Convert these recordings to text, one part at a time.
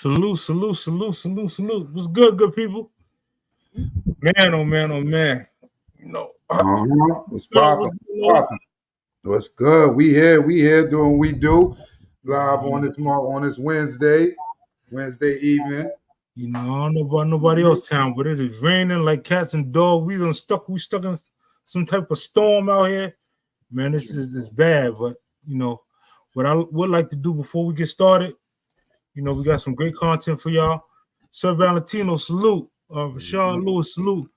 Salute, salute, salute, salute, salute. What's good people? Man, oh man, oh man. You know, What's poppin'? What's good? We here doing what we do. Live on this Wednesday evening. You know, I don't know about nobody else town, but it is raining like cats and dogs. We stuck in some type of storm out here. Man, this is bad. But you know, what I would like to do before we get started, you know, we got some great content for y'all. Sir Valentino, salute. Rashawn Lewis, salute.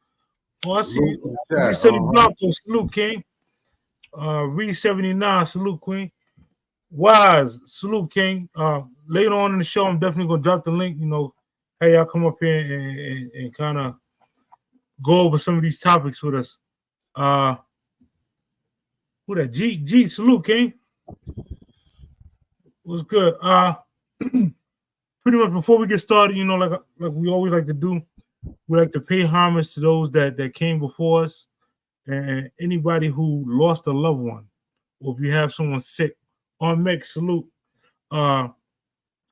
Oh, I see. You said Blanco, salute, King. Reed 79, salute, Queen. Wise, salute, King. Later on in the show, I'm definitely gonna drop the link. You know, hey, y'all come up here and kind of go over some of these topics with us. Who that? G, salute, King. What's good? Pretty much before we get started, you know, like we always like to do, we like to pay homage to those that came before us, and anybody who lost a loved one, or if you have someone sick. On Meg, salute. If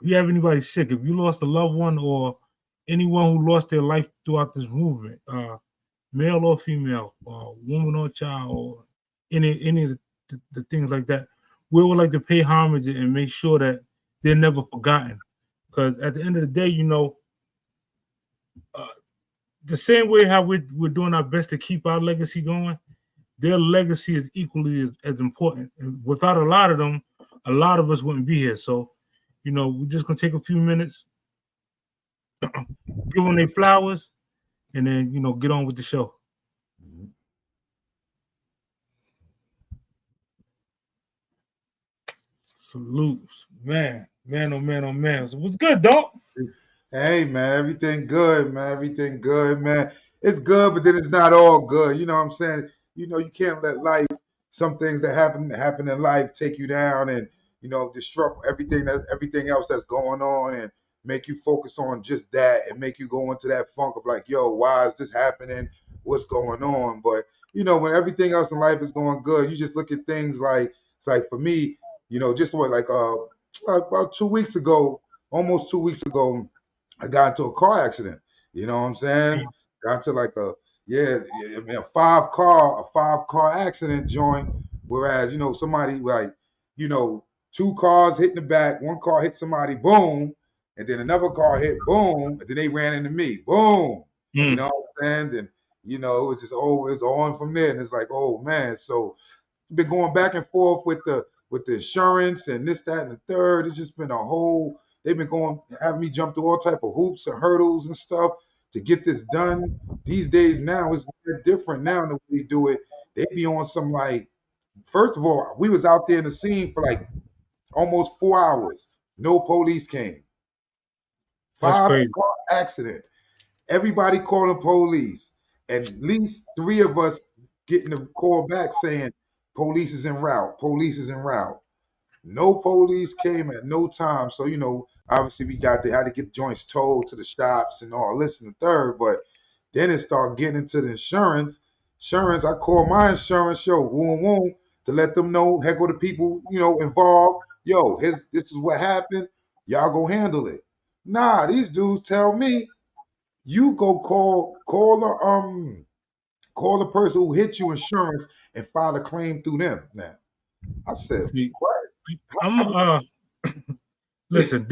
you have anybody sick, if you lost a loved one or anyone who lost their life throughout this movement, male or female, woman or child, or any of the things like that, we would like to pay homage and make sure that they're never forgotten. Because at the end of the day, you know, the same way how we're doing our best to keep our legacy going, their legacy is equally as important. And without a lot of them, a lot of us wouldn't be here. So, you know, we're just gonna take a few minutes, give them their flowers, and then, you know, get on with the show. Salutes, man, oh man, oh man. So what's good, dog? Hey man, everything good, man. It's good, but then it's not all good. You know what I'm saying? You know, you can't let life, some things that happen in life take you down and, you know, disrupt everything else that's going on and make you focus on just that and make you go into that funk of like, yo, why is this happening? What's going on? But, you know, when everything else in life is going good, you just look at things like, it's like for me, you know, just what, like about 2 weeks ago, almost 2 weeks ago, I got into a car accident. You know what I'm saying? Got into like a five car accident joint. Whereas, you know, somebody like, you know, 2 cars hit in the back, 1 car hit somebody, boom, and then another car hit, boom, and then they ran into me, boom. You know what I'm saying? And, you know, it was just it's on from there. And it's like, oh man. So been going back and forth with the insurance and this, that, and the third. It's just been a whole. They've been having me jump through all type of hoops and hurdles and stuff to get this done. These days now it's different now than we do it. They be on some like, first of all, we was out there in the scene for like almost 4 hours. No police came. 5-car accident. Everybody calling police. At least 3 of us getting the call back saying police is en route. Police is en route. No police came at no time. So, you know, obviously we had to get joints towed to the shops and all this and the third. But then it started getting into the insurance. I called my insurance show, woom, to let them know, heck with the people, you know, involved. Yo, this is what happened. Y'all go handle it. Nah, these dudes tell me, you go call the person who hit you insurance and file a claim through them now. I said, what? Listen,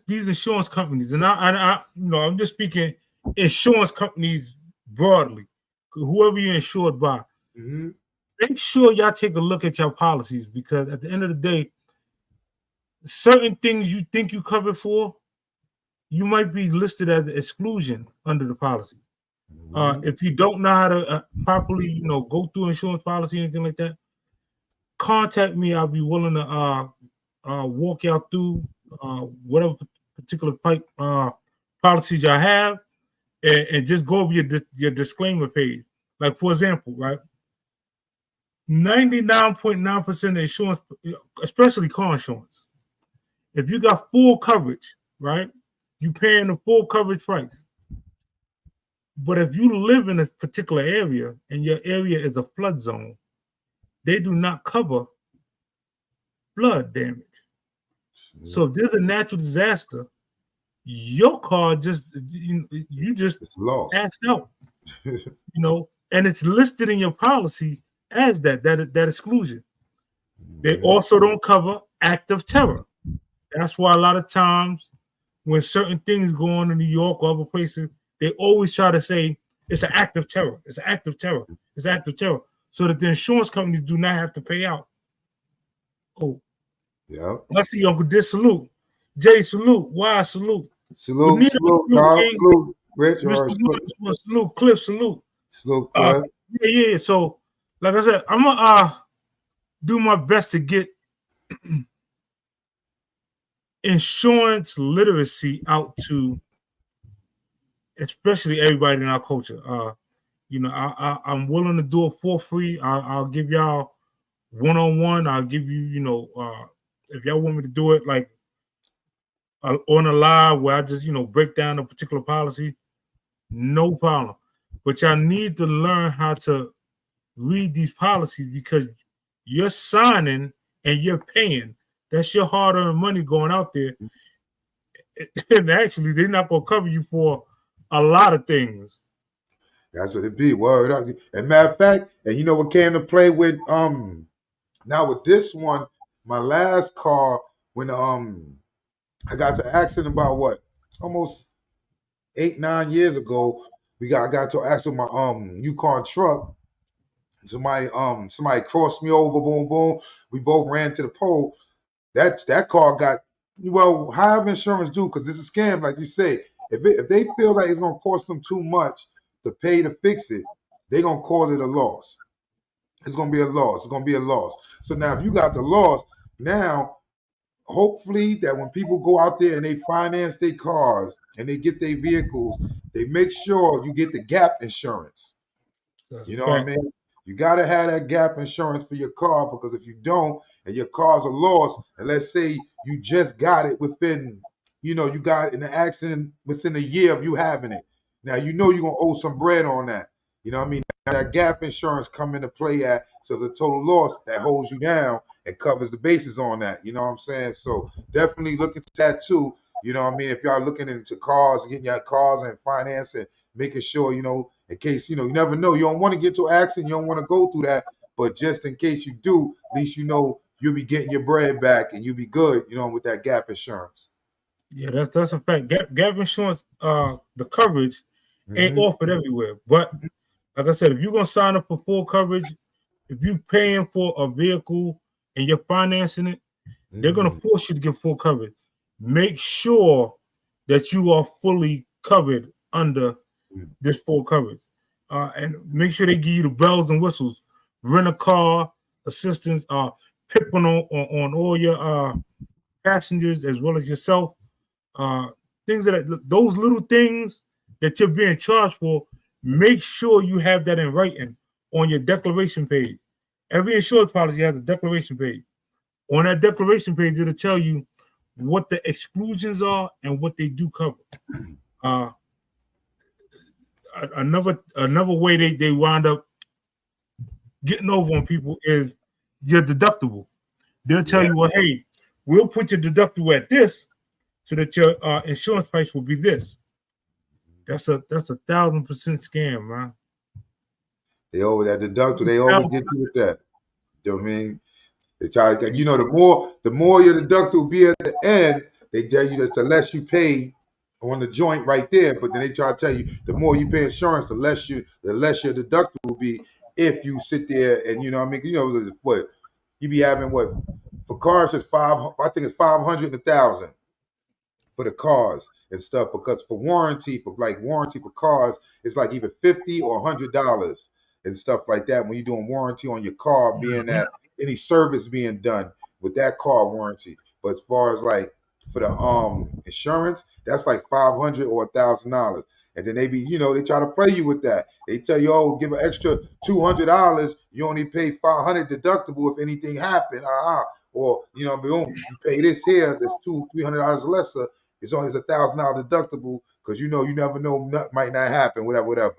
these insurance companies, and I you know, I'm just speaking insurance companies broadly. Whoever you're insured by, make sure y'all take a look at your policies, because at the end of the day, certain things you think you covered for, you might be listed as an exclusion under the policy. If you don't know how to properly, you know, go through insurance policy or anything like that, contact me. I'll be willing to walk y'all through whatever particular policies y'all have, and just go over your disclaimer page. Like, for example, right, 99.9% of insurance, especially car insurance, if you got full coverage, right, you paying the full coverage price. But if you live in a particular area and your area is a flood zone, they do not cover flood damage. So if there's a natural disaster, your car you just It's lost. passed out, and it's listed in your policy as that exclusion. They also don't cover act of terror. That's why a lot of times when certain things go on in New York or other places, they always try to say it's an act of terror. It's an act of terror. It's an act of terror. So that the insurance companies do not have to pay out. Oh, yeah. I see Uncle Dis salute. Jay salute. Why salute? Salute, dog. King. Salute, Rich. Mr. Woods, salute. Cliff salute. Salute, Cliff. Yeah. So, like I said, I'm gonna do my best to get insurance literacy out to especially everybody in our culture. I'm willing to do it for free. I'll give y'all one-on-one. I'll give you, if y'all want me to do it like on a live where I just, break down a particular policy, no problem. But y'all need to learn how to read these policies because you're signing and you're paying. That's your hard-earned money going out there. And actually, they're not going to cover you for a lot of things. That's what it be. Word up. And matter of fact, and you know what came to play with now with this one, my last car when I got to accident about what almost 8-9 years ago. I got to accident with my Yukon truck. Somebody crossed me over, boom, boom. We both ran to the pole. That car got however insurance do, because it's a scam, like you say. If they feel like it's gonna cost them too much to pay to fix it, they're gonna call it a loss. It's gonna be a loss. It's gonna be a loss. So now if you got the loss, now hopefully that when people go out there and they finance their cars and they get their vehicles, they make sure you get the gap insurance. You know what I mean? You got to have that gap insurance for your car, because if you don't and your car's a loss, and let's say you just got it within, you got in an accident within a year of you having it. Now, you're going to owe some bread on that. You know what I mean? Now, that gap insurance come into play so the total loss that holds you down and covers the bases on that. You know what I'm saying? So definitely look into that too. You know what I mean? If y'all looking into cars and getting your cars and financing, making sure, in case, you never know. You don't want to get to an accident. You don't want to go through that. But just in case you do, at least you'll be getting your bread back and you'll be good, with that gap insurance. Yeah, that's a fact. Gap insurance, the coverage ain't offered everywhere. But like I said, if you're going to sign up for full coverage, if you're paying for a vehicle and you're financing it, they're going to force you to get full coverage. Make sure that you are fully covered under this full coverage, and make sure they give you the bells and whistles, rent a car assistance, PIP on all your passengers as well as yourself. Things those little things that you're being charged for, make sure you have that in writing on your declaration page. Every insurance policy has a declaration page. On that declaration page, it'll tell you what the exclusions are and what they do cover. Another way they wind up getting over on people is your deductible. They'll tell you, well, hey, we'll put your deductible at this so that your insurance price will be this. That's a 1,000% scam, man. They over that deductible. They always get you with that. You know what I mean? They try to, the more your deductible be at the end, they tell you that the less you pay on the joint right there. But then they try to tell you the more you pay insurance, the less your deductible will be if you sit there and what you be having for cars it's I think it's 500 and 1,000 for the cars and stuff, because for warranty for cars it's like either $50 or $100 and stuff like that when you're doing warranty on your car, being that any service being done with that car warranty. But as far as like for the insurance, that's like $500 or $1,000. And then they try to play you with that. They tell you, oh, give an extra $200, you only pay $500 deductible if anything happened. Or boom, you pay this here, that's $200-$300 lesser. It's only $1,000 deductible because you never know, might not happen, whatever.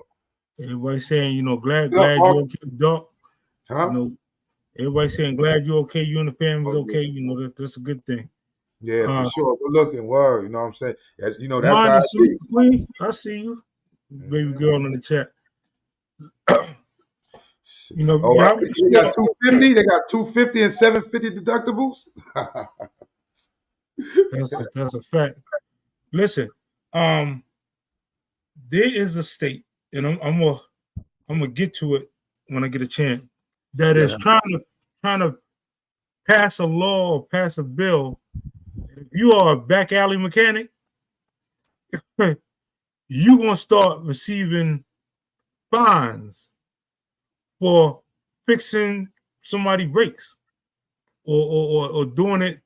Everybody saying, glad you're okay, Doc. Huh? Everybody saying glad you're okay, you and the family's okay. That's a good thing. Yeah, for sure. Good looking word. You know what I'm saying? That's that's Mine how is it be. Super Queen. I see you, baby girl in the chat. Oh, y'all, they got 250. They got 250 and 750 deductibles. that's a fact. Listen, there is a state, and I'm gonna get to it when I get a chance. That is trying to pass a law or pass a bill. If you are a back alley mechanic, you're gonna start receiving fines for fixing somebody brakes or doing it,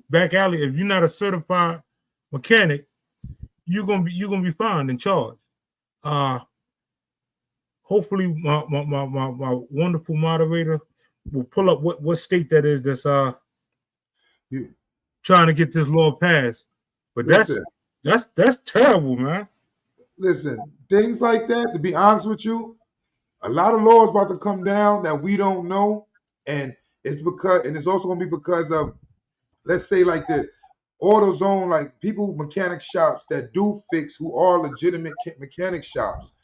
back alley. If you're not a certified mechanic, you're gonna be fined and charged. Hopefully my wonderful moderator will pull up what state that is that's trying to get this law passed. But that's terrible, man. Listen, things like that, to be honest with you, a lot of laws about to come down that we don't know. And it's also gonna be because of, let's say like this, AutoZone, like people, mechanic shops that do fix, who are legitimate mechanic shops,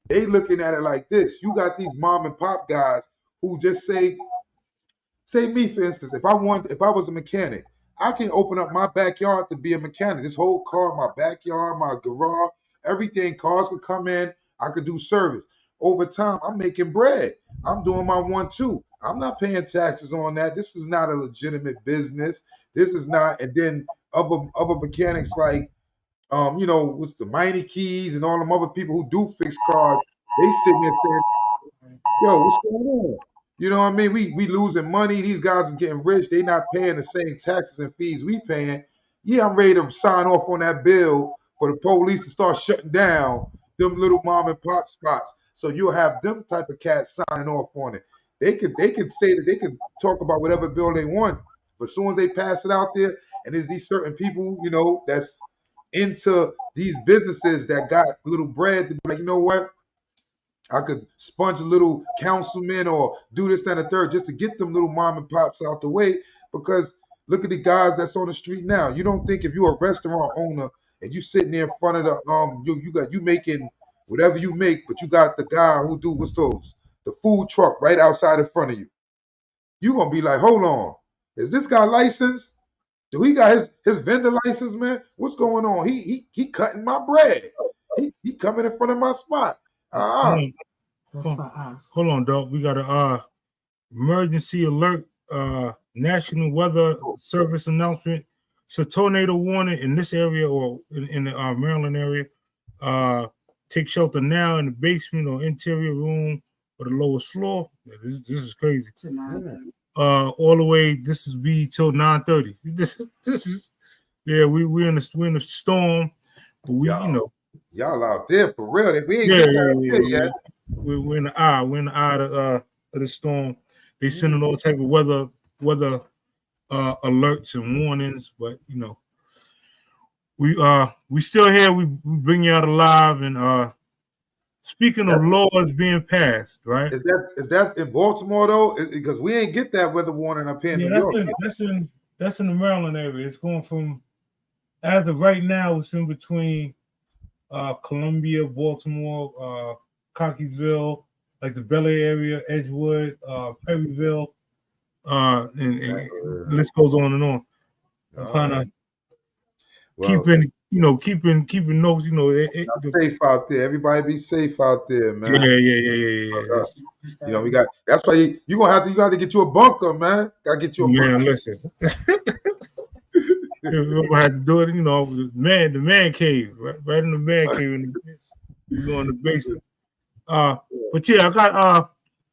they looking at it like this. You got these mom and pop guys who just say me, for instance, if I was a mechanic, I can open up my backyard to be a mechanic. This whole car, my backyard, my garage, everything, cars could come in, I could do service. Over time, I'm making bread. I'm doing my 1-2. I'm not paying taxes on that. This is not a legitimate business. This is not, and then other mechanics like what's the Miney Keys and all them other people who do fix cars, they sitting there saying, yo, what's going on? You know what I mean? We losing money. These guys is getting rich. They not paying the same taxes and fees we paying. Yeah, I'm ready to sign off on that bill for the police to start shutting down them little mom and pop spots. So you'll have them type of cats signing off on it. They could say that they could talk about whatever bill they want, but as soon as they pass it out there, and there's these certain people, that's into these businesses that got little bread to be like, you know what? I could sponge a little councilman or do this, that, and the third just to get them little mom and pops out the way. Because look at the guys that's on the street now. You don't think if you're a restaurant owner and you sitting there in front of the you making whatever you make, but you got the guy who do what's those, the food truck right outside in front of you. You gonna be like, hold on, is this guy licensed? Do he got his vendor license, man? What's going on? He cutting my bread. He coming in front of my spot. Hold on, dog. We got a emergency alert, National Weather Service announcement. It's a tornado warning in this area or in the Maryland area. Take shelter now in the basement or interior room or the lowest floor. This is crazy. All the way. This is be till 9:30. This is we're in the storm. But y'all out there for real. We ain't yet. We're in the eye. We're in the eye of the storm. They sending all type of weather alerts and warnings, but we still here. We bring you out alive. And speaking of laws being passed, right? Is that in Baltimore though? Because we ain't get that weather warning up here in New York. That's in the Maryland area. It's going from, as of right now, it's in between Columbia, Baltimore, Cockeysville, like the Bel Air area, Edgewood, Perryville, and the list goes on and on. I'm kind of keeping notes. Safe out there. Everybody be safe out there, man. Yeah. We got. That's why you gonna have to get you a bunker, man. Gotta get you a bunker. Man, listen. We're gonna have to do it. The man cave, right in the man cave. We go in the basement. But yeah, I got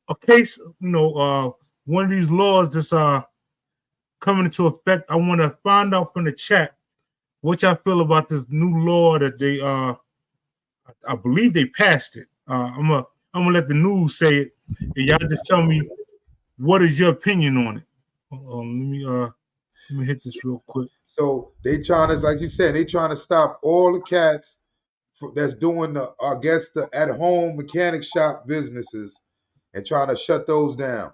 a case. One of these laws that's coming into effect. I want to find out from the chat what y'all feel about this new law that they I believe they passed it. I'm gonna let the news say it, and y'all just tell me what is your opinion on it. Let me hit this real quick. So they trying to, like you said, they trying to stop all the cats that's doing the at-home mechanic shop businesses and trying to shut those down.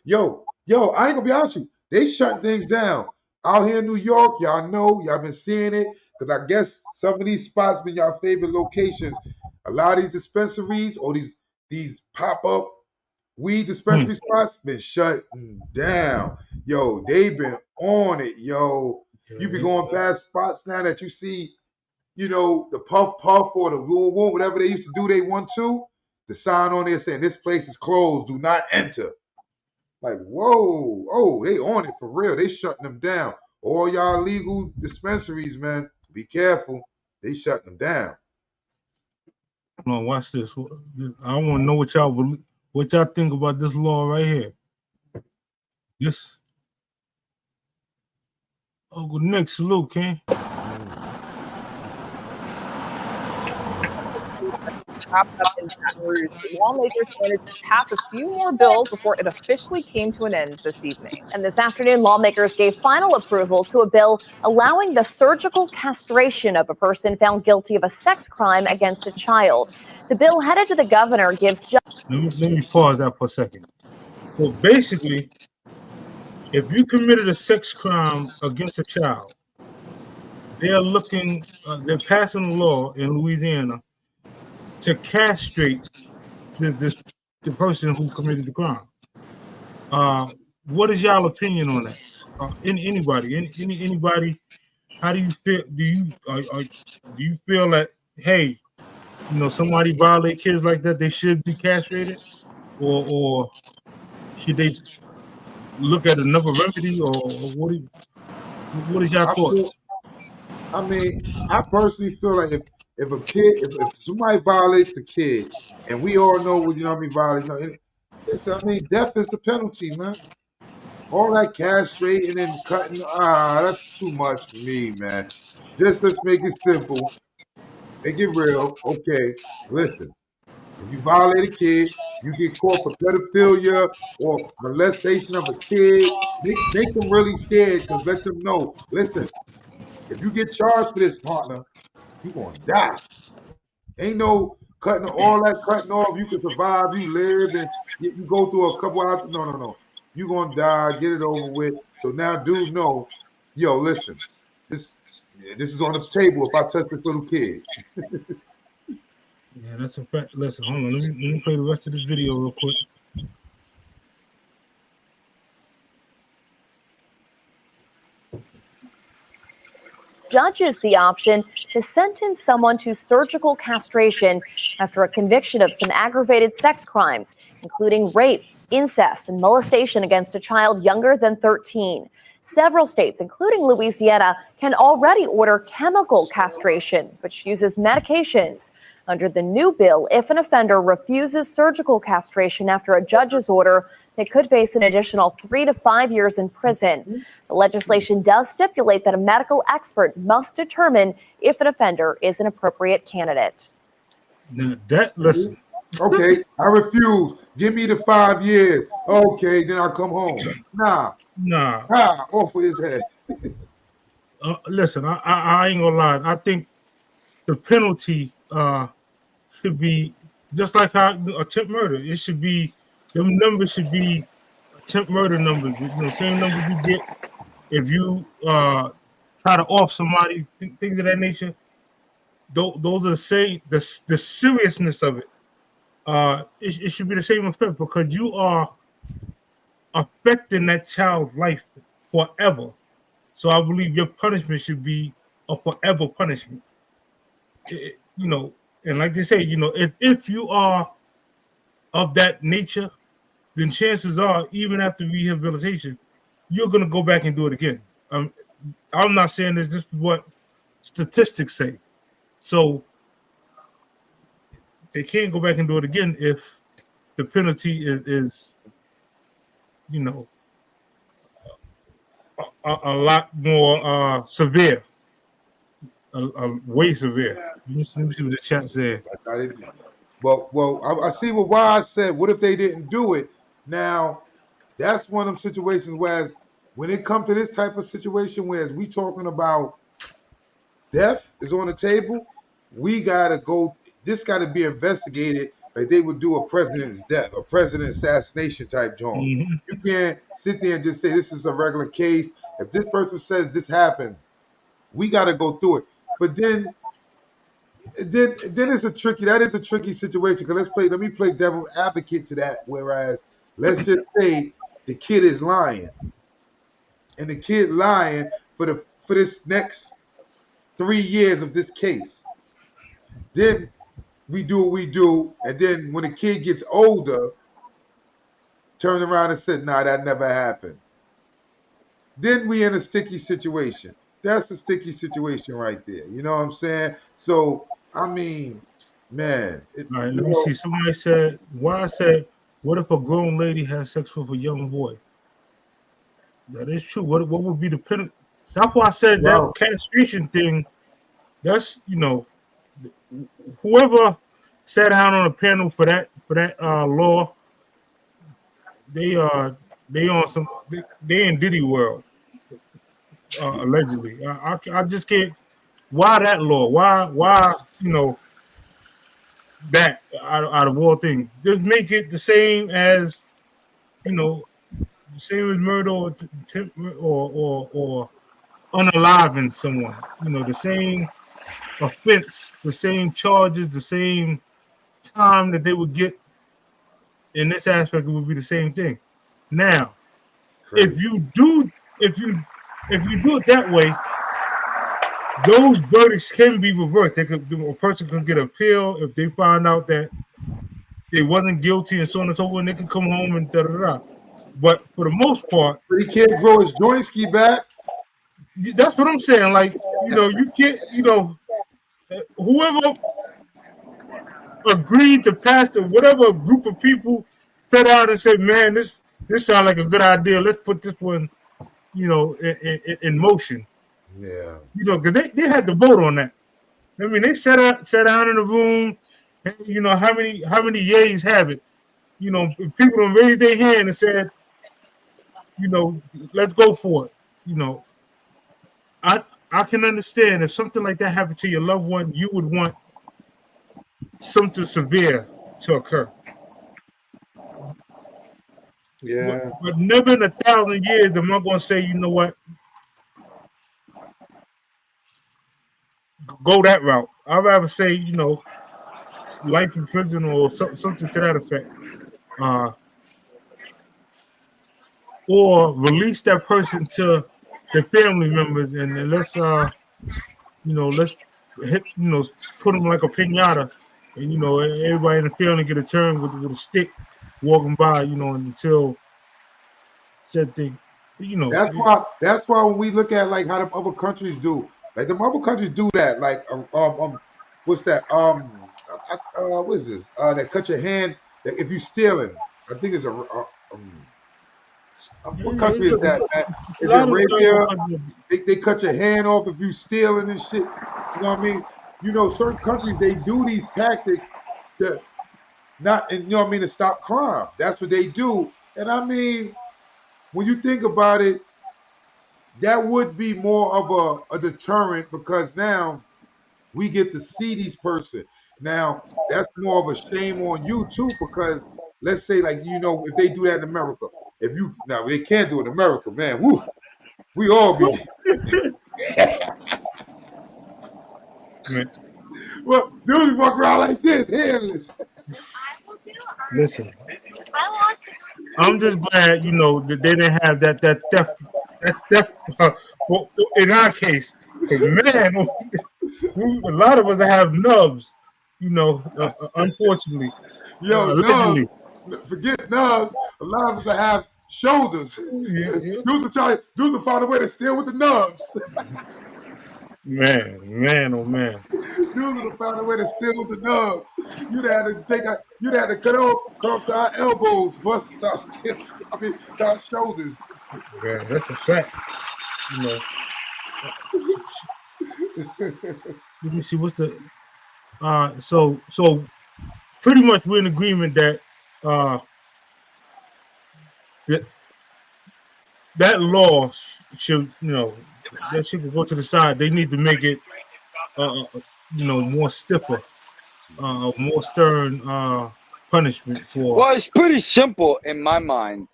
Yo, I ain't gonna be honest with you. They shut things down, out here in New York, y'all know, y'all been seeing it, because I guess some of these spots been y'all favorite locations. A lot of these dispensaries or these pop-up weed dispensary spots been shut down. Yo, they've been on it, yo. You be going past spots now that you see, you know, the puff puff or the woo woo, whatever they used to do, they want to. The sign on there saying this place is closed, do not enter. Like, whoa, oh, they on it for real. They shutting them down. All y'all legal dispensaries, man, be careful. They shutting them down. Come on, watch this. I want to know what y'all think about this law right here. This. Uncle Nick, salute, King. Wrapped up in Baton Rouge, lawmakers managed to pass a few more bills before it officially came to an end this evening. And this afternoon, lawmakers gave final approval to a bill allowing the surgical castration of a person found guilty of a sex crime against a child. The bill headed to the governor gives Let me pause that for a second. So basically, if you committed a sex crime against a child, they're passing a law in Louisiana to castrate the person who committed the crime. What is y'all opinion on that? Anybody? How do you feel? Do you feel that, hey, you know, somebody violate kids like that, they should be castrated, or should they look at another remedy, or what is your thoughts? I mean, I personally feel like if a kid, if somebody violates the kid, and we all know what, you know what I mean, violate, you know, listen, I mean, death is the penalty, man. All that castrating and cutting, that's too much for me, man. Just let's make it simple, make it real. Okay, listen, if you violate a kid, you get caught for pedophilia or molestation of a kid, make them really scared, because let them know, listen, if you get charged for this, partner, you're going to die. Ain't no cutting all that cutting off. You can survive, you live, and you go through a couple hours. No, no, no. You're going to die, get it over with. So now, dude, know, yo, listen, this is on the table if I touch this little kid. Yeah, that's a fact. Listen, hold on. Let me play the rest of this video real quick. Judges the option to sentence someone to surgical castration after a conviction of some aggravated sex crimes, including rape, incest, and molestation against a child younger than 13. Several states, including Louisiana, can already order chemical castration, which uses medications. Under the new bill, if an offender refuses surgical castration after a judge's order, they could face an additional 3 to 5 years in prison. The legislation does stipulate that a medical expert must determine if an offender is an appropriate candidate. Now listen. Okay, I refuse. Give me the 5 years. Okay, then I'll come home. Nah, off with his head. Listen, I ain't gonna lie. I think the penalty should be just like how attempt murder. It should be, the numbers should be attempt murder numbers. You know, same number you get if you try to off somebody, things of that nature. Those are the same. The seriousness of it. It should be the same effect, because you are affecting that child's life forever. So I believe your punishment should be a forever punishment. You know, and like they say, you know, if you are of that nature, then chances are, even after rehabilitation, you're gonna go back and do it again. I'm not saying this. This is what statistics say. So they can't go back and do it again if the penalty is you know, a lot more severe, way severe. Let me see what the chat said. Well, I see what Wise said. What if they didn't do it? Now, that's one of them situations where, when it comes to this type of situation, where we talking about death is on the table, we gotta go. This got to be investigated like they would do a president's death, a president assassination type joint. Mm-hmm. You can't sit there and just say this is a regular case. If this person says this happened, we got to go through it. But then it's a tricky situation. Because let me play devil advocate to that. Whereas let's just say the kid is lying, and the kid lying for this next 3 years of this case. Then we do what we do, and then when the kid gets older, turn around and said, "Nah, that never happened." Then we in a sticky situation. That's a sticky situation right there. You know what I'm saying? So I mean, man. All right, let me see. Somebody said, "Why?" I said, "What if a grown lady has sex with a young boy?" That is true. What would be the penalty? That's why I said that castration thing. That's whoever sat down on a panel for that law. They on some. They in Diddy world. Allegedly, I just can't. Why that law? Why that out of all things? Just make it the same as the same as murder or unaliving someone. The same offense, the same charges, the same time that they would get in this aspect. It would be the same thing. Now, if you do it that way, those verdicts can be reversed. A person can get an appeal if they find out that they wasn't guilty and so on and so forth, and they can come home and da-da-da. But for the most part, but he can't grow his joinski back. That's what I'm saying. Like, you can't, whoever agreed to pass the whatever group of people set out and said, man, this sounds like a good idea. Let's put this one, in motion. Yeah. Because they had to vote on that. I mean, they sat down in the room, and how many yays have it? People don't raise their hand and said, let's go for it. I can understand if something like that happened to your loved one, you would want something severe to occur. Yeah. But never in 1,000 years am I going to say, you know what, go that route. I'd rather say, life in prison or something to that effect. Or release that person to their family members and let's let's hit, put them like a piñata, and everybody in the family get a turn with a stick walking by, until said thing. That's why when we look at like how the other countries do, like the other countries do that, like what's that? What is this? That cut your hand. That if you stealing, I think it's what country is that, man? Is it Arabia? They cut your hand off if you stealing and shit. You know what I mean? Certain countries they do these tactics to not, and to stop crime. That's what they do. And I mean, when you think about it, that would be more of a deterrent because now we get to see these person. Now that's more of a shame on you too, because let's say like if they do that in America, now they can't do it in America, man. Woo, we all be. Well, dudes walk around like this, handless. Listen, I'm just glad that they didn't have that theft in our case. Man, a lot of us have nubs, unfortunately. Nubs. Forget nubs. A lot of us have shoulders. Yeah. Dudes will find a way to steal with the nubs. Man, oh man. Dudes will find a way to steal with the nubs. You'd have to cut off to our elbows for us to start stealing. I mean, to our shoulders. Yeah, that's a fact. Let me see what's the so pretty much we're in agreement that that law should that should go to the side. They need to make it more stiffer, more stern punishment for. Well, it's pretty simple in my mind.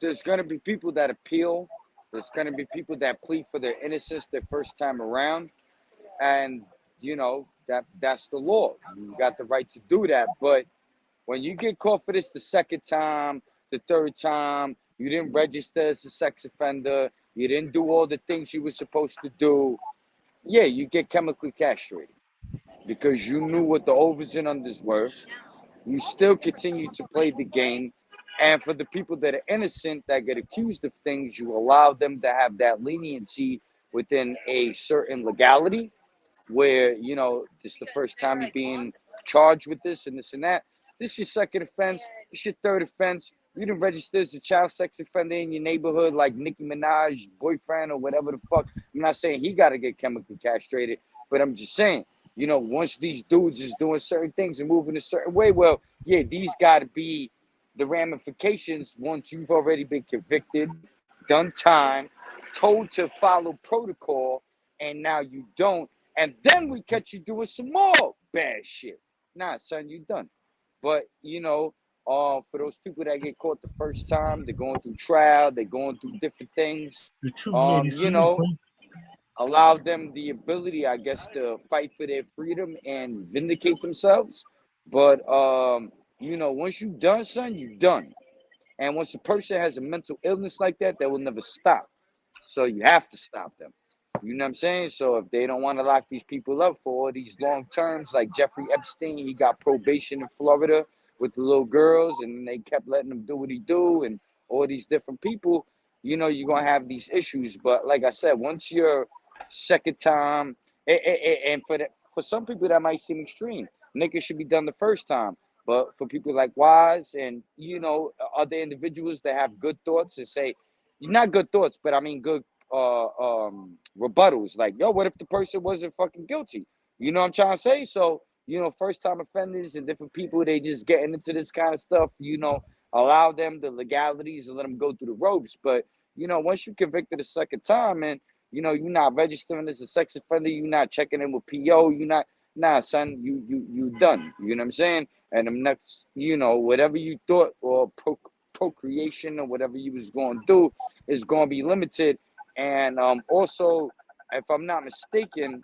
There's going to be people that appeal. There's going to be people that plead for their innocence their first time around, and that's the law. You got the right to do that. But when you get caught for this the second time, the third time, you didn't register as a sex offender, you didn't do all the things you were supposed to do, yeah, you get chemically castrated because you knew what the overs and unders were. You still continue to play the game. And for the people that are innocent, that get accused of things, you allow them to have that leniency within a certain legality where, this is the first time you're being charged with this and this and that. This is your second offense. This is your third offense. You didn't register as a child sex offender in your neighborhood like Nicki Minaj's boyfriend or whatever the fuck. I'm not saying he got to get chemically castrated, but I'm just saying, once these dudes is doing certain things and moving a certain way, well, yeah, these got to be the ramifications once you've already been convicted, done time, told to follow protocol, and now you don't. And then we catch you doing some more bad shit. Nah, son, you done. But, for those people that get caught the first time, they're going through trial, they're going through different things. The truth, Allow them the ability, I guess, to fight for their freedom and vindicate themselves. But, once you're done, son, you're done. And once a person has a mental illness like that, they will never stop. So you have to stop them. You know what I'm saying? So if they don't want to lock these people up for all these long terms, like Jeffrey Epstein, he got probation in Florida with the little girls, and they kept letting him do what he do, and all these different people, you're going to have these issues. But like I said, once you're second time, and for some people that might seem extreme, niggas should be done the first time. But for people like Wise and, other individuals that have good thoughts and say, not good thoughts, but I mean good rebuttals, like, yo, what if the person wasn't fucking guilty? You know what I'm trying to say? So, first time offenders and different people, they just getting into this kind of stuff, allow them the legalities and let them go through the ropes. But, once you convicted a second time and, you're not registering as a sex offender, you're not checking in with PO, you're not, nah, son, you done. You know what I'm saying? And the next, whatever you thought or procreation or whatever you was going to do is going to be limited. And also, if I'm not mistaken,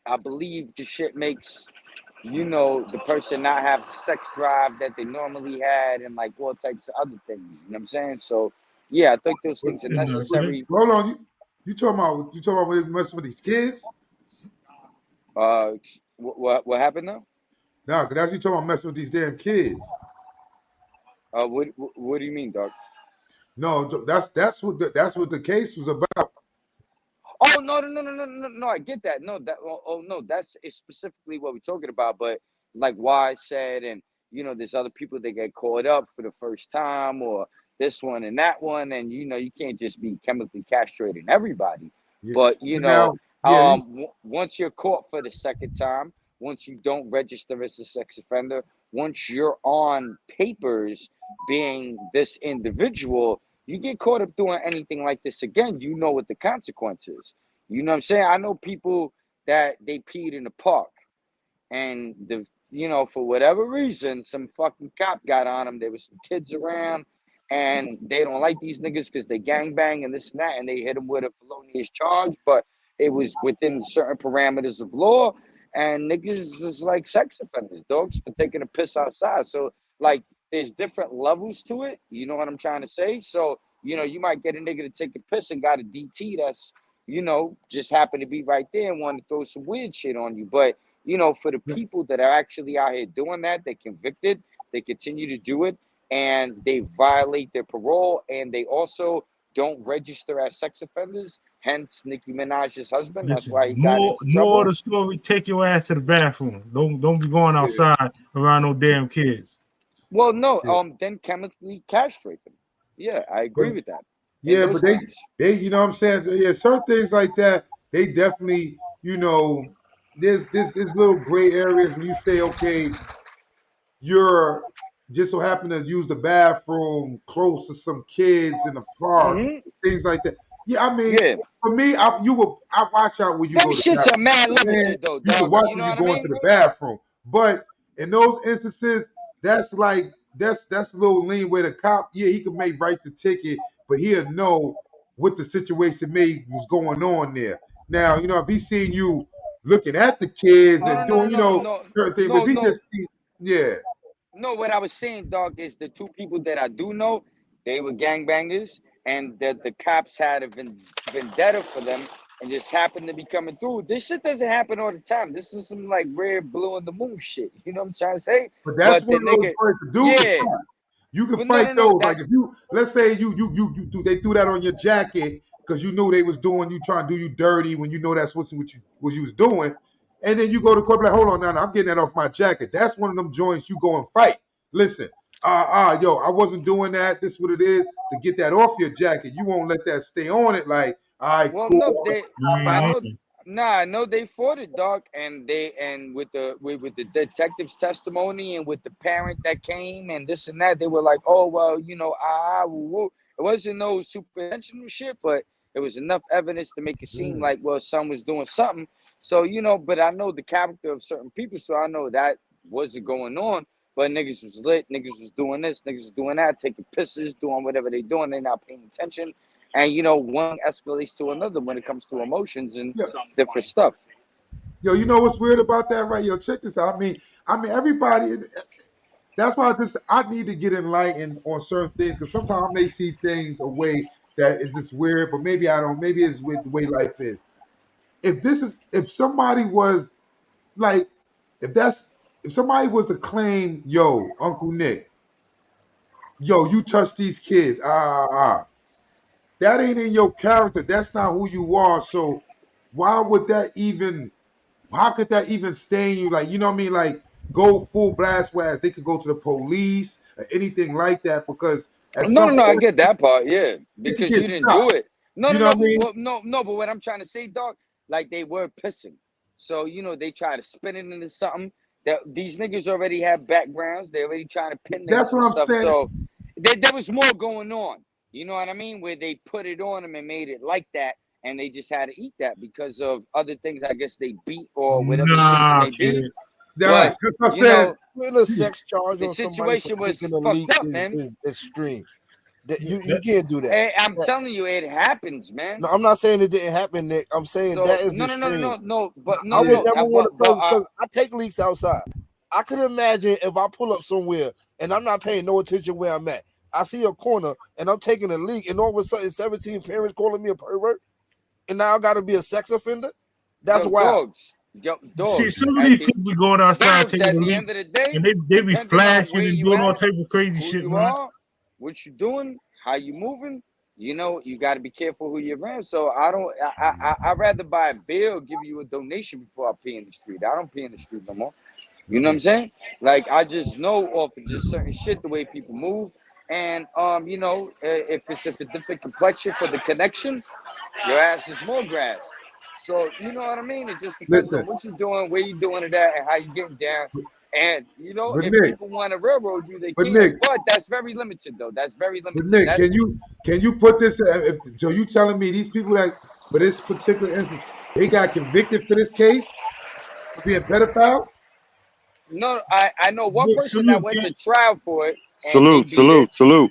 I believe the shit makes, the person not have the sex drive that they normally had and like all types of other things. You know what I'm saying? So, yeah, I think those things are necessary. Hold on. You talking about when messing with these kids? What happened now? No, because that's you talking about messing with these damn kids. What do you mean, dog? No, that's what the case was about. Oh no! I get that. No, no, that's specifically what we're talking about. But like Wise said, and there's other people that get caught up for the first time, or this one and that one, and you can't just be chemically castrating everybody. Yeah. But once you're caught for the second time, once you don't register as a sex offender, once you're on papers being this individual, you get caught up doing anything like this again, you know what the consequences. You know what I'm saying? I know people that they peed in the park, and for whatever reason, some fucking cop got on them. There was some kids around, and they don't like these niggas because they gangbang and this and that, and they hit them with a felonious charge, but it was within certain parameters of law, and niggas is like sex offenders, dogs, for taking a piss outside. So, like, there's different levels to it. You know what I'm trying to say? So, you might get a nigga to take a piss and got a DT that's, just happened to be right there and want to throw some weird shit on you. But, for the people that are actually out here doing that, they're convicted, they continue to do it, and they violate their parole, and they also don't register as sex offenders. Hence, Nicki Minaj's husband. That's why he got into trouble. More of the story, take your ass to the bathroom. Don't be going outside around no damn kids. Well, no, then chemically castrate them. Yeah, I agree with that. Yeah, but they, you know what I'm saying? Yeah, certain things like that, they definitely, there's little gray areas when you say, okay, you're just so happen to use the bathroom close to some kids in the park, things like that. Yeah, I mean, for me, I watch out when you go to the bathroom. Shit's a mad limited, though. You can watch when you go into the bathroom. But In those instances, that's like that's a little lean where the cop, yeah, he could make write the ticket, but he'll know what the situation may was going on there. Now, you know, if he's seen you looking at the kids and doing, you know, certain things, but if he just see, yeah. No, what I was saying, dog, is the two people that I do know, they were gangbangers, and the cops had a vendetta for them, and just happened to be coming through. This shit doesn't happen all the time. This is some like rare blue in the moon shit. You know what I'm trying to say? But that's But the one of those nigga, words to do. yeah, You can but fight no, those. that Like if you, let's say you do, they threw that on your jacket because you knew they was doing you trying to do you dirty when you know that's what you was doing, and then you go to court like, hold on now, I'm getting that off my jacket. That's one of them joints you go and fight. Listen, yo, I wasn't doing that. This is what it is to get that off your jacket. You won't let that stay on it. Like, all right, well, cool. no, they, I Mhm. know, nah, I know they fought it, dog, and with the detective's testimony and with the parent that came and this and that, they were like, oh well, you know, woo, woo. It wasn't no super intentional shit, but it was enough evidence to make it seem like, well, son was doing something. So you know, but I know the character of certain people, so I know that wasn't going on. But niggas was lit, niggas was doing this, niggas was doing that, taking pisses, doing whatever they doing, they not paying attention. And you know, one escalates to another when it comes to emotions and Yeah. different stuff. Yo, you know what's weird about that, right? Yo, check this out. I mean, everybody. That's why I need to get enlightened on certain things because sometimes I may see things a way that is just weird, but maybe I don't. Maybe it's with the way life is. If somebody was like, if somebody was to claim, yo, Uncle Nick, yo, you touch these kids, that ain't in your character. That's not who you are. So why would that even? How could that even stain you? Like, you know what I mean? Like, go full blast whereas they could go to the police or anything like that because at No, some no, no. I point get that part, yeah, they could because get you didn't do stopped. it. No, You no, know no, what I mean? no. But what I'm trying to say, dog, like they were pissing. So you know they try to spin it into something that these niggas already have backgrounds. They already trying to pin That's niggas for what I'm stuff. saying. So there was more going on. You know what I mean? Where they put it on them and made it like that, and they just had to eat that because of other things. I guess they beat or whatever the case Nah, may kid. be. That's But what I you said. know Putting a sex charge the on somebody for situation was making a fucked leak up, man. is extreme. You That, can't do that. Hey, I'm telling you, it happens, man. No, I'm not saying it didn't happen, Nick. I'm saying So that is no, no, no, no, extreme. no, no. But I no, would no. never want to But because I take leaks outside. I could imagine if I pull up somewhere and I'm not paying no attention where I'm at. I see a corner and I'm taking a leak, and all of a sudden 17 parents calling me a pervert, and now I got to be a sex offender. That's yo, wild. see, dogs. some of these people be going outside Dogs. taking At a the leak, end of the day, and they be depending on flashing where and you doing all at, type of crazy who shit, you man. are, what you doing, how you moving. You know, you got to be careful who you're around. So I don't. I'd rather buy a bill, give you a donation before I pee in the street. I don't pee in the street no more. You know what I'm saying? Like I just know off of just certain shit the way people move, and you know, if it's a different complexion for the connection, your ass is more grass. So you know what I mean? It just depends Listen, on what you're doing, where you're doing it at, and how you getting down. And you know, but if Nick, people want to railroad you, they but can. Nick, But that's very limited, though. That's very but limited. Nick, That's can you put this? If so, you telling me these people that for this particular instance they got convicted for this case for being pedophile? no. I know one Big person that salute, went to kid. trial for it, and they Salute, beat it. salute, salute.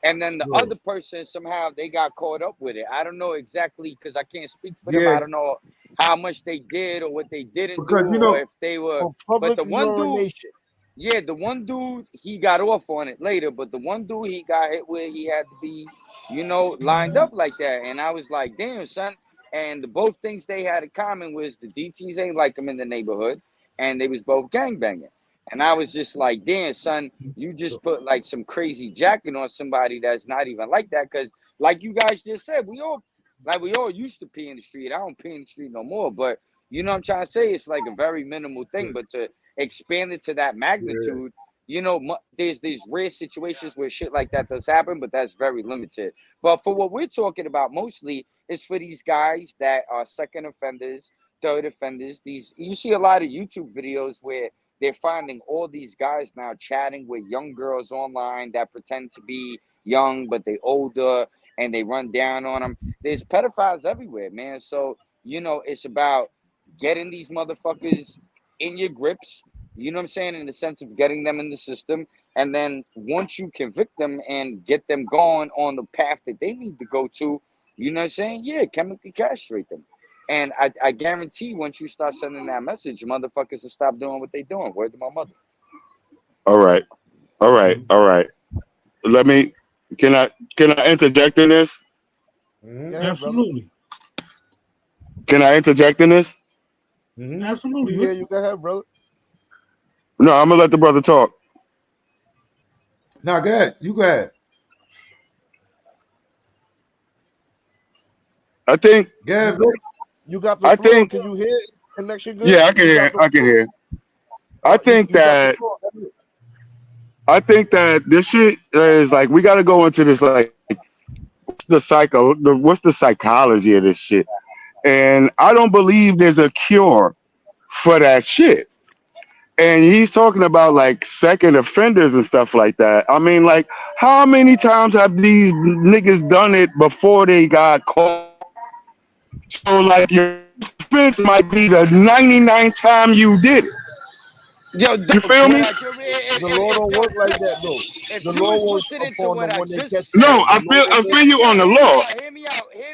And then the Yeah, other person somehow they got caught up with it. I don't know exactly because I can't speak for them. yeah, I don't know how much they did or what they didn't do because you or know, if they were. For But public the one dude, urination. yeah, the one dude he got off on it later. But the one dude he got hit with, he had to be, you know, lined up like that. And I was like, damn, son. And the both things they had in common was the DTs ain't like them in the neighborhood, and they was both gangbanging. And I was just like, damn, son, you just put like some crazy jacket on somebody that's not even like that. Cause like you guys just said, we all used to pee in the street. I don't pee in the street no more. But you know what I'm trying to say? It's like a very minimal thing. But to expand it to that yeah. magnitude, you know, there's these rare situations where shit like that does happen, but that's very limited. But for what we're talking about mostly is for these guys that are second offenders, third offenders. These you see a lot of YouTube videos where they're finding all these guys now chatting with young girls online that pretend to be young, but they older and they run down on them. There's pedophiles everywhere, man. So, you know, it's about getting these motherfuckers in your grips, You know what I'm saying? In the sense of getting them in the system. And then once you convict them and get them going on the path that they need to go to, you know what I'm saying? Yeah, chemically castrate them. And I guarantee once you start sending that message, motherfuckers will stop doing what they doing. Word to my mother. All right. Let me. Can I interject in this? Absolutely. Can I interject in this? Absolutely. Yeah, you go ahead, brother. No, I'm gonna let the brother talk. No, go ahead. You go ahead. I think. Go ahead, Vic. You got the I floor. think. Can you hear it? Connection good? Yeah, I can hear. I can hear. I think that. I think that this shit is like we got to go into this like what's the psychology of this shit, and I don't believe there's a cure for that shit. And he's talking about like second offenders and stuff like that. I mean, like, how many times have these niggas done it before they got caught? So, like, your offense might be the 99th time you did it. Yo, You feel me? The law don't work like that, though. If The you law was works listening to upon what them I when they just catch said. No, I feel you on the law. Hear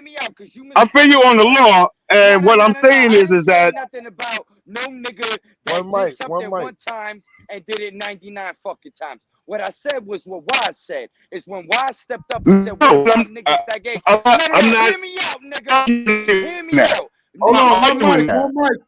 me out, because you I feel you on the law, and what I'm saying is that nothing about no nigga that One mic, did something one time and did it 99 fucking times. What I said was what Wise said. Is when Wise stepped up and said, no, "What about niggas that gave?" I'm not. Hear me out, nigga. Hear me out. Hold on, doing that. one mic.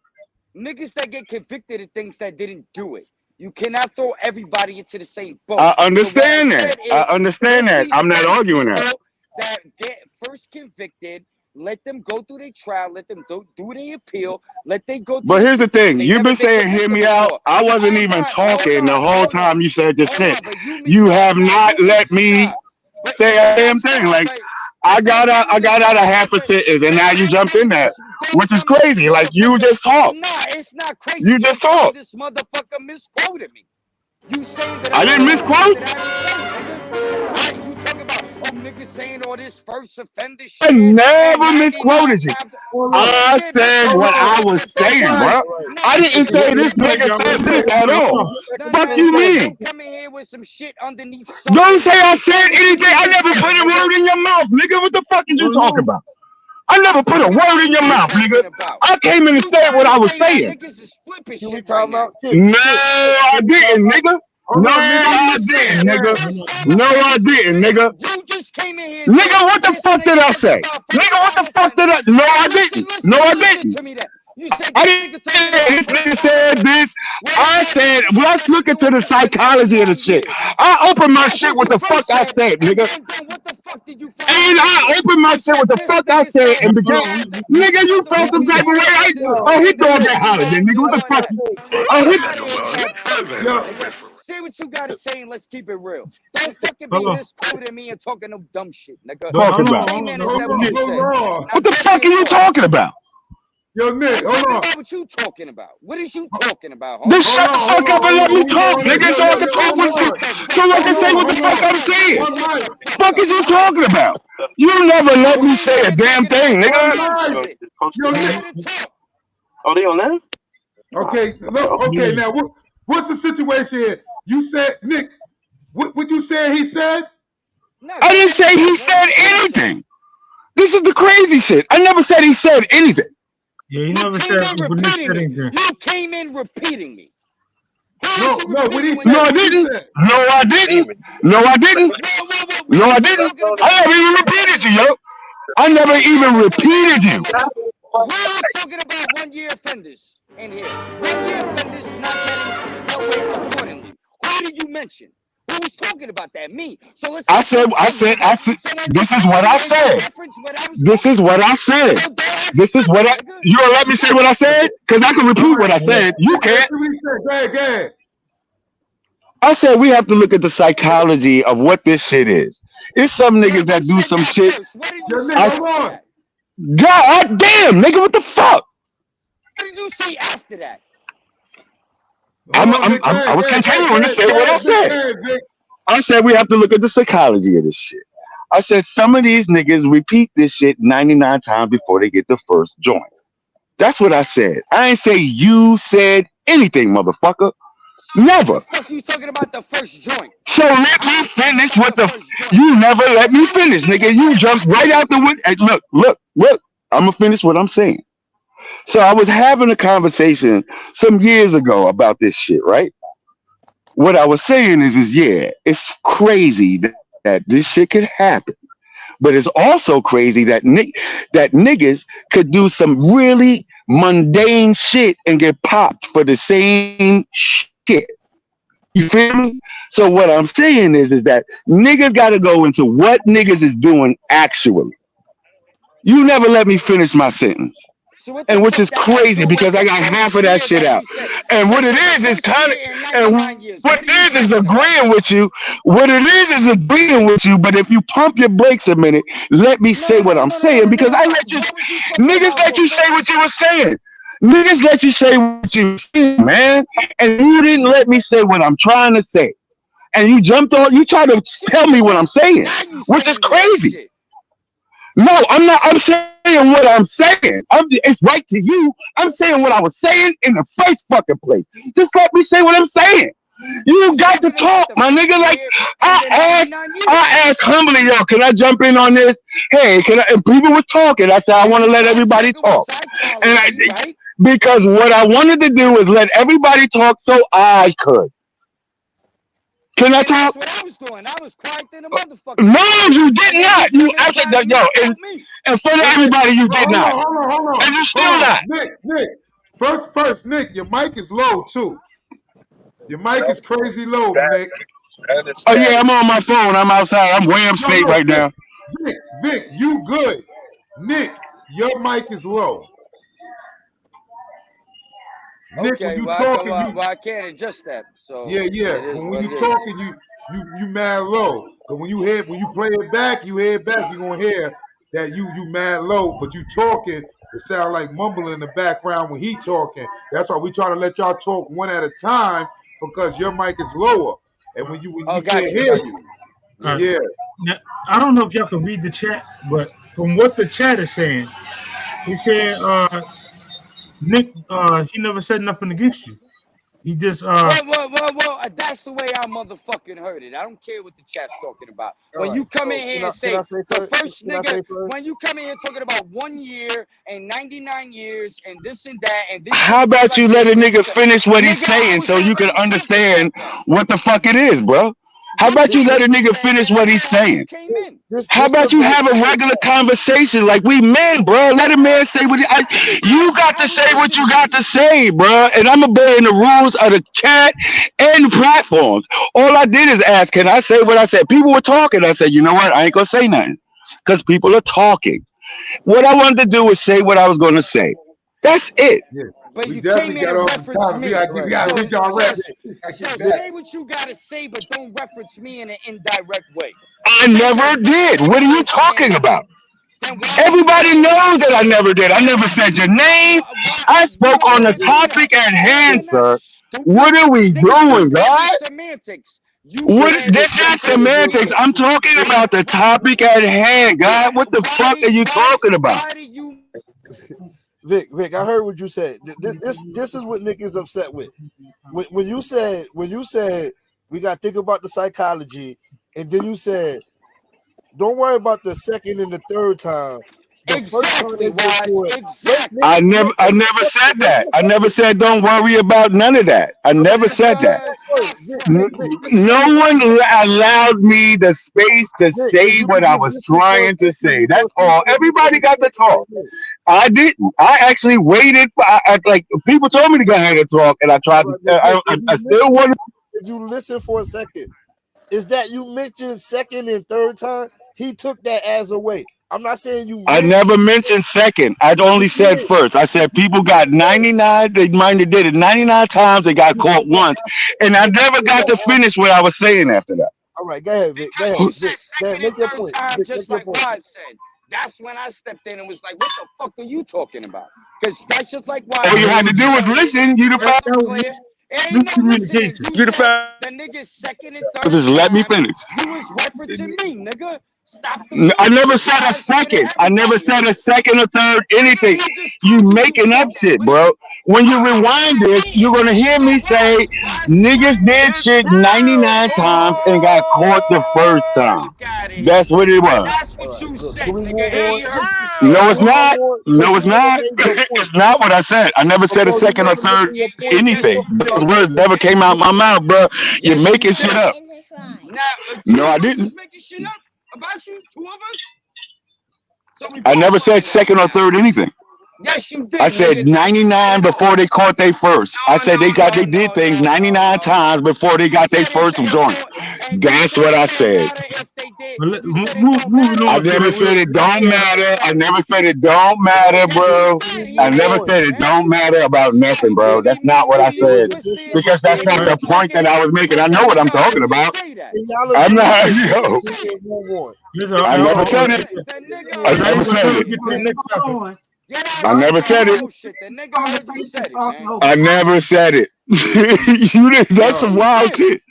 Niggas that get convicted of things that didn't do it. You cannot throw everybody into the same boat. I understand So that. I understand that. I'm not arguing that. That get first convicted, let them go through their trial, let them do their appeal, let them go through. But here's the thing, They you've never been been saying, hear me convicted out. before. I wasn't Hold even on, talking the whole hold time on. you said your Hold shit. on, but You have no, not you let me stop. But say a damn thing. stop, Like, but I got out a half a sentence, and now you jumped in there, which is crazy. Like, you just talked. Nah, it's not crazy. You just talked. This motherfucker misquoted me. You saying that I didn't misquote. You talking about niggas saying all this first offender shit. I never misquoted you. I said what I was saying, bro. I didn't say this nigga said this at all. Fuck you mean? Come in here with some shit underneath. Don't say I said anything. I never put a word in your mouth, nigga. What the fuck is you talking about? I never put a word in your mouth, nigga. I came in and said what I was saying. Can we time out? No, I didn't, nigga. No, I didn't, nigga. No, I didn't, nigga. You just came in here. Nigga, what the fuck did I say? Nigga, what the fuck did I? No, I didn't. No, I didn't. I didn't say this nigga said this. I said, let's look into the psychology of the shit. I opened my shit with the fuck I said, nigga. And I opened my shit with the fuck I said and began. Nigga, you felt some type of way. Oh, he throwing that holiday, nigga. What the fuck? Oh, he. Say what you gotta say and let's keep it real. Don't fucking be misquoting me and talking no dumb shit, nigga. Talking about. What the fuck are you talking about? Yo, Nick, hold on. What you talking about? What is you talking about? Then shut the fuck up and let me talk, nigga, so I can talk with you. So I can say what the fuck I'm saying. What the fuck is you talking about? You never let me say a damn thing, nigga. Yo, Nick. Oh, they on that? Okay, look, okay, now what's the situation here? You said, Nick, what you said he said? I didn't say he said anything. This is the crazy shit. I never said he said anything. Yeah, he never said anything. You came in repeating me. No, what he said. No, I didn't. No, I didn't. No, I didn't. No, I didn't. I never even repeated you, yo. I never even repeated you. We're talking about 1 year offenders in here. 1 year offenders not getting dealt with accordingly. Who did you mention? Who was talking about that? Me. So let's. I said. This is what I said. This is what I said. This is what I. You gonna let me say what I said? Cause I can repeat what I said. You can't. Go ahead. I said we have to look at the psychology of what this shit is. It's some niggas that do some shit. God damn, nigga, what the fuck? What did you say after that? I was continuing to say what I said. I said we have to look at the psychology of this shit. I said some of these niggas repeat this shit 99 times before they get the first joint. That's what I said. I ain't say you said anything, motherfucker. Never. What the fuck you talking about the first joint? So let me finish what you never let me finish, nigga. You jumped right out the window. Hey, look. I'm gonna finish what I'm saying. So I was having a conversation some years ago about this shit, right? What I was saying is yeah, it's crazy that this shit could happen. But it's also crazy that niggas could do some really mundane shit and get popped for the same shit. You feel me? So what I'm saying is that niggas got to go into what niggas is doing actually. You never let me finish my sentence. So what the And which fuck is that has to crazy do with because I the got half first of that year shit that out. you said? And You what it said the is first kind of, year in and 99 years. what What it are you is talking about? agreeing with you. What it is agreeing with you. But if you pump your brakes a minute, let me say what I'm saying because I let you, What was you talking niggas about let you before? say what you were saying. Niggas let you say what you were saying, man. And you didn't let me say what I'm trying to say. And you jumped on, you tried to Shit, tell me what I'm saying, now you which is saying the right crazy. shit. No, I'm not. I'm saying what I'm saying. It's right to you. I'm saying what I was saying in the first fucking place. Just let me say what I'm saying. You You was got to talking about talk, the my first nigga. Like year in I the asked, 99 years. I asked humbly, yo, can I jump in on this? Hey, can I? And people was talking. I said I want to let everybody talk, and right? because what I wanted to do was let everybody talk so I could. Can I talk? That's what I was doing. I was quiet than a motherfucker. No, you did And then not. you You come and actually, try to yo, misquote me. in front of everybody, you did Hold not, on, hold on. and you still not. Nick. First, Nick, your mic is low too. Your mic is crazy low, Nick. Oh yeah, I'm on my phone. I'm outside. I'm way upstate right now. Vic, you good. Nick, your mic is low. Nick, when Okay, you well talking, I can't adjust that. So yeah. it is But when what you it is. talking, you mad low. Cause when you play it back, you gonna hear that you mad low, but you talking, it sound like mumbling in the background when he talking. That's why we try to let y'all talk one at a time because your mic is lower. And when we can't hear you. Yeah. Now, I don't know if y'all can read the chat, but from what the chat is saying, he said Nick he never said nothing against you. He just Well, that's the way I motherfucking heard it. I don't care what the chat's talking about. When All you right. come So in here can I, and can say I say the first? first Can I nigga, say first? when you come in here talking about 1 year and 99 years and this and that and this How shit goes about like you let a this and nigga this, finish what he's nigga, I saying was so you can already talking back understand then. what the fuck it is, bro? How What about the you let shit a you nigga saying, finish man? what I he's heard, I saying? just came in. How This the about you best. have a regular conversation like we men, bro? Let a man say what you got to say what you got to say, bro. And I'm obeying the rules of the chat and the platforms. All I did is ask, can I say what I said? People were talking. I said, you know what? I ain't gonna say nothing because people are talking. What I wanted to do was say what I was gonna say. That's it. Yeah. But We you came definitely in got and off the referenced topic. me. We gotta redirect. So say what you gotta say, but don't reference me in an indirect way. I Say never the did. first What are you year and talking about? then why do you Everybody say knows that I never did. I never said your name. I spoke on the topic at hand, you're not sir. stupid? What are we Nigga, doing, that God? was semantics. You What? said That's the not first semantics. I'm talking about the topic at hand, God. What the fuck are you talking about? why do you Vic, I heard what you said. This is what Nick is upset with. When you said we got to think about the psychology, and then you said don't worry about the second and the third time. The first time they get to it, I never said that. I never said don't worry about none of that. I never said that. No one allowed me the space to say what I was trying to say. That's all. Everybody got to talk. I didn't. I actually waited for. Like people told me to go ahead and talk, and I tried to. I still want. If you listen for a second, is that you mentioned second and third time? He took that as a way. I'm not saying you. I never mentioned second. I only said first. I said people got 99. They might have did it 99 times. They got caught once, and I never got to finish what I was saying after that. All right, go ahead, Vic. Go ahead, you said Vic. second Make and your third point. time, Vic, just make your like point. Wise said. That's when I stepped in and was like, what the fuck are you talking about? Because that's just like All Wise you had to do was listen. You the that fact. was clear. It ain't no listening. miscommunication. You You the said fact. the nigga's second and third Just let me time. finish. You was referencing me, nigga. I never said a second. I never said a second or third anything. You making up shit, bro. When you rewind this, you're gonna hear me say niggas did shit 99 times and got caught the first time. That's what it was. All right, good. Can we move on? No, it's Can we not. move on? Because No, you it's never not. made your point. It's not what I said. I never said a Bro, you second or never third made your point. anything. Those words never came out my mouth, bro. You're making shit up. No, I didn't. Making shit up about you, two of us. So I never said second or third anything. Yes, you did. I said 99 before they caught they first. I said they did things 99 times before they got their first joint. That's what I said. Moving I on. never said it don't matter. I never said it don't matter, bro. I never said it don't matter about nothing, bro. That's not what I said. Because that's not the point that I was making. I know what I'm talking about. Can y'all I'm agree not, to yo. disagree and move on? Listen, I never said it. I Now never we're said trying to it. get to the next topic. I never said it. I never said it. That's some wild shit.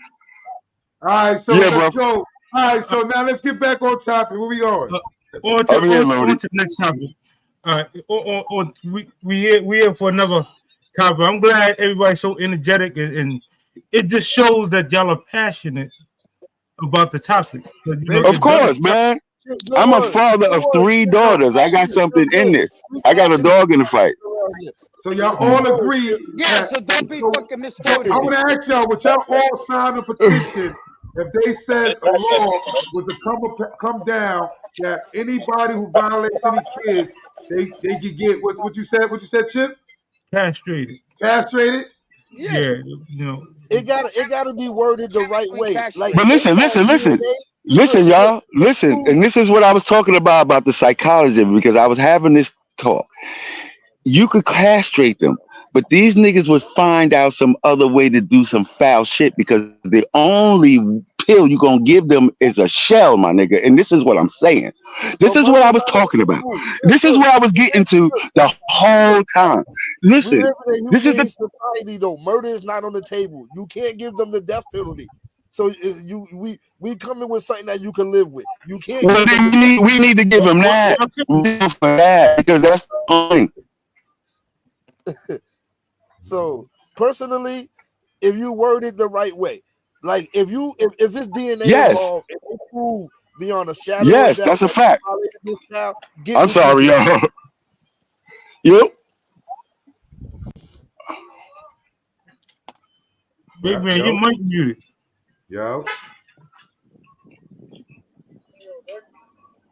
All right, so Yeah, let's bro. go. All right, so now let's get back on topic. Where we going? On to I'm here, on Lodi. to the next topic. All right, we here for another topic. I'm glad everybody's so energetic and it just shows that y'all are passionate about the topic. You know, Of it course, does. man. Good I'm a word. father Good of word. 3 No, daughters. I got passionate. something That's in good. this. We I got a passionate dog in the fight. around here. So y'all Good all word. agree Yeah, that. so don't be So, fucking I misquoted. want to ask y'all, would y'all all sign a petition if they says a law was to come down that anybody who violates any kids, they could get what you said, Chip? Castrated. Castrated? Yeah, you know. It gotta be worded the right way. Like But they listen, found listen. DNA. Listen, Look, y'all. Listen. And this is what I was talking about the psychology because I was having this talk. You could castrate them, but these niggas would find out some other way to do some foul shit because the only pill you gonna give them is a shell, my nigga. And this is what I'm saying. This but is what murder I was not on talking the about. table. This is what I was getting to the whole time. We Listen, live in a this is humane the society, though. Murder is not on the table. You can't give them the death penalty. So we come in with something that you can live with. You can't well, give them the then we need to give them that. We need for that because that's the point. So personally, if you word it the right way, like if it's DNA Yes. involved, if they prove beyond a shadow of Yes, doubt that's a that fact. you violated this child, get I'm what you sorry, get. y'all. Yep. Big man, you might mute it. Yo.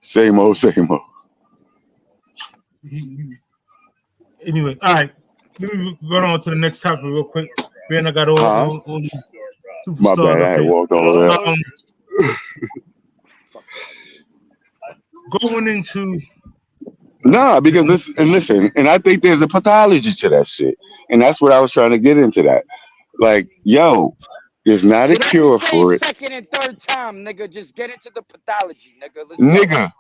Same old. Anyway, all right. Let me run on to the next topic real quick. Ben, I got all these My bad. superstars I up had here. walked all the way up. Going into Nah, because listen, and I think there's a pathology to that shit, and that's what I was trying to get into. That, like, yo, there's not a cure for it, Second and third time, nigga. Just get into the pathology, nigga. Let's nigga.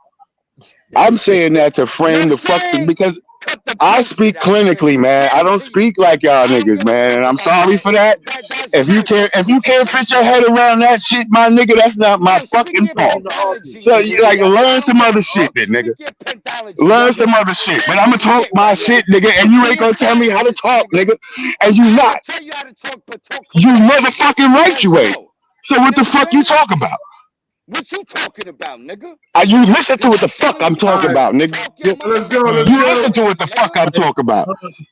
I'm saying that to frame the fuck because I speak clinically, man. I don't speak like y'all niggas, man. And I'm sorry for that. If you can't fit your head around that shit, my nigga, that's not my fucking fault. So you like learn some other shit, then, nigga. Learn some other shit. But I'ma talk my shit, nigga, and you ain't gonna tell me how to talk, nigga. And you not. You motherfucking right you ain't. So what the fuck you talk about? What you talking about, nigga? You listen to what the fuck I'm talking about, nigga. Let's go. You listen to what the fuck I'm talking about.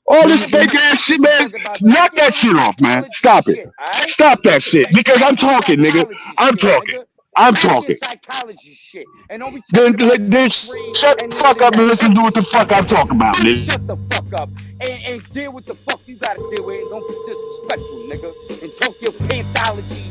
All this fake ass shit, man. Knock that shit off, man. Stop it. Stop that shit. Because I'm talking, nigga. I'm talking. I'm talking. Psychology shit. And don't be Then shut the fuck up and listen to what the fuck I'm talking about, nigga. Shut the fuck up and deal with the fuck you gotta deal with and don't be disrespectful, nigga. And talk your panthology.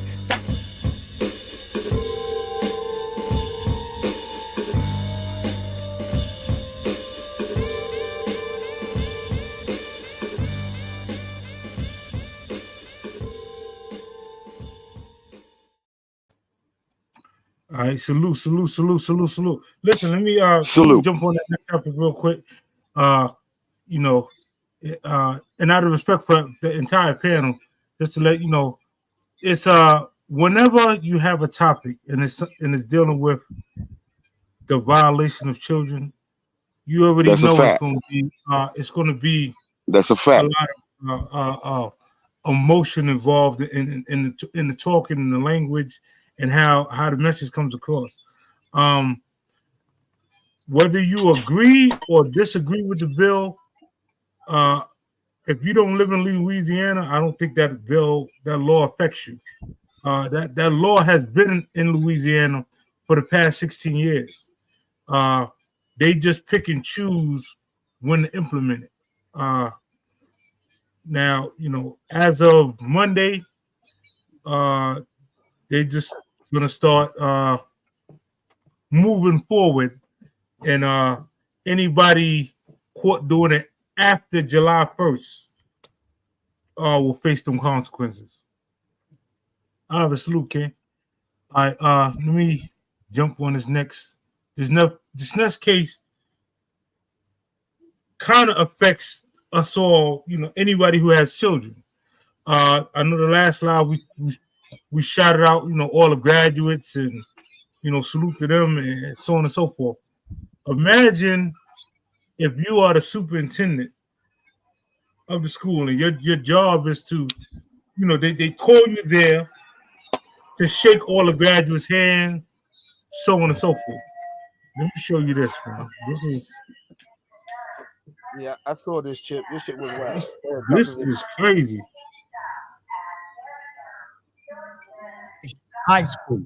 all right, salute. Listen, let me jump on that next topic real quick. You know, and out of respect for the entire panel, just to let you know, it's whenever you have a topic and it's dealing with the violation of children, you already That's a know fact. it's going to be That's a a fact. lot of emotion involved in the talking and the language and how the message comes across. Whether you agree or disagree with the bill, if you don't live in Louisiana, I don't think that law affects you. That law has been in Louisiana for the past 16 years. They just pick and choose when to implement it. Now, as of Monday, they just gonna start moving forward, and anybody caught doing it after July 1st will face them consequences. I have a salute, Ken. All right, let me jump on this next. This next case kind of affects us all. Anybody who has children. I know the last live we shouted out, all the graduates and salute to them and so on and so forth. Imagine if you are the superintendent of the school and your job is to, they call you there to shake all the graduates' hands, so on and so forth. Let me show you this, man. This is. Yeah, I saw this chip. This shit was wild. This is crazy. High school,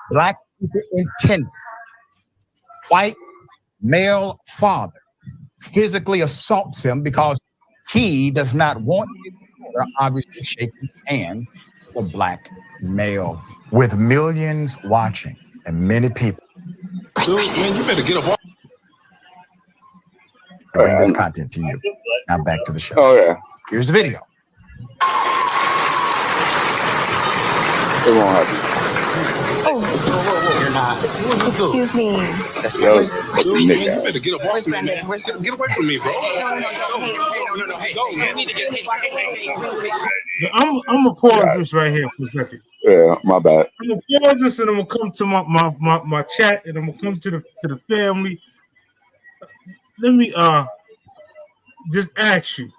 black superintendent, white male father physically assaults him because he does not want his daughter obviously shaking hands with a black male, with millions watching and many people. Dude, man, you better get up. Bring this content to you. Now back to the show. Oh yeah. Here's the video. It won't happen. You're not. Excuse me. That's Dude, man, you better get up off me, man. Get away from me, bro. No. Hey, go. You need to get. Hey. I'm gonna pause this right here for a second. Yeah, my bad. I'm gonna pause this and I'm gonna come to my chat and I'm gonna come to the family. Let me just ask you: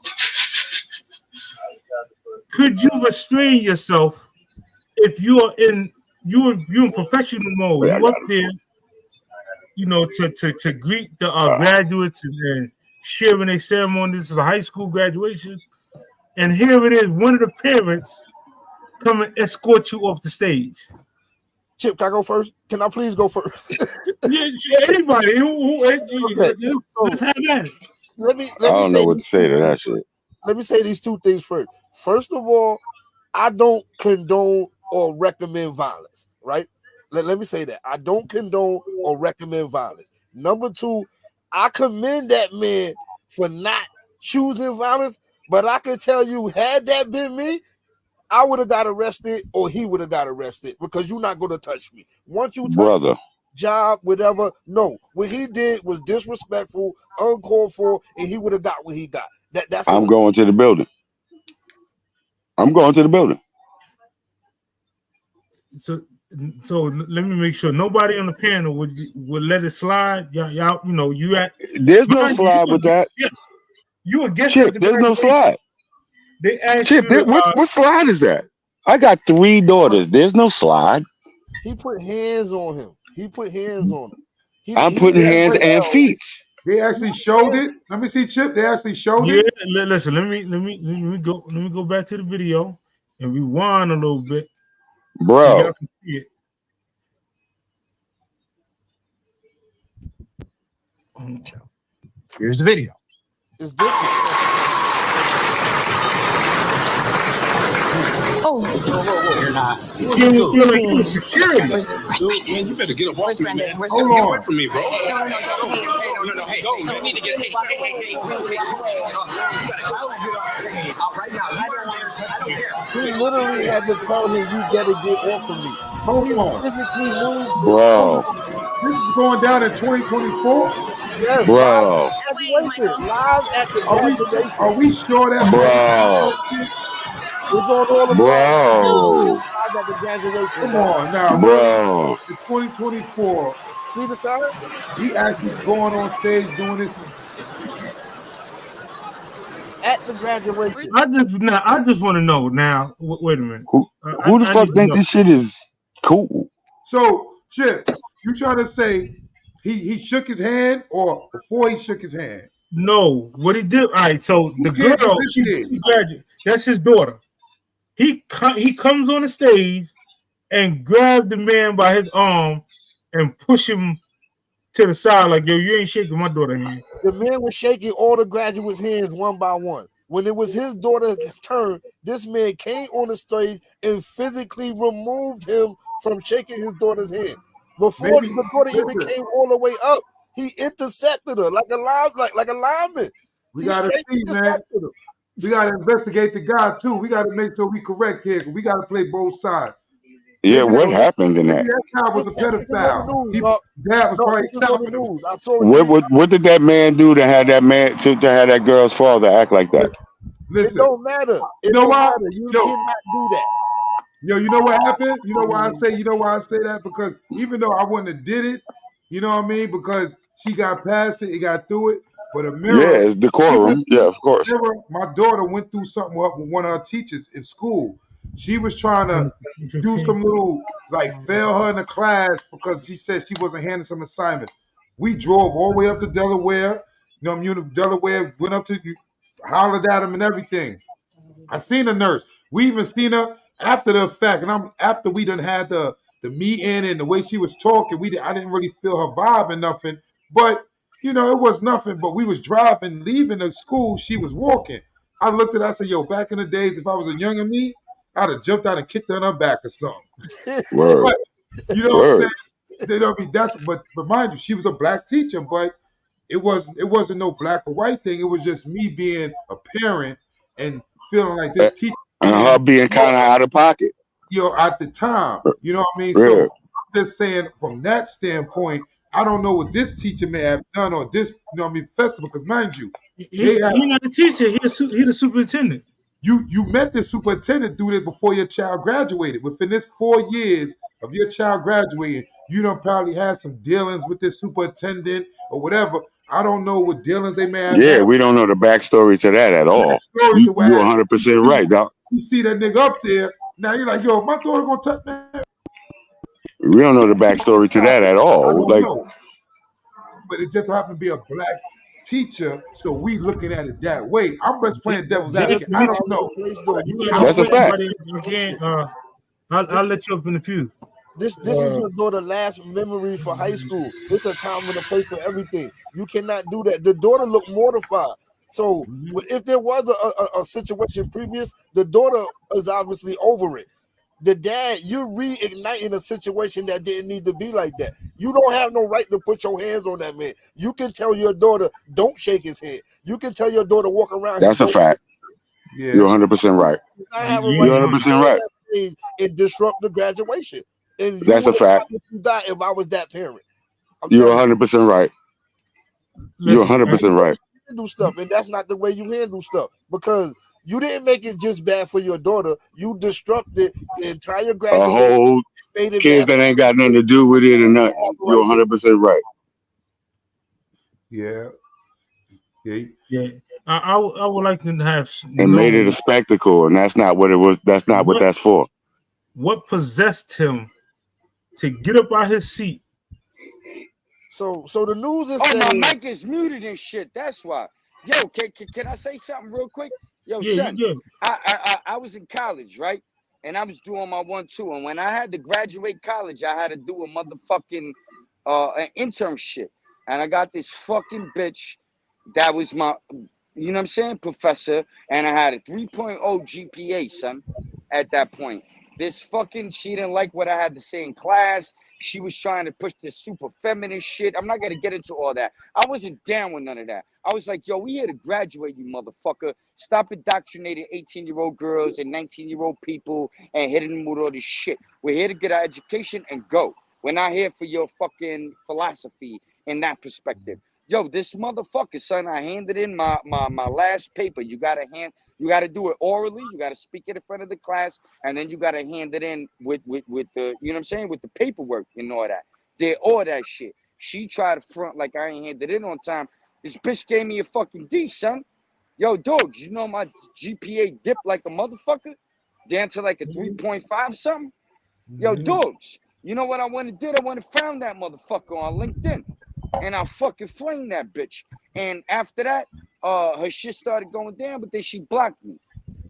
could you restrain yourself if you're in professional mode? You up there, to greet the graduates and sharing a ceremony. This is a high school graduation, and here it is. One of the parents come and escort you off the stage. Chip, can I go first? Can I please go first? Yeah, anybody let's have that. Let me I don't know say what to say to that shit. Let me say these two things first. First of all, I don't condone or recommend violence, right? Let me say that. I don't condone or recommend violence. Number two, I commend that man for not choosing violence, but I can tell you, had that been me, I would have got arrested or he would have got arrested because you're not going to touch me. Once you touch Brother. me, job, whatever, no. What he did was disrespectful, uncalled for, and he would have got what he got. That's I'm all. going to the building. So let me make sure nobody on the panel would let it slide. Y'all, you at. There's no slide with that. Yes, you a guest Chip, at the there's no graduation. slide. They asked Chip, you to, what slide is that? I got 3 daughters. There's no slide. He put hands on him. I'm putting hands and feet. They actually showed it. Let me see, Chip. They actually showed yeah. it. Listen, let me go back to the video and rewind a little bit. So Bro. y'all can see it. Here's the video. It's different. You're not. You're like security. Dude, man, you better get up off me, man. Hold Get on. away from me, bro. No. Hey, go. You need to get. Hey. Right now. I don't care. He literally had to tell him, you better get off of me. Hold on. Physically moved. Bro. This is going down in 2024. Yes, Bro. live at the graduation. Are we sure that? Bro. It's on all the Bro. live at the graduation. Come on now, Bro. in 2024, See the sign? He actually going on stage doing this. At the graduation. I just want to know now. Wait a minute. Who the I fuck need to think know. this shit is cool? So, Chip, you trying to say he shook his hand or before he shook his hand? No, what he did. All right. So the cares girl, what this she is? graduated. That's his daughter. He comes on the stage and grabbed the man by his arm and push him to the side like, yo, you ain't shaking my daughter's hand. The man was shaking all the graduates' hands one by one. When it was his daughter's turn, this man came on the stage and physically removed him from shaking his daughter's hand. Before Maybe, the daughter even listen, came all the way up, he intercepted her like a lineman. we He gotta straight see, man. intercepted her. We gotta investigate the guy too. We gotta make sure we correct here. We gotta play both sides. Yeah, Maybe what that, happened in maybe that? that guy was a This is on pedophile. the news, Doc. Dad was No, probably this is on the stopping him. news. I saw it. What did that man do to have that girl's father act like that? It Listen, don't matter. you It know don't why? matter. You Yo, cannot do that. Yo, you know what happened? You know why I say that? Because even though I wouldn't have did it, you know what I mean? Because she got past it, got through it. But a mirror, Yeah, it's decorum. Yeah, of course. my daughter went through something with one of her teachers in school. She was trying to do some little fail her in the class because she said she wasn't handling some assignments. We drove all the way up to Delaware. You know, Delaware went up to hollered at him and everything. I seen the nurse. We even seen her after the fact, and after we done had the meeting and the way she was talking. I didn't really feel her vibe and nothing, but it was nothing. But we was driving, leaving the school. She was walking. I looked at her. I said, "Yo, back in the days, if I was a younger me, I'd have jumped out and kicked her in her back or something." Word. But, you know what I'm Word. saying? But mind you, she was a black teacher, but it wasn't no black or white thing. It was just me being a parent and feeling like this teacher And her being kind of out of pocket. at the time. You know what I mean? Yeah. So I'm just saying from that standpoint, I don't know what this teacher may have done or this, festival, because mind you, He's not a teacher, he's the superintendent. You met the superintendent do it before your child graduated. Within this 4 years of your child graduating, you don't probably have some dealings with this superintendent or whatever. I don't know what dealings they may have. Yeah, we don't know the backstory to that at all. Backstory to what You're happened. 100% right, Doc. You see that nigga up there, now you're like, yo, my daughter gonna touch me. We don't know the backstory to that at I all. don't know. But it just happened to be a black teacher, so we looking at it that way. I'm just playing devil's advocate. I don't know. That's a fact. Again, I'll let you up in the few. This is your daughter's last memory for high school. It's a time and a place for everything. You cannot do that. The daughter looked mortified. So if there was a situation previous, the daughter is obviously over it. The dad, you're reigniting a situation that didn't need to be like that. You don't have no right to put your hands on that man. You can tell your daughter, don't shake his hand. You can tell your daughter, walk around. That's a fact. Yeah. You're 100% right. I have a You're 100% right. And disrupt the graduation. And that's a fact. You die if I was that parent. You're 100% right. You're 100% right. Handle stuff, and that's not the way you handle stuff, because you didn't make it just bad for your daughter. You disrupted the entire graduation. A whole kids that ain't got nothing to do with it or nothing. You're 100% right. Yeah. Yeah. I would like to have and made it a spectacle, and that's not what it was. That's not what that's for. What possessed him to get up out his seat? So the news is saying, my mic is muted and shit. That's why. Yo, can I say something real quick? Yo, son, I was in college, right? And I was doing my 1-2, and when I had to graduate college, I had to do a motherfucking an internship, and I got this fucking bitch that was my, you know what I'm saying, professor, and I had a 3.0 GPA, son, at that point. This fucking, she didn't like what I had to say in class. She was trying to push this super feminist shit. I'm not going to get into all that. I wasn't down with none of that. I was like, yo, we here to graduate, you motherfucker. Stop indoctrinating 18-year-old girls and 19-year-old people and hitting them with all this shit. We're here to get our education and go. We're not here for your fucking philosophy in that perspective. Yo, this motherfucker, son, I handed in my last paper. You got to do it orally. You got to speak it in front of the class, and then you got to hand it in with the, you know what I'm saying, with the paperwork and all that. Did all that shit. She tried to front like I ain't handed it on time. This bitch gave me a fucking D, son. Yo, dog, you know my GPA dipped like a motherfucker? Down to like a 3.5 something? Yo, dogs, you know what I went and did? I went and found that motherfucker on LinkedIn. And I fucking flamed that bitch. And after that, her shit started going down, but then she blocked me.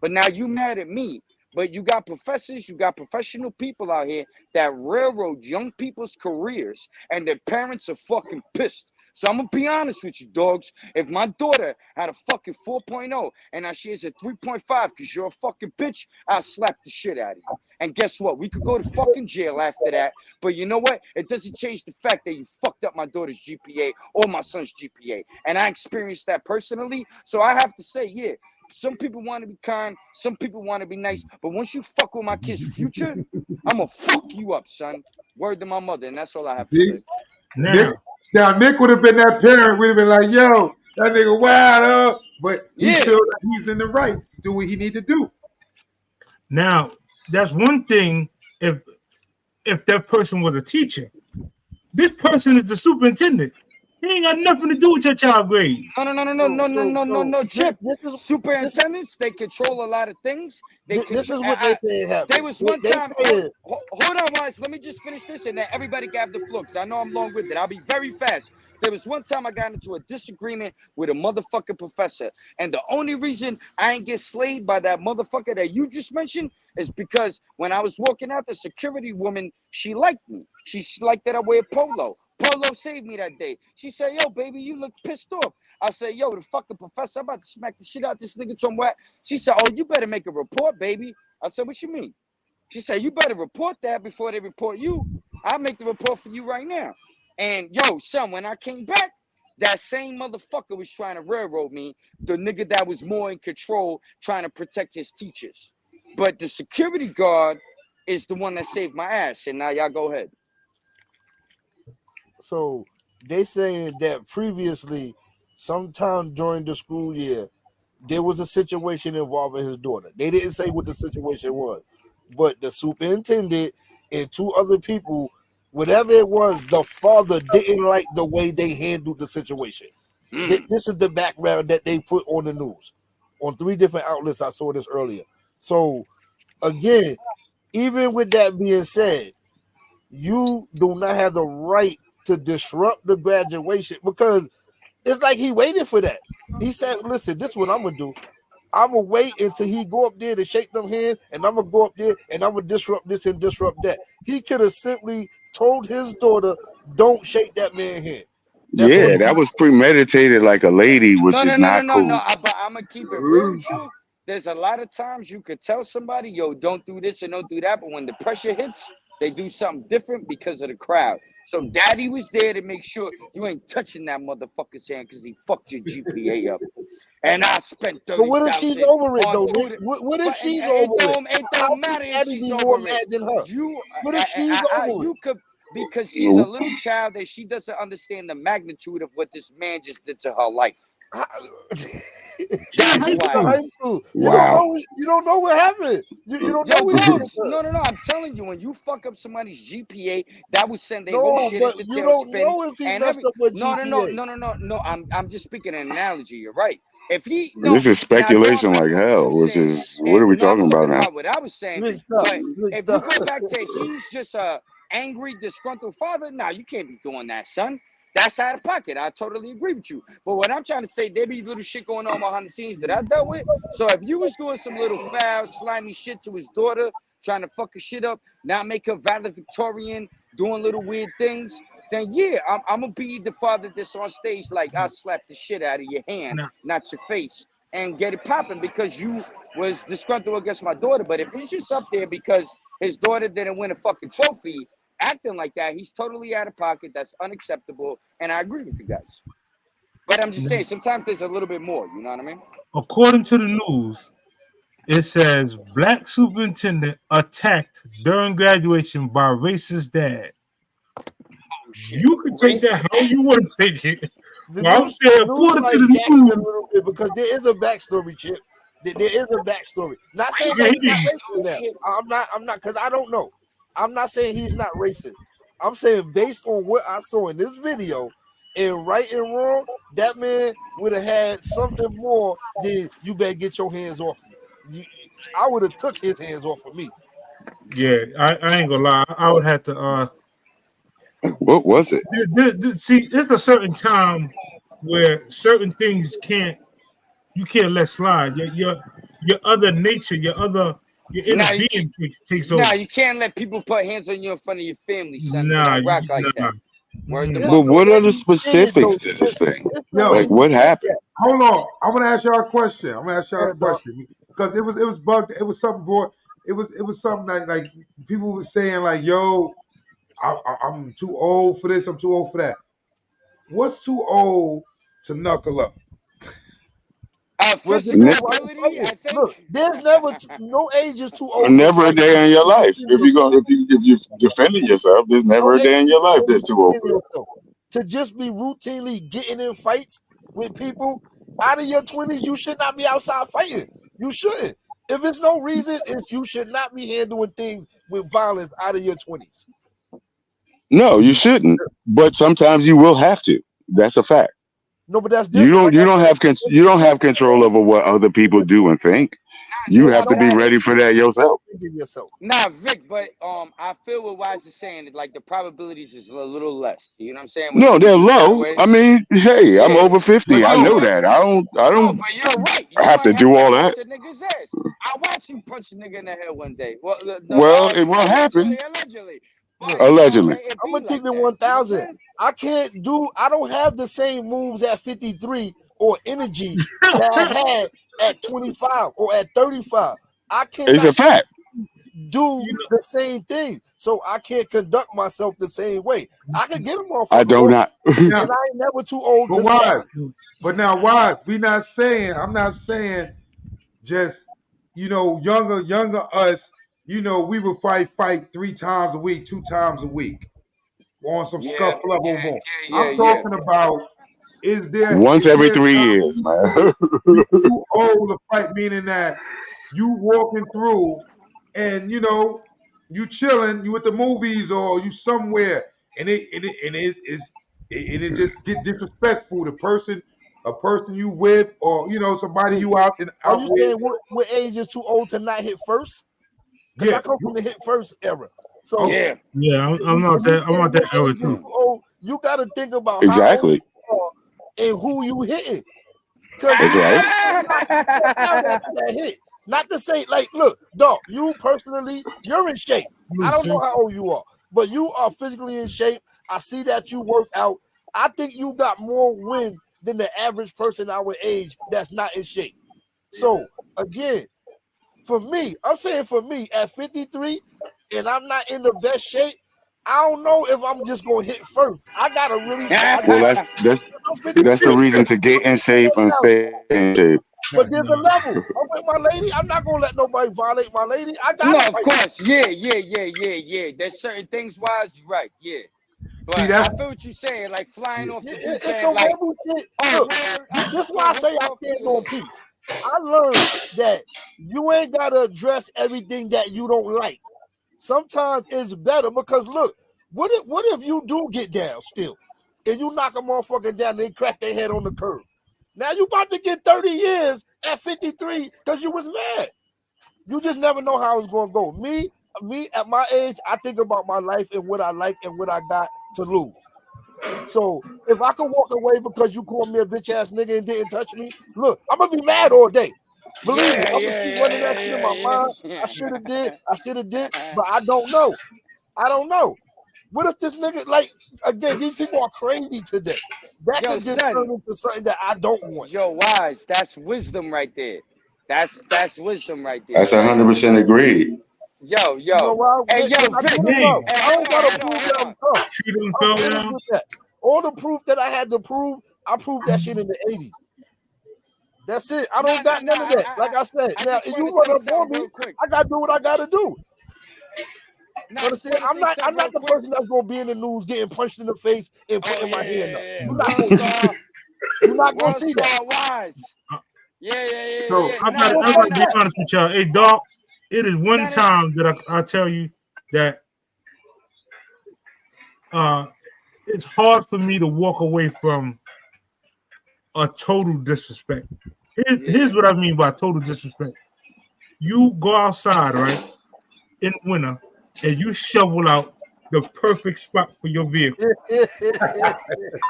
But now you mad at me. But you got professors, you got professional people out here that railroad young people's careers, and their parents are fucking pissed. So I'm gonna be honest with you, dogs. If my daughter had a fucking 4.0 and now she has a 3.5 because you're a fucking bitch, I'll slap the shit out of you. And guess what? We could go to fucking jail after that. But you know what? It doesn't change the fact that you fucked up my daughter's GPA or my son's GPA. And I experienced that personally. So I have to say, yeah, some people want to be kind, some people want to be nice. But once you fuck with my kid's future, I'm gonna fuck you up, son. Word to my mother, and that's all I have to say. Nick would have been that parent. Would have been like, "Yo, that nigga wild up," but he feels like he's in the right. Do what he need to do. Now, that's one thing. If that person was a teacher, this person is the superintendent. He ain't got nothing to do with your child grades. No, Chip. Superintendents, they control a lot of things. This is what they say happened. There was one time. Hold on, Wise. Let me just finish this, and then everybody got the floor, because I know I'm long-winded. I'll be very fast. There was one time I got into a disagreement with a motherfucking professor, and the only reason I ain't get slayed by that motherfucker that you just mentioned is because when I was walking out, the security woman, she liked me. She liked that I wear polo. Polo saved me that day. She said, "Yo, baby, you look pissed off." I said, "Yo, the fucking professor, I'm about to smack the shit out this nigga from what?" She said, "Oh, you better make a report, baby." I said, "What you mean?" She said, "You better report that before they report you. I'll make the report for you right now." And yo, son, when I came back, that same motherfucker was trying to railroad me, the nigga that was more in control, trying to protect his teachers. But the security guard is the one that saved my ass. And now y'all go ahead. So they saying that previously, sometime during the school year, there was a situation involving his daughter. They didn't say what the situation was, but the superintendent and two other people, whatever it was, the father didn't like the way they handled the situation. This is the background that they put on the news. On 3 different outlets, I saw this earlier. So, again, even with that being said, you do not have the right to disrupt the graduation, because it's like he waited for that. He said, "Listen, this is what I'm going to do. I'm going to wait until he go up there to shake them hands, and I'm going to go up there and I'm going to disrupt this and disrupt that." He could have simply told his daughter, "Don't shake that man's hand." Yeah, that was premeditated like a lady, which is not cool. No. But I'm going to keep it real with you. There's a lot of times you could tell somebody, "Yo, don't do this and don't do that." But when the pressure hits, they do something different because of the crowd. So daddy was there to make sure you ain't touching that motherfucker's hand because he fucked your GPA up. And I spent 30,000. But what if she's over it, though? What if she's over it? It don't matter if she's over it. Than her? What if she's over it? Because she's a little child that she doesn't understand the magnitude of what this man just did to her life. That's why. High school. You don't know what happened. You don't know what happened. No. I'm telling you, when you fuck up somebody's GPA, that would send their whole shit into tailspin. You don't know if he messed up with GPA. No. I'm just speaking an analogy. You're right. If he this is speculation like hell, which is what are we talking about now? What I was saying, but if you go back to he's just a angry, disgruntled father, nah, you can't be doing that, son. That's out of pocket. I totally agree with you. But what I'm trying to say, there be little shit going on behind the scenes that I dealt with. So if you was doing some little foul, slimy shit to his daughter, trying to fuck her shit up, not make her valedictorian, doing little weird things, then yeah, I'm going to be the father that's on stage like, "I'll slap the shit out of your hand, not your face," and get it popping because you was disgruntled against my daughter. But if he's just up there because his daughter didn't win a fucking trophy, acting like that, he's totally out of pocket. That's unacceptable, and I agree with you guys. But I'm just saying, sometimes there's a little bit more. You know what I mean? According to the news, it says black superintendent attacked during graduation by racist dad. You can take that how you want to take it. Well, I'm saying, according to the news, a little bit because there is a backstory, Chip. There is a backstory. Not saying that he's not racist. I'm not, because I don't know. I'm not saying he's not racist. I'm saying based on what I saw in this video, and right and wrong, that man would have had something more than you better get your hands off me. I would have took his hands off of me. Yeah, I ain't gonna lie. I would have to. What was it? See, it's a certain time where certain things you can't let slide. Your other nature, your inner being takes over. Nah, you can't let people put hands on you in front of your family, son. Nah, Don't rock like that. But what are the specifics to this thing? Like what happened? Hold on, I'm gonna ask y'all a question. Because it was bugged. It was something brought. It was something like people were saying like, "Yo, I'm too old for this. I'm too old for that." What's too old to knuckle up? Physical ability, I think. Look, there's never no age is too old. Never a day in your life. If you're defending yourself, there's never a day in your life that's too old for that. To just be routinely getting in fights with people out of your 20s, you should not be outside fighting. You shouldn't. If it's no reason, you should not be handling things with violence out of your 20s. No, you shouldn't. But sometimes you will have to. That's a fact. No, but that's different. You don't have control over what other people do and think. You have to be ready for that yourself. Nah, Vic, but I feel what Wise is saying. Like the probabilities is a little less. You know what I'm saying? No, they're low. I mean, hey, I'm over 50. I know that. I don't. But you're right. You have to do all that. I watched you punch a nigga in the head one day. Well, it will happen. Allegedly. Allegedly. I'm gonna keep it 1,000. I don't have the same moves at 53 or energy that I had at 25 or at 35. I can't. It's a fact. Do the same thing, so I can't conduct myself the same way. I can get them off. I do not. And I ain't never too old. But Wise. But now, Wise, I'm not saying just younger us. We would fight 3 times a week, 2 times a week on some scuffle up on boom. I'm talking about is there once every 3 years, man. You too old to fight, meaning that you walking through and you chilling, you at the movies or you somewhere, and it just get disrespectful. A person you with, or somebody you out and Are out you with. saying what age is too old to not hit first? Because I come from the hit first era. So I'm not that era too. You got to think about exactly how old you are and who you hitting. That's right. That hit. Not to say, like, look, dog, you personally, you're in shape. I don't know how old you are, but you are physically in shape. I see that you work out. I think you got more win than the average person our age that's not in shape. So, again, for me, I'm saying for me, at 53, and I'm not in the best shape, I don't know if I'm just going to hit first. I got to really... Well, that's the reason to get in shape and stay in shape. But there's a level. I'm with my lady. I'm not gonna let nobody violate my lady. I got no, of course. Yeah. There's certain things Wise, you're right. Yeah. But I feel what you're saying, like flying off the deep end. Some shit. Look, this is why I say I stand on peace. I learned that you ain't gotta address everything that you don't like. Sometimes it's better because look, what if you do get down still and you knock a motherfucker down and they crack their head on the curb? Now you about to get 30 years at 53 because you was mad. You just never know how it's going to go. Me at my age, I think about my life and what I like and what I got to lose. So if I could walk away because you called me a bitch ass nigga and didn't touch me, look, I'm gonna be mad all day. Believe me, I'm gonna keep running that shit in my mind. I should have did, but I don't know. What if this nigga, like, again, these people are crazy today. That could just turn into something that I don't want. Yo, Wise, that's wisdom right there. That's wisdom right there. That's 100% agreed. Yo. You know why? Hey, yo, Vic, I don't gotta prove that I'm tough. All the proof that I had to prove, I proved that shit in the 80s. That's it. I don't got none of that. Like I said, now if you run up on me, I gotta do what I gotta do. Understand? I'm not the person that's gonna be in the news getting punched in the face and putting my hand up. You're not gonna see that. Wise. Yeah. So I gotta be honest with y'all. Hey, dog, it is one time that I tell you that it's hard for me to walk away from a total disrespect. Here's what I mean by total disrespect. You go outside, right, in winter, and you shovel out the perfect spot for your vehicle.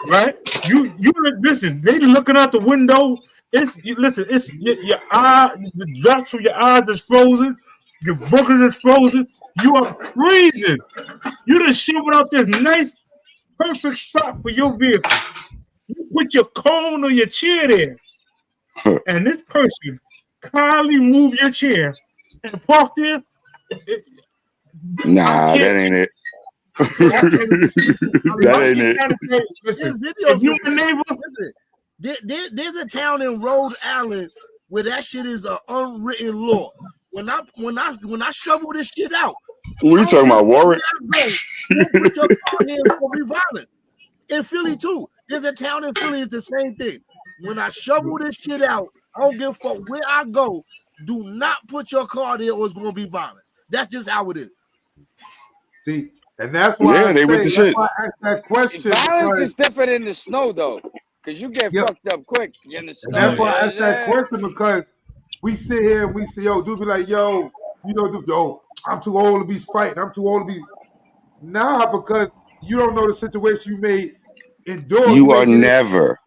Right? You listen, they looking out the window. It's your eye, the drops from your eyes is frozen, your boogers is frozen, you are freezing. You just shoveled out this nice, perfect spot for your vehicle. You put your cone or your chair there, and this person kindly move your chair and park there. Nah, that ain't it. That ain't it. Listen, if you a neighbor, there's a town in Rhode Island where that shit is an unwritten law. When I shovel this shit out, What are you talking about, Warren? Put your car here for be violent. In Philly too, there's a town in Philly. It's the same thing. When I shovel this shit out, I don't give a fuck where I go. Do not put your car there, or it's gonna be violence. That's just how it is. See, and that's why they with the shit. I asked that question. Violence is different in the snow, though, because you get fucked up quick in the snow. And that's why I asked that question, because we sit here and we say, yo, dude be like, yo, dude, yo, I'm too old to be fighting. I'm too old to be. Nah, because you don't know the situation you may endure. You are never.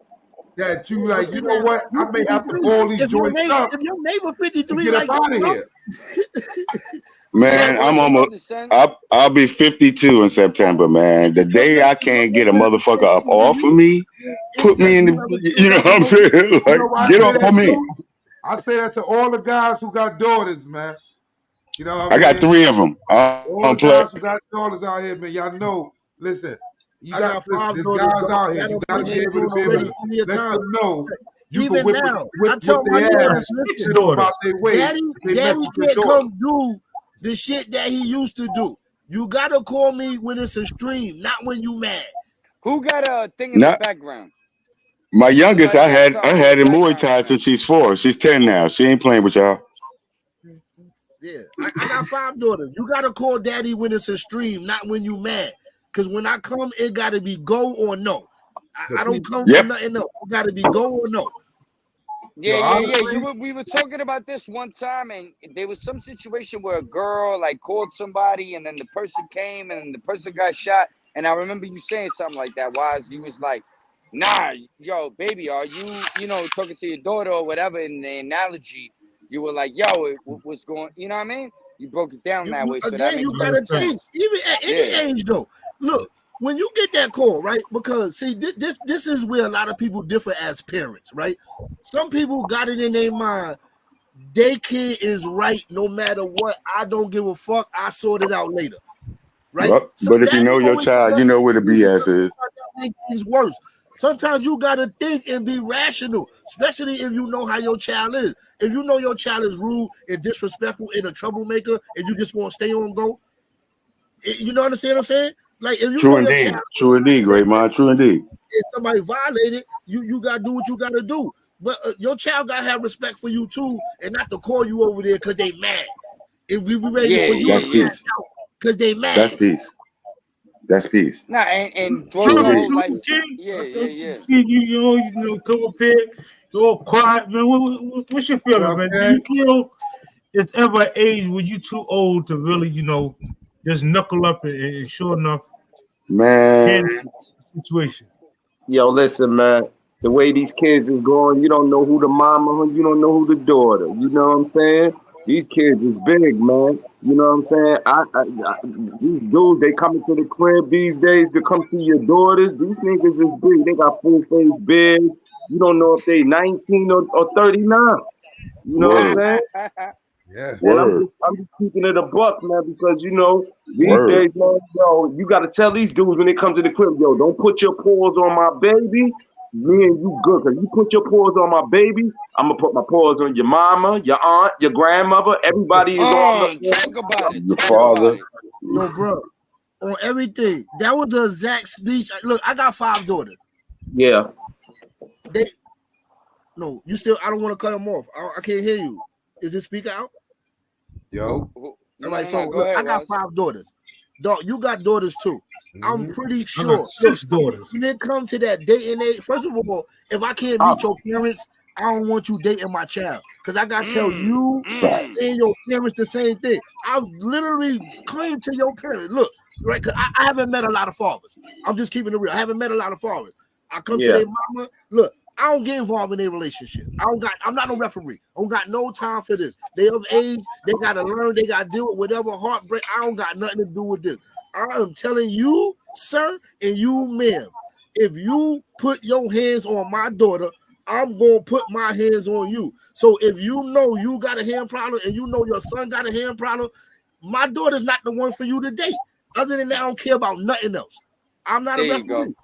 That you like, you know what? I may have to call these joints up. If your neighbor 53, get up out of here. Man, I'm almost. I'll be 52 in September, man. The day I can't get a motherfucker up off of me, put me in the. You know what I'm saying? Like, get off of me. I say that to all the guys who got daughters, man. You know what I got 3 of them. All the guys who got daughters out here, man. Y'all know. Listen, you got there's guys out here. You gotta be able to let them know. You Even can whip now, whip I tell my their daughters, Daddy can't come do the shit that he used to do. You gotta call me when it's a stream, not when you mad. Who got a thing in the background? My youngest, I had in Muay Thai since she's 4. She's 10 now. She ain't playing with y'all. Yeah, I got 5 daughters. You gotta call daddy when it's a stream, not when you mad. Cause when I come, it gotta be go or no. I don't come for nothing else. It gotta be go or no. Yeah. We were talking about this one time, and there was some situation where a girl like called somebody, and then the person came, and the person got shot. And I remember you saying something like that. Wise, you was like, "Nah, yo, baby, are you talking to your daughter or whatever?" In the analogy, you were like, "Yo, what's going?" You know what I mean? You broke it down that way. So Again, that you gotta think, even at any age though. Look, when you get that call, right? Because see, this is where a lot of people differ as parents, right? Some people got it in their mind, their kid is right no matter what. I don't give a fuck. I sort it out later, right? Well, but if you know your child, you know where the BS is. Make things worse. Sometimes you gotta think and be rational, especially if you know how your child is. If you know your child is rude and disrespectful and a troublemaker, and you just want to stay on go, you know what I'm saying? Like if you true indeed, great man, true indeed. If somebody violated, you gotta do what you gotta do. But your child gotta have respect for you too, and not to call you over there because they mad. If we be ready for you, that's peace. Because they mad. That's peace. That's peace. Nah, and See, you come up here, you're all quiet, man. What's your feeling, man? Do you feel it's ever an age when you too old to really, just knuckle up and sure enough, man, situation? Yo, listen, man. The way these kids is going, you don't know who the mama, you don't know who the daughter. You know what I'm saying? These kids is big, man. You know what I'm saying? These dudes, they coming to the crib these days to come see your daughters. These niggas is big. They got full face beards. You don't know if they 19 or 39. You know what I'm saying? Yeah. And I'm just keeping it a buck, man, because these days, man, you gotta tell these dudes when they come to the crib, don't put your paws on my baby. Me and you good, because you put your paws on my baby, I'm gonna put my paws on your mama, your aunt, your grandmother, everybody is on talk about it. Your father. No, bro. On everything. That was the exact speech. Look, I got 5 daughters. Yeah. No, you still, I don't want to cut them off. I can't hear you. Is it speak out? Yo. All right, so look, I got 5 daughters. Dog, you got daughters too. I'm pretty I sure. got 6 daughters. When it comes to that dating age, first of all, if I can't meet your parents, I don't want you dating my child. Because I got to tell you and your parents the same thing. I literally claim to your parents, look, right? Because I haven't met a lot of fathers. I'm just keeping it real. I haven't met a lot of fathers. I come to their mama, look, I don't get involved in their relationship. I'm not no referee. I don't got no time for this. They of age, they gotta learn, they gotta deal with whatever heartbreak. I don't got nothing to do with this. I am telling you, sir, and you, ma'am, if you put your hands on my daughter, I'm gonna put my hands on you. So if you know you got a hand problem and you know your son got a hand problem, my daughter's not the one for you to date. Other than that, I don't care about nothing else. I'm not a referee.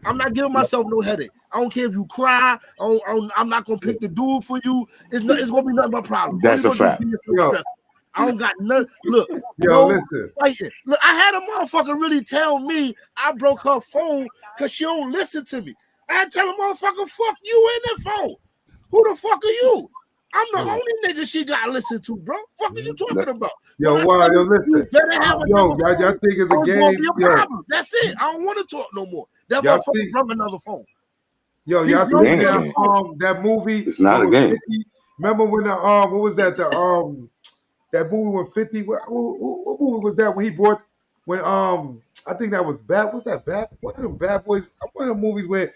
I'm not giving myself no headache. I don't care if you cry. I'm not gonna pick the dude for you. It's gonna be nothing but problems. That's a fact. I don't got nothing. Look, listen. Fighting. Look, I had a motherfucker really tell me I broke her phone because she don't listen to me. I had to tell a motherfucker, fuck you in the phone. Who the fuck are you? I'm the only nigga she got to listen to, bro. Fuck are you talking about? Yo, listen. Y'all think it's a game? That's it. I don't want to talk no more. That motherfucker brought another phone. Yo, y'all see that movie? It's not a game. 50? Remember when what was that? That movie when 50. What movie was that when he brought? When I think that was Bad. Was that Bad? One of them Bad Boys. One of the movies where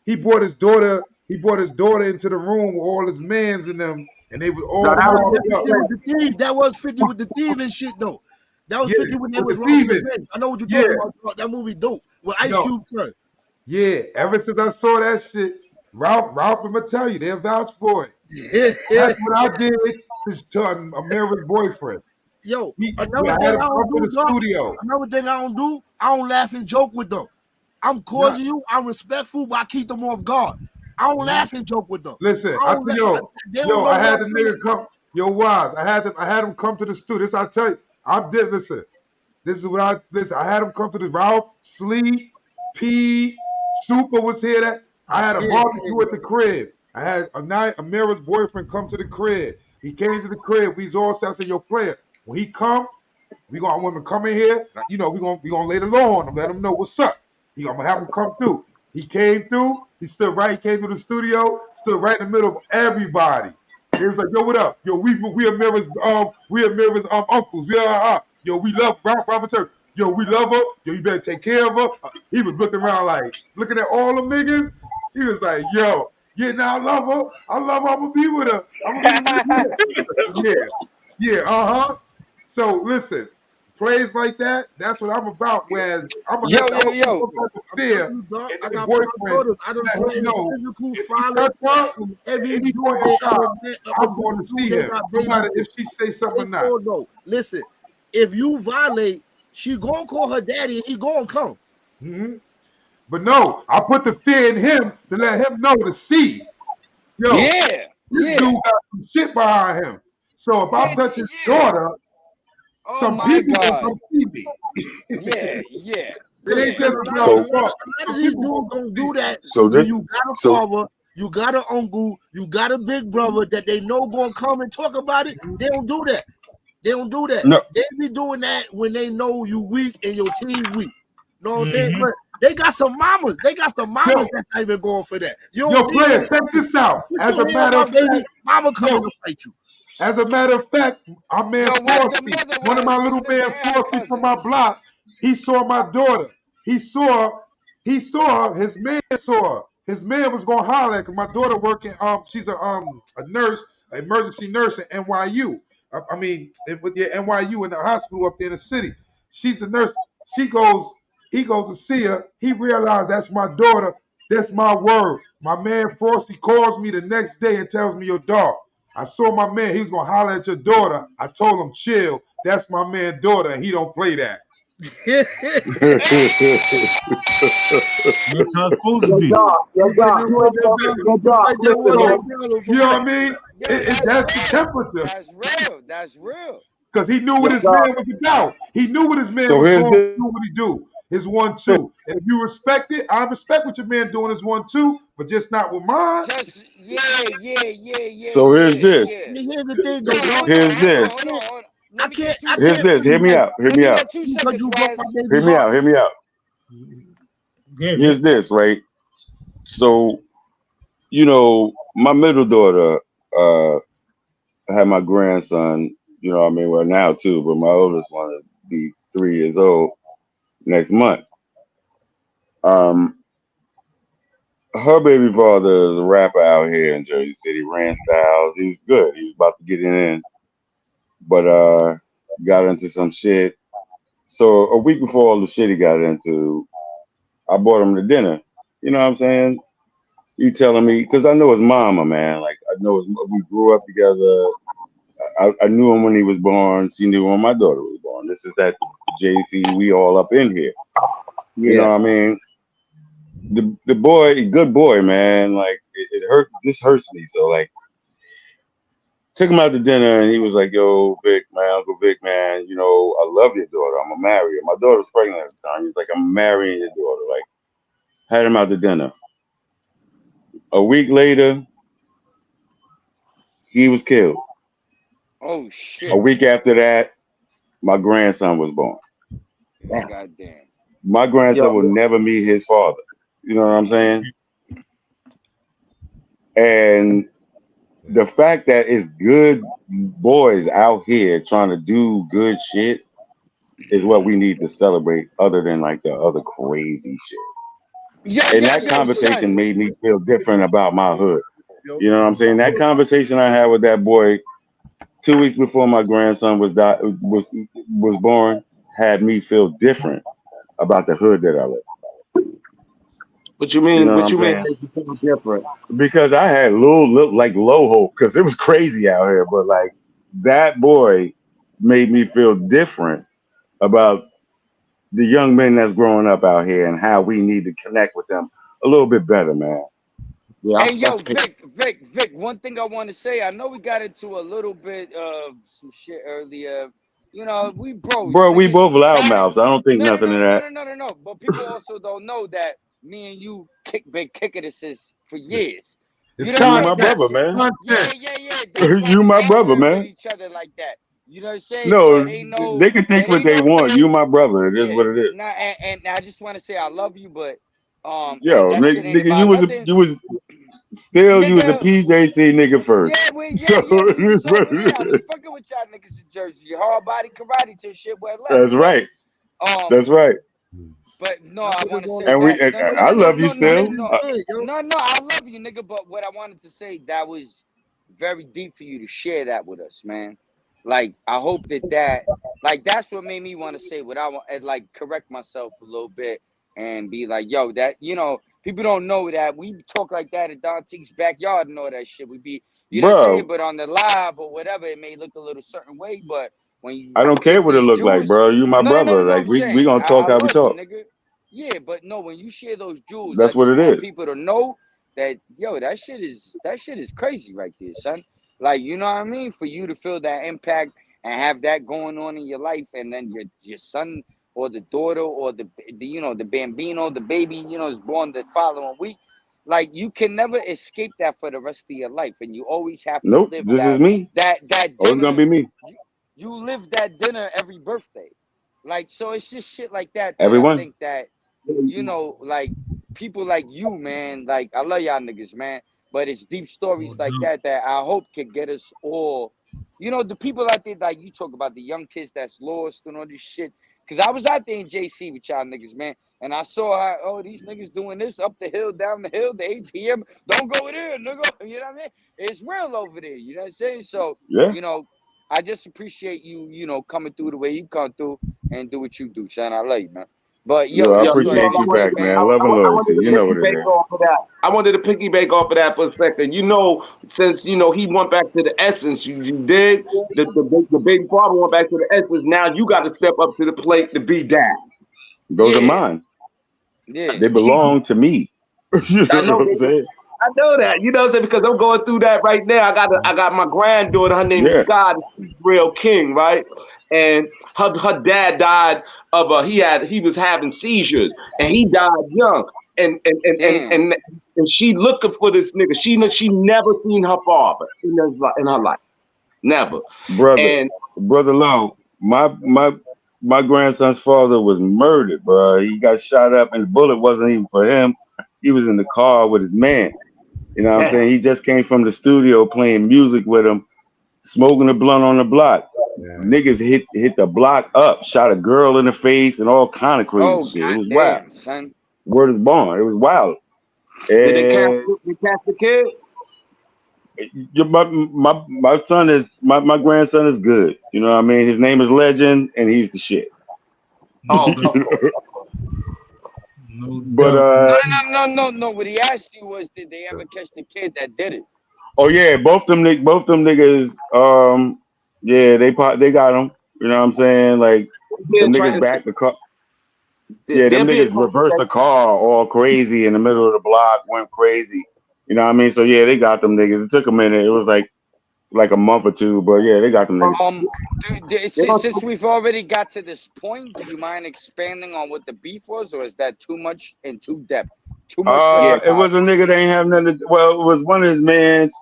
he brought his daughter. He brought his daughter into the room with all his mans in them, and they was all. That was 50 with the thief and shit though. That was 50 when they was rolling. I know what you're talking about. That movie dope with Ice Cube first. Yeah, ever since I saw that shit, Ralph, I'm gonna tell you, they'll vouch for it. That's what I did to Amira's boyfriend. Yo, another thing I don't do, I don't laugh and joke with them. I'm causing you, I'm respectful, but I keep them off guard. I don't laugh and joke with them. Listen, I had the nigga come. Yo, Wise, I had him come to the studio. This I tell you, listen. This is what I had him come to the Ralph, Sleep, P, Super was here. I had a barbecue at the crib. I had Amira's boyfriend come to the crib. He came to the crib. We all said, I said, yo, player, when he come, I want him to come in here. You know, we gonna lay the law on him, let him know what's up. I'm gonna have him come through. He came through. He stood right. He came to the studio. Stood right in the middle of everybody. He was like, "Yo, what up? Yo, we are Mira's uncles. Yo, we love Robert Turk. Yo, we love her. Yo, you better take care of her." He was looking around like looking at all them niggas. He was like, "Yo, yeah, now I love her. I'm gonna be with her. Yeah. So listen." Plays like that, that's what I'm about. Whereas I'm gonna fear and the boyfriend. I don't know I'm going to see him, no matter if she say something or not. No. Listen, if you violate, she gonna call her daddy and he gonna come. Mm-hmm. But no, I put the fear in him to let him know to see. Yo, this dude got some shit behind him. So if I touch his daughter. Some people will come see me. Yeah. It ain't just a lot of these dudes gonna do that. So you got a father, you got an uncle, you got a big brother that they know gonna come and talk about it. They don't do that. No. They be doing that when they know you weak and your team weak. Know what I'm saying? But they got some mamas. That's not even going for that. Player, check this out. As a matter of fact, mama coming to fight you. As a matter of fact, our man Frosty, one of my little man Frosty from my block, he saw my daughter. He saw her. His man saw her. His man was gonna holler because my daughter working. She's a nurse, an emergency nurse at NYU. With the NYU in the hospital up there in the city. She's a nurse. He goes to see her. He realized that's my daughter. That's my word. My man Frosty calls me the next day and tells me, "Your dog. I saw my man, he was gonna holler at your daughter. I told him, chill, that's my man's daughter, and he don't play that." That's how it's supposed to be. You know what I mean? That's the temperature. That's real. Because he knew what his man was about. He knew what his man was going to do, what he do. His 1-2. And if you respect it, I respect what your man doing his 1-2, but just not with mine. Yeah. So here's this. Here's the thing, though. Here's this. I can't. Here's this. Hear me out. Here's this, right? So, my middle daughter had my grandson, I mean, well, now too, but my oldest one will be 3 years old next month. Her baby father is a rapper out here in Jersey City, ran styles. He was good. He was about to get in, but got into some shit. So a week before all the shit he got into, I bought him to dinner. You know what I'm saying? He telling me, because I know his mama, man. Like, I know we grew up together. I knew him when he was born. She knew when my daughter was born. This is that JC, we all up in here. You know what I mean? The boy, good boy, man. Like, it hurt. This hurts me. So, like, took him out to dinner, and he was like, "Yo, Vic, man, Uncle Vic, man, I love your daughter. I'm gonna marry her." My daughter was pregnant at the time. He was like, "I'm marrying your daughter." Like, had him out to dinner. A week later, he was killed. Oh shit! A week after that, my grandson was born. Goddamn. My grandson will never meet his father. You know what I'm saying? And the fact that it's good boys out here trying to do good shit is what we need to celebrate, other than like the other crazy shit. And that conversation made me feel different about my hood. You know what I'm saying? That conversation I had with that boy 2 weeks before my grandson was born had me feel different about the hood that I live. What you mean? What you mean? Different? Because I had low hope, because it was crazy out here. But like, that boy made me feel different about the young men that's growing up out here and how we need to connect with them a little bit better, man. Yeah, hey, yo, Vic, one thing I want to say, I know we got into a little bit of some shit earlier. We bros. Bro, we both loudmouths. I don't think nothing of that. No. But people also don't know that me and you been kicking this for years. You my brother, man. Yeah. You my brother, man. Each other like that. You know what I'm saying? No, they can think what they want. You my brother. It is what it is. Nah, and I just want to say I love you, but yo, nigga, you was a PJC nigga first. Yeah. I was fucking with y'all niggas in Jersey. Hard body karate till shit went left. That's right. That's right. But no, I want to say and I love you still. No, I love you, nigga. But what I wanted to say, that was very deep for you to share that with us, man. Like, I hope that that's what made me want to say what I want, and like correct myself a little bit and be like, yo, that people don't know that we talk like that at Don T's backyard and all that shit. We be, know what I'm saying, but on the live or whatever, it may look a little certain way, but when you, I don't care what it look like, bro. You my brother. Like, we gonna talk how we talk. You, nigga. Yeah, but no, when you share those jewels, that's what it is. People to know that, yo, that shit is crazy right there, son. Like, you know what I mean? For you to feel that impact and have that going on in your life, and then your son or the daughter or the bambino, the baby, is born the following week. Like, you can never escape that for the rest of your life, and you always have to live this that. Is me. That dinner, it's gonna be me. You live that dinner every birthday. Like, so it's just shit like that. Everyone. I think that, like, people like you, man, like, I love y'all niggas, man. But it's deep stories like that I hope can get us all, the people out there, like you talk about, the young kids that's lost and all this shit. Because I was out there in JC with y'all niggas, man. And I saw how, these niggas doing this up the hill, down the hill, the ATM. Don't go there, nigga. You know what I mean? It's real over there. You know what I'm saying? So, yeah. I just appreciate you, coming through the way you come through and do what you do, son. I love you, man. But I appreciate you back, man. Love and loyalty. You know what it is. I wanted to piggyback off of that for a second. Since he went back to the essence, you did. The baby father went back to the essence. Now you got to step up to the plate to be dad. Those are mine. Yeah, they belong to me. You know what I'm saying? I know that, because I'm going through that right now. I got my granddaughter. Her name is Scott. She's real king, right? And her dad died of he was having seizures, and he died young. And she looking for this nigga. She never seen her father in her life, never. Brother Lowe, my my grandson's father was murdered, bro. He got shot up, and the bullet wasn't even for him. He was in the car with his man. You know what I'm Damn. saying? He just came from the studio playing music with him, smoking a blunt on the block. Yeah. Niggas hit the block up, shot a girl in the face, and all kind of crazy Oh shit. It was wild. goddamn, son. Word is born. It was wild. Did they catch And the kid? my son is my grandson is good. You know what I mean? His name is Legend, and he's the shit. Oh, No But doubt. No. What he asked you was, did they ever catch the kid that did it? oh yeah, both them niggas. Yeah, they got him. You know what I'm saying? Like them niggas back the car. Yeah, them niggas reversed the car all crazy in the middle of the block, went crazy. You know what I mean? So yeah, they got them niggas. It took a minute. It was like a month or two, but yeah, they got them niggas. Since we've already got to this point, do you mind expanding on what the beef was, or is that too much and too depth? Too much. It was a nigga that ain't have nothing. Well, it was one of his mans,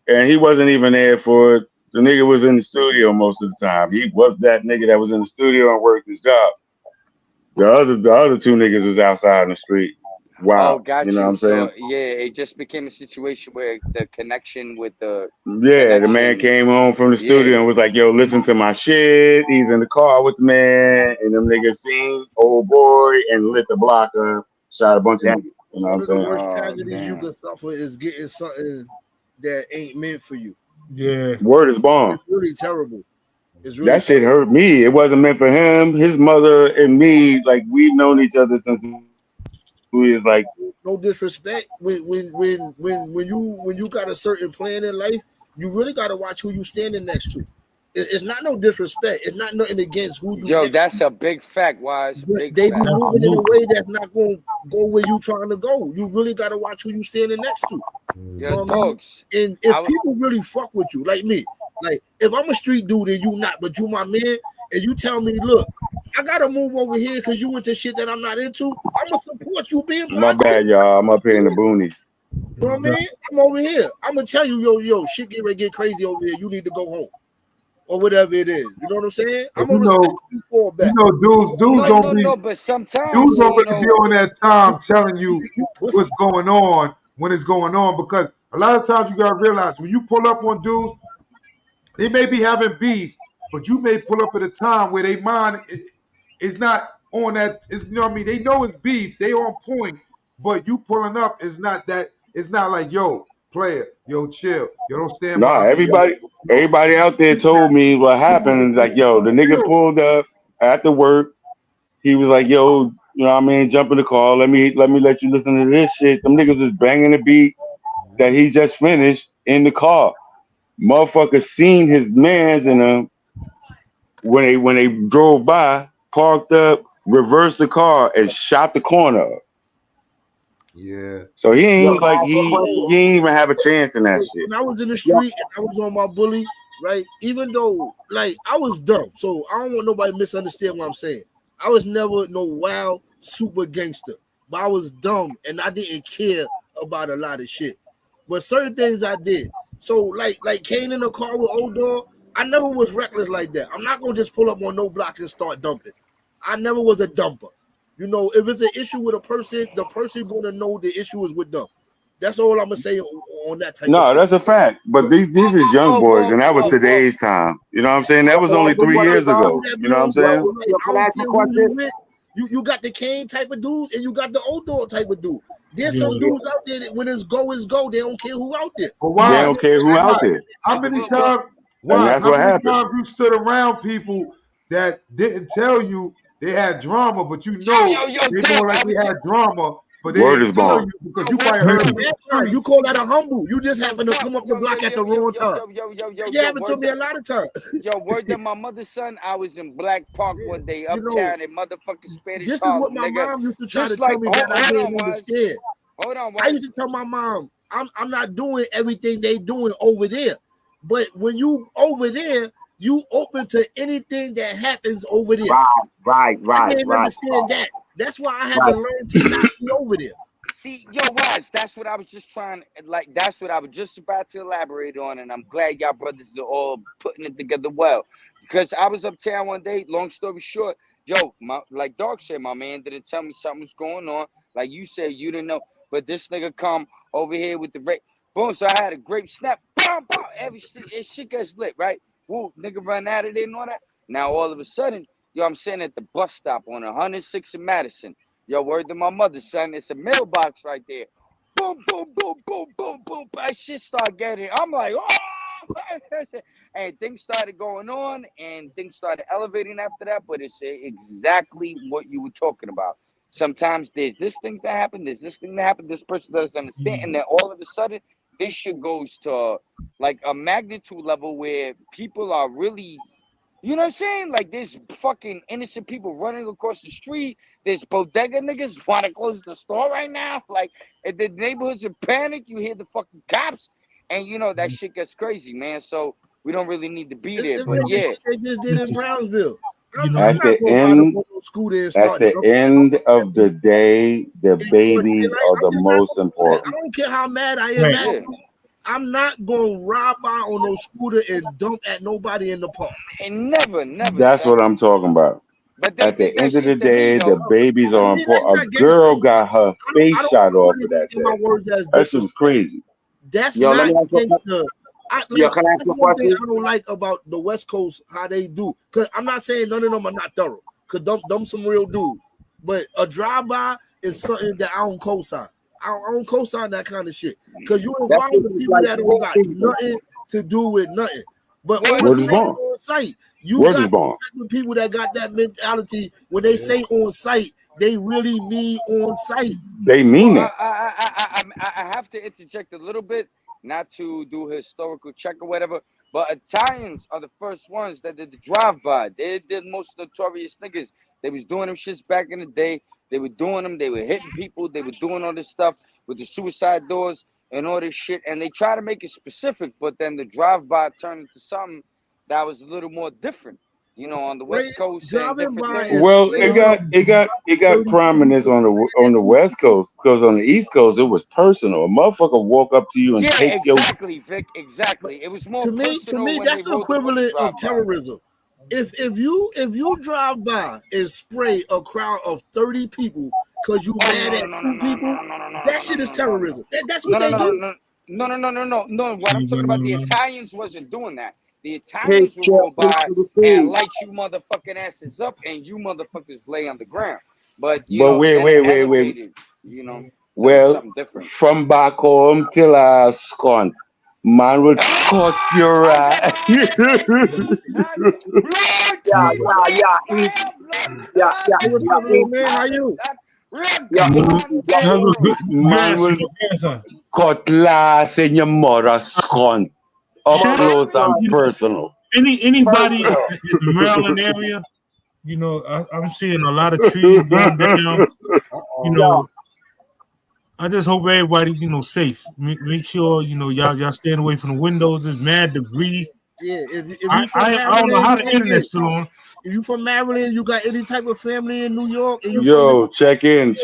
and he wasn't even there for it. The nigga was in the studio most of the time. He was that nigga that was in the studio and worked his job. The other two niggas was outside in the street. Wow. Oh, got You know what I'm saying? So yeah, it just became a situation where the connection with the Yeah, the man came home from the studio and was like, yo, listen to my shit. He's in the car with the man, and them niggas seen old boy and lit the block up, shot a bunch of niggas. You know what I'm saying? The worst tragedy you can suffer is getting something that ain't meant for you. Yeah. Word is born. It's really terrible. It's really That shit hurt me. It wasn't meant for him. His mother and me, like we've known each other since we was like. No disrespect. When you got a certain plan in life, you really got to watch who you standing next to. It's not no disrespect. It's not nothing against who you. Yo, that's a big fact. Wise. Big They fact. be moving in a way that's not going to go where you trying to go. You really got to watch who you standing next to. Yo, dogs. And if people really fuck with you, like me, like if I'm a street dude and you not, but you my man, and you tell me, look, I gotta move over here because you into shit that I'm not into, I'm gonna support you being positive. My bad, y'all. I'm up here in the boonies. You know what I mean? I'm over here. I'm gonna tell you, yo, shit get ready to get crazy over here. You need to go home. Or whatever it is. You know what I'm saying? I'm gonna respect you for back. Dudes don't be but sometimes dudes don't really be on that time telling you what's going on when it's going on, because a lot of times you gotta realize when you pull up on dudes, they may be having beef, but you may pull up at a time where they mind is not on that. Is, you know what I mean? They know it's beef, they on point, but you pulling up is not that. It's not like, yo, player, yo, chill, yo, don't stand by me. Everybody out there told me what happened. Like, yo, the nigga pulled up after work. He was like, yo, you know what I mean? Jump in the car. Let me let you listen to this shit. Them niggas was banging the beat that he just finished in the car. Motherfucker seen his mans in them when they drove by, parked up, reversed the car, and shot the corner up. Yeah. So he ain't he ain't even have a chance in that shit. When I was in the street and I was on my bully, right? Even though like I was dumb, so I don't want nobody to misunderstand what I'm saying. I was never no wild super gangster, but I was dumb and I didn't care about a lot of shit. But certain things I did. So like Kane in the car with old dog, I never was reckless like that. I'm not gonna just pull up on no block and start dumping. I never was a dumper. You know, if it's an issue with a person, the person gonna know the issue is with them. That's all I'm gonna say on that type. No, that's a fact. But these is young boys, and that was today's time. You know what I'm saying? That was only 3 years ago. You know what I'm saying? You got the Kane type of dude, and you got the old dog type of dude. There's some dudes out there that when it's go, it's go. They don't care who out there. They don't care who out there. How many times? How many times you stood around people that didn't tell you they had drama, but you know they more like they had drama, but they didn't tell you because you probably heard you call that a humble. You just happen to come up the block at the wrong time. It happened to me a lot of times. Yo, word to my mother's son, I was in Black Park one day, uptown in motherfucking Spanish This is Harlem, what my mom used to try Just to tell like- me that I hold didn't on, understand. Hold on, I used to tell my mom, I'm not doing everything they doing over there. But when you over there, you open to anything that happens over there. Right. I didn't understand that. That's why I had to learn to not be over there. See, yo, Wise, that's what I was just trying, that's what I was just about to elaborate on, and I'm glad y'all brothers are all putting it together well. because I was uptown one day. Long story short, yo, like Dark said, my man didn't tell me something was going on. Like you said, you didn't know, but this nigga come over here with the rape. Boom, so I had a grape snap. Boom, boom, every shit gets lit, right? Woo, nigga run out of there and all that. Now all of a sudden, yo, I'm sitting at the bus stop on 106 in Madison. Yo, word to my mother, son, it's a mailbox right there. Boom, boom, boom, boom, boom, boom. That shit started getting. I'm like, oh, and things started going on, and things started elevating after that. But it's exactly what you were talking about. Sometimes there's this thing that happened, there's this thing that happened, this person doesn't understand, and then all of a sudden, this shit goes to like a magnitude level where people are really, you know what I'm saying? Like there's fucking innocent people running across the street. There's bodega niggas want to close the store right now. Like if the neighborhood's in panic, you hear the fucking cops, and you know that shit gets crazy, man. So we don't really need to be there. But yeah, they just did in Brownsville. At the end of the day, the babies are the most important. I don't care how mad I am at you. I'm not gonna ride by on no scooter and dump at nobody in the park. And never. That's what I'm talking about. But at the end of the day, the babies are important. A girl got her face shot off of that day. That was crazy. That's not gangster. Can I ask you a question? I don't like about the West Coast how they do. Cause I'm not saying none of them are not thorough. Cause them some real dudes. But a drive-by is something that I don't co-sign. I don't co-sign that kind of shit. Cause you involve the people that don't got nothing to do with nothing. But on site, you got the people that got that mentality. When they say on site, they really mean on site. They mean it. I have to interject a little bit, not to do a historical check or whatever, but Italians are the first ones that did the drive-by. They're the most notorious niggas. They was doing them shits back in the day. They were doing them. They were hitting people. They were doing all this stuff with the suicide doors and all this shit. And they try to make it specific, but then the drive-by turned into something that was a little more different. You know, on the West Coast. Well, it got prominence on the West Coast, because on the East Coast it was personal. A motherfucker walk up to you and take exactly, Vic. Exactly. It was more to me. That's the equivalent of terrorism. If you drive by and spray a crowd of 30 people because you mad at two people, that shit is terrorism. That's what they do. No. What I'm talking about, the Italians wasn't doing that. The Italians will go by and light you motherfucking asses up, and you motherfuckers lay on the ground. But wait. You know, well, from back home till Scone, man would cut your ass. Man, how you? Man will cut glass in your mother's scone. Up close and personal. Anybody in the Maryland area, you know, I'm seeing a lot of trees going down. You know, I just hope everybody, you know, safe. Make sure, you know, y'all stand away from the windows. There's mad debris. Yeah, I don't know how the internet's still on. If you from Maryland, you got any type of family in New York, and check in.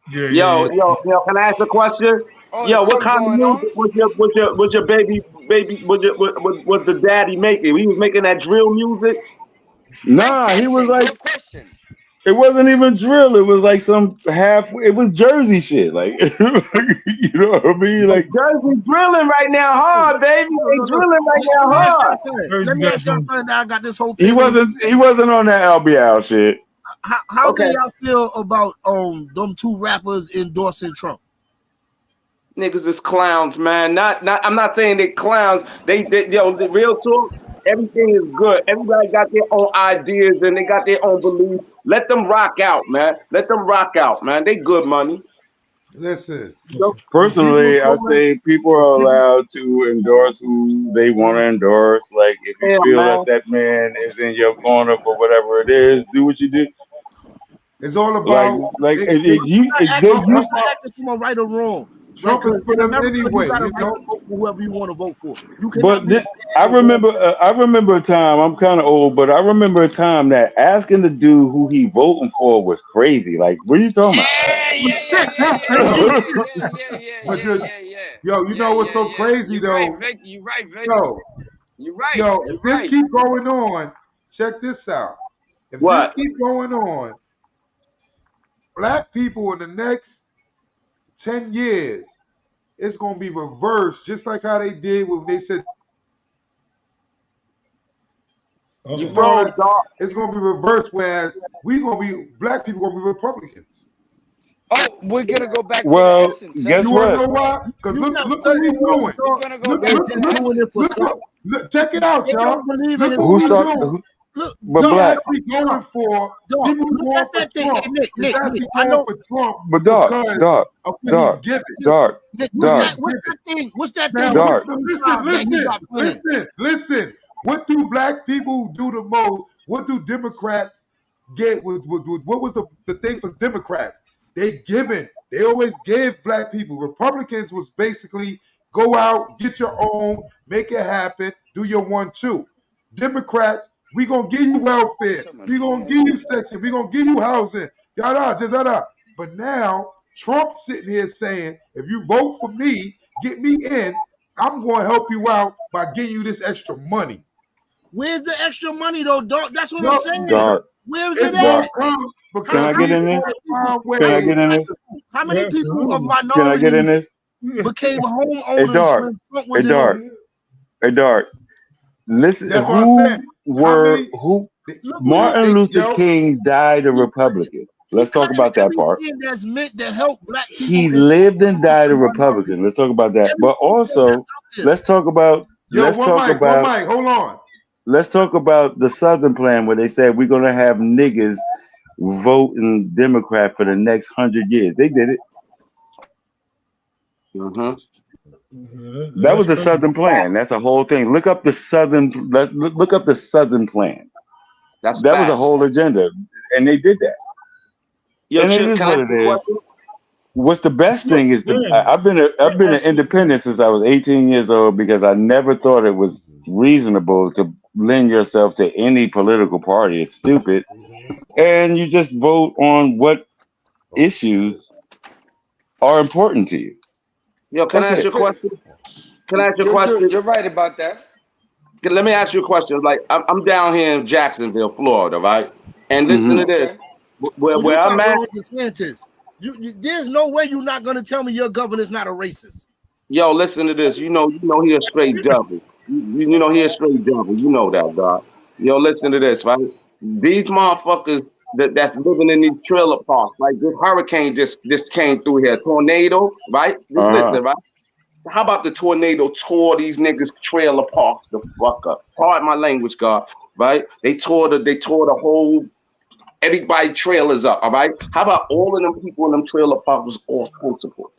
Yo, can I ask a question? Yo, what kind of music was your baby was the daddy making? He was making that drill music? Nah, he was like, it wasn't even drill. It was like it was Jersey shit. Like, you know what I mean? Like Jersey drilling right now hard, baby. They drilling right now hard. Let me ask y'all something. I got this whole thing. He wasn't on that LBL shit. How do y'all feel about them two rappers endorsing Trump? Niggas is clowns, man. I'm not saying they clowns. They the real talk. Everything is good. Everybody got their own ideas and they got their own beliefs. Let them rock out, man. They good money. Listen. Personally, I say people are allowed to endorse who they want to endorse. Like, if you feel that man is in your corner for whatever it is, do what you do. It's all about come right or wrong. Trump is for them anyway, you know? Whoever you want to vote for. I remember a time. I'm kind of old, but I remember a time that asking the dude who he voting for was crazy. Like, what are you talking about? Yo, you know what's so crazy though? You right, Vic. Yo, You're right. Yo, You're if this right. keep going on, check this out. If What? this keep going on, black people in the next 10 years, it's gonna be reversed, just like how they did when they said You all froze, that. dog. It's gonna be reversed, whereas black people gonna be Republicans. Oh, we're gonna go back to the Well, essence. guess You wanna what? know why? Because You look got what we certain ones, doing. We're dog. gonna go Look, back They look, to just the look, doing essence. it for look, clout. look, check it out, They y'all. don't believe in Look it what for Who we start? doing. Look, But He's dog, black. actually going for dog, people who look going at for that thing. Trump. Hey, Nick, He's Nick, actually I going know, for Trump But dark, because dark, of what dark, he's giving. dark, Nick, What dark, he's giving. what's that Now, thing with the dark. listen, 45 that he got playing? listen. What do black people do the most? What do Democrats get? What was the thing for Democrats? They giving. They always give black people. Republicans was basically go out, get your own, make it happen, do your 1-2. Democrats, we gonna give you welfare, we gonna give you section, we gonna give you housing, yada yada. But now Trump sitting here saying, if you vote for me, get me in, I'm going to help you out by giving you this extra money. Where's the extra money though, dog? That's what I'm No, saying. Dark, Where is it's it going at? to come Can because I get in this? Can I get in this? How many people of Can I get in minorities this? became Hey, homeowners dark. when Trump Hey, was in dark. office? Hey, dark. Listen, that's what I'm saying. who? Look where Martin Luther King died a Republican. Let's talk about that part. everything that's meant to help black people. He lived and died a Republican. Let's talk about that. But also, let's talk about one mic, hold on. Let's talk about the Southern plan where they said we're gonna have niggas voting Democrat for the next 100 years. They did it. That was the Southern plan. That's a whole thing. Look up the Southern. Look up the Southern plan. That was a whole agenda, and they did that. Yo, And it Chip, is can I what ask it you a is. question? What's the best thing is I've been an independent since I was 18 years old because I never thought it was reasonable to lend yourself to any political party. It's stupid, and you just vote on what issues are important to you. Yo, can I ask you a question? Can I ask you a question? You're right about that. Let me ask you a question. Like, I'm down here in Jacksonville, Florida, right? And listen to this. Where I'm at. DeSantis. There's no way you're not going to tell me your governor's not a racist. Yo, listen to this. You know he a straight devil. You know he a straight devil. You know that, God. Yo, listen to this, right? These motherfuckers that's living in these trailer parks, like this hurricane just came through here, tornado, right? Just listen, right? How about the tornado tore these niggas trailer parks the fuck up? Pardon my language, God, right? They tore the whole everybody trailers up, all right? How about all of them people in them trailer parks was all Trump supporters?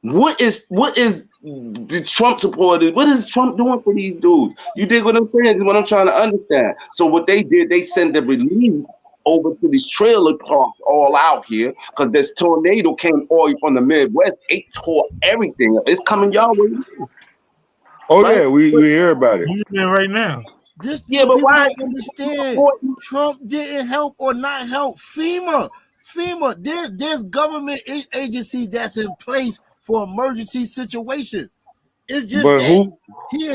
What is the Trump supporters? What is Trump doing for these dudes? You dig what I'm saying? Is what I'm trying to understand. So what they did, they sent the relief over to these trailer parks all out here because this tornado came all from the Midwest. It tore everything up. It's coming y'all way. Oh right? Yeah, we hear about it. Right now. This but people why? don't understand. Trump didn't help or not help. FEMA, there's government agency that's in place for emergency situations. It's just but that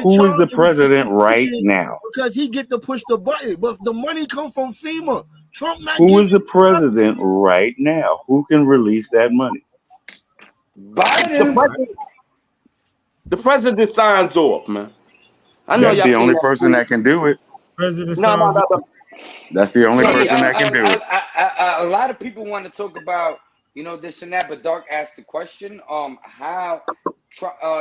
who is the president right now? Because he get to push the button, but the money come from FEMA. Trump not. Who is the president right now? Who can release that money? Biden. The president signs off, man. I know that's the only person that can do it. President no. That's the only person that can do it. A lot of people want to talk about, this and that, but Dark asked the question, how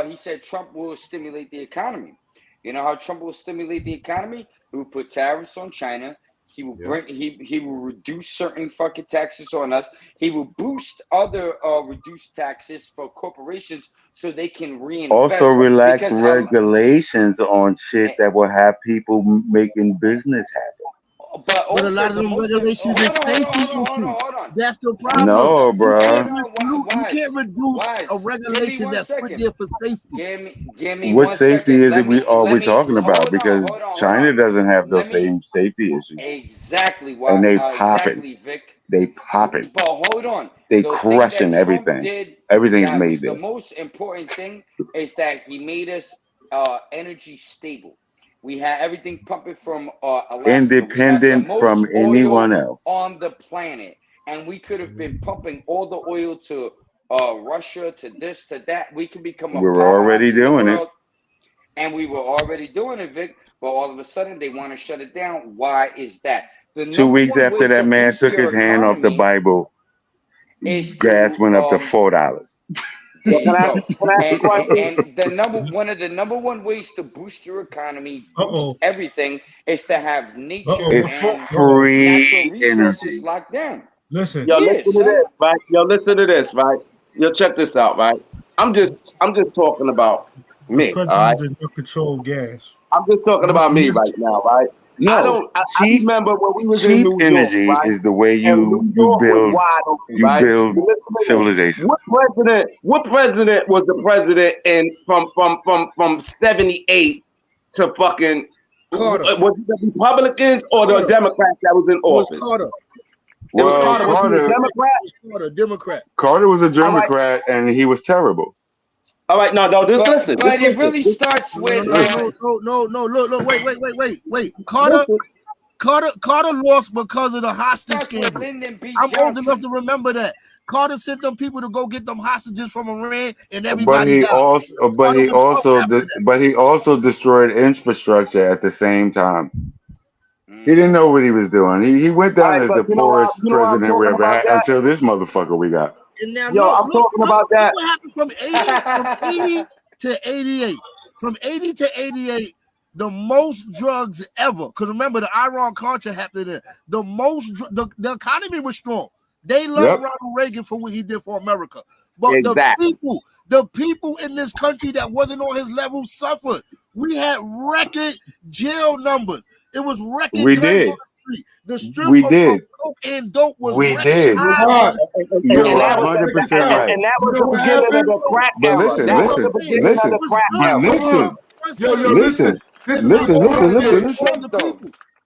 he said Trump will stimulate the economy. You know how Trump will stimulate the economy? He will put tariffs on China. He will he will reduce certain fucking taxes on us. He will boost other reduced taxes for corporations so they can reinvest. Also relax regulations on shit that will have people making business happen. But a lot of them regulations is safety issues. That's the problem. No, bro. You can't reduce a regulation that's put there for safety. Give me what safety is it we talking about? Because China doesn't have those same safety issues. Exactly. And they popping. Vic. They popping. But hold on. They crushing everything. Everything's made there. The most important thing is that he made us energy stable. We had everything pumping from Alaska. Independent from anyone else on the planet, and we could have been pumping all the oil to Russia, to this, to that. We could become a we were already doing it, and we were already doing it, Vic. But all of a sudden, they want to shut it down. Why is that? 2 weeks after that man took his hand off the Bible, gas went up to $4. There you go. And one of the number one ways to boost your economy, boost everything, is to have nature and free natural resources locked down. Listen, listen to this, right? Listen to this, right? Check this out, right? I'm just talking about me. All right? Does not control gas. I'm just talking about me right now, right? No, I remember when we was in New York, energy right? is the way you build civilization. What president was the president in from 78 to fucking Carter? Was it the Republicans or the Democrats that was in office? It was Carter. Well, Carter was a Democrat. Carter, Democrat. Carter was a Democrat, and he was terrible. All right, no, just listen. But it really starts with No, look, wait. Carter lost because of the hostage scandal. I'm old enough to remember that. Carter sent them people to go get them hostages from Iran, and everybody died. But he also destroyed infrastructure at the same time. He didn't know what he was doing. He went down as the poorest president we ever had until this motherfucker we got. And now, I'm talking about that. What happened from 80 to 88? From 80 to 88, the most drugs ever. Because remember, the Iran-Contra happened there. The economy was strong. They loved Ronald Reagan for what he did for America. But the people in this country that wasn't on his level suffered. We had record jail numbers. It was record. We did. The strip of coke and dope was did. You're 100% right. And that was the beginning of the crack era. Listen.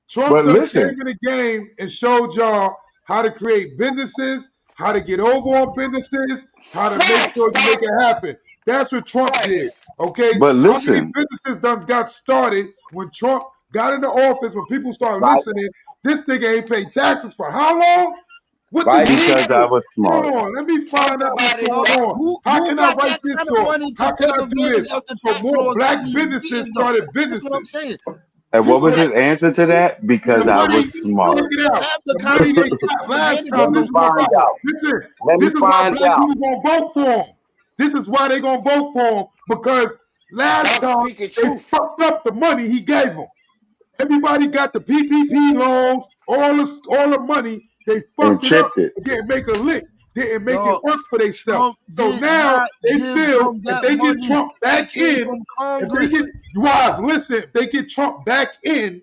Trump came in the game and showed y'all how to create businesses, how to get over on businesses, how to make sure you make it happen. That's what Trump did. Okay. But listen, how many businesses done got started when Trump got into office? When people started listening, this nigga ain't paid taxes for how long? What because I was smart. Hold on, let me find out what's going on. How can I write this off? How can I do this? So more black businesses started businesses. That's what I'm saying. And what was his answer to that? Because I was smart. Check it out. The money they got last time. This is why black people gonna vote for him. This is why they gonna vote for him, because last time they fucked up the money he gave them. Everybody got the PPP loans, all the money. They fucked it up. Didn't make a lick. Didn't make it work for themselves. So now they feel if they get Trump back in, if they get Trump back in,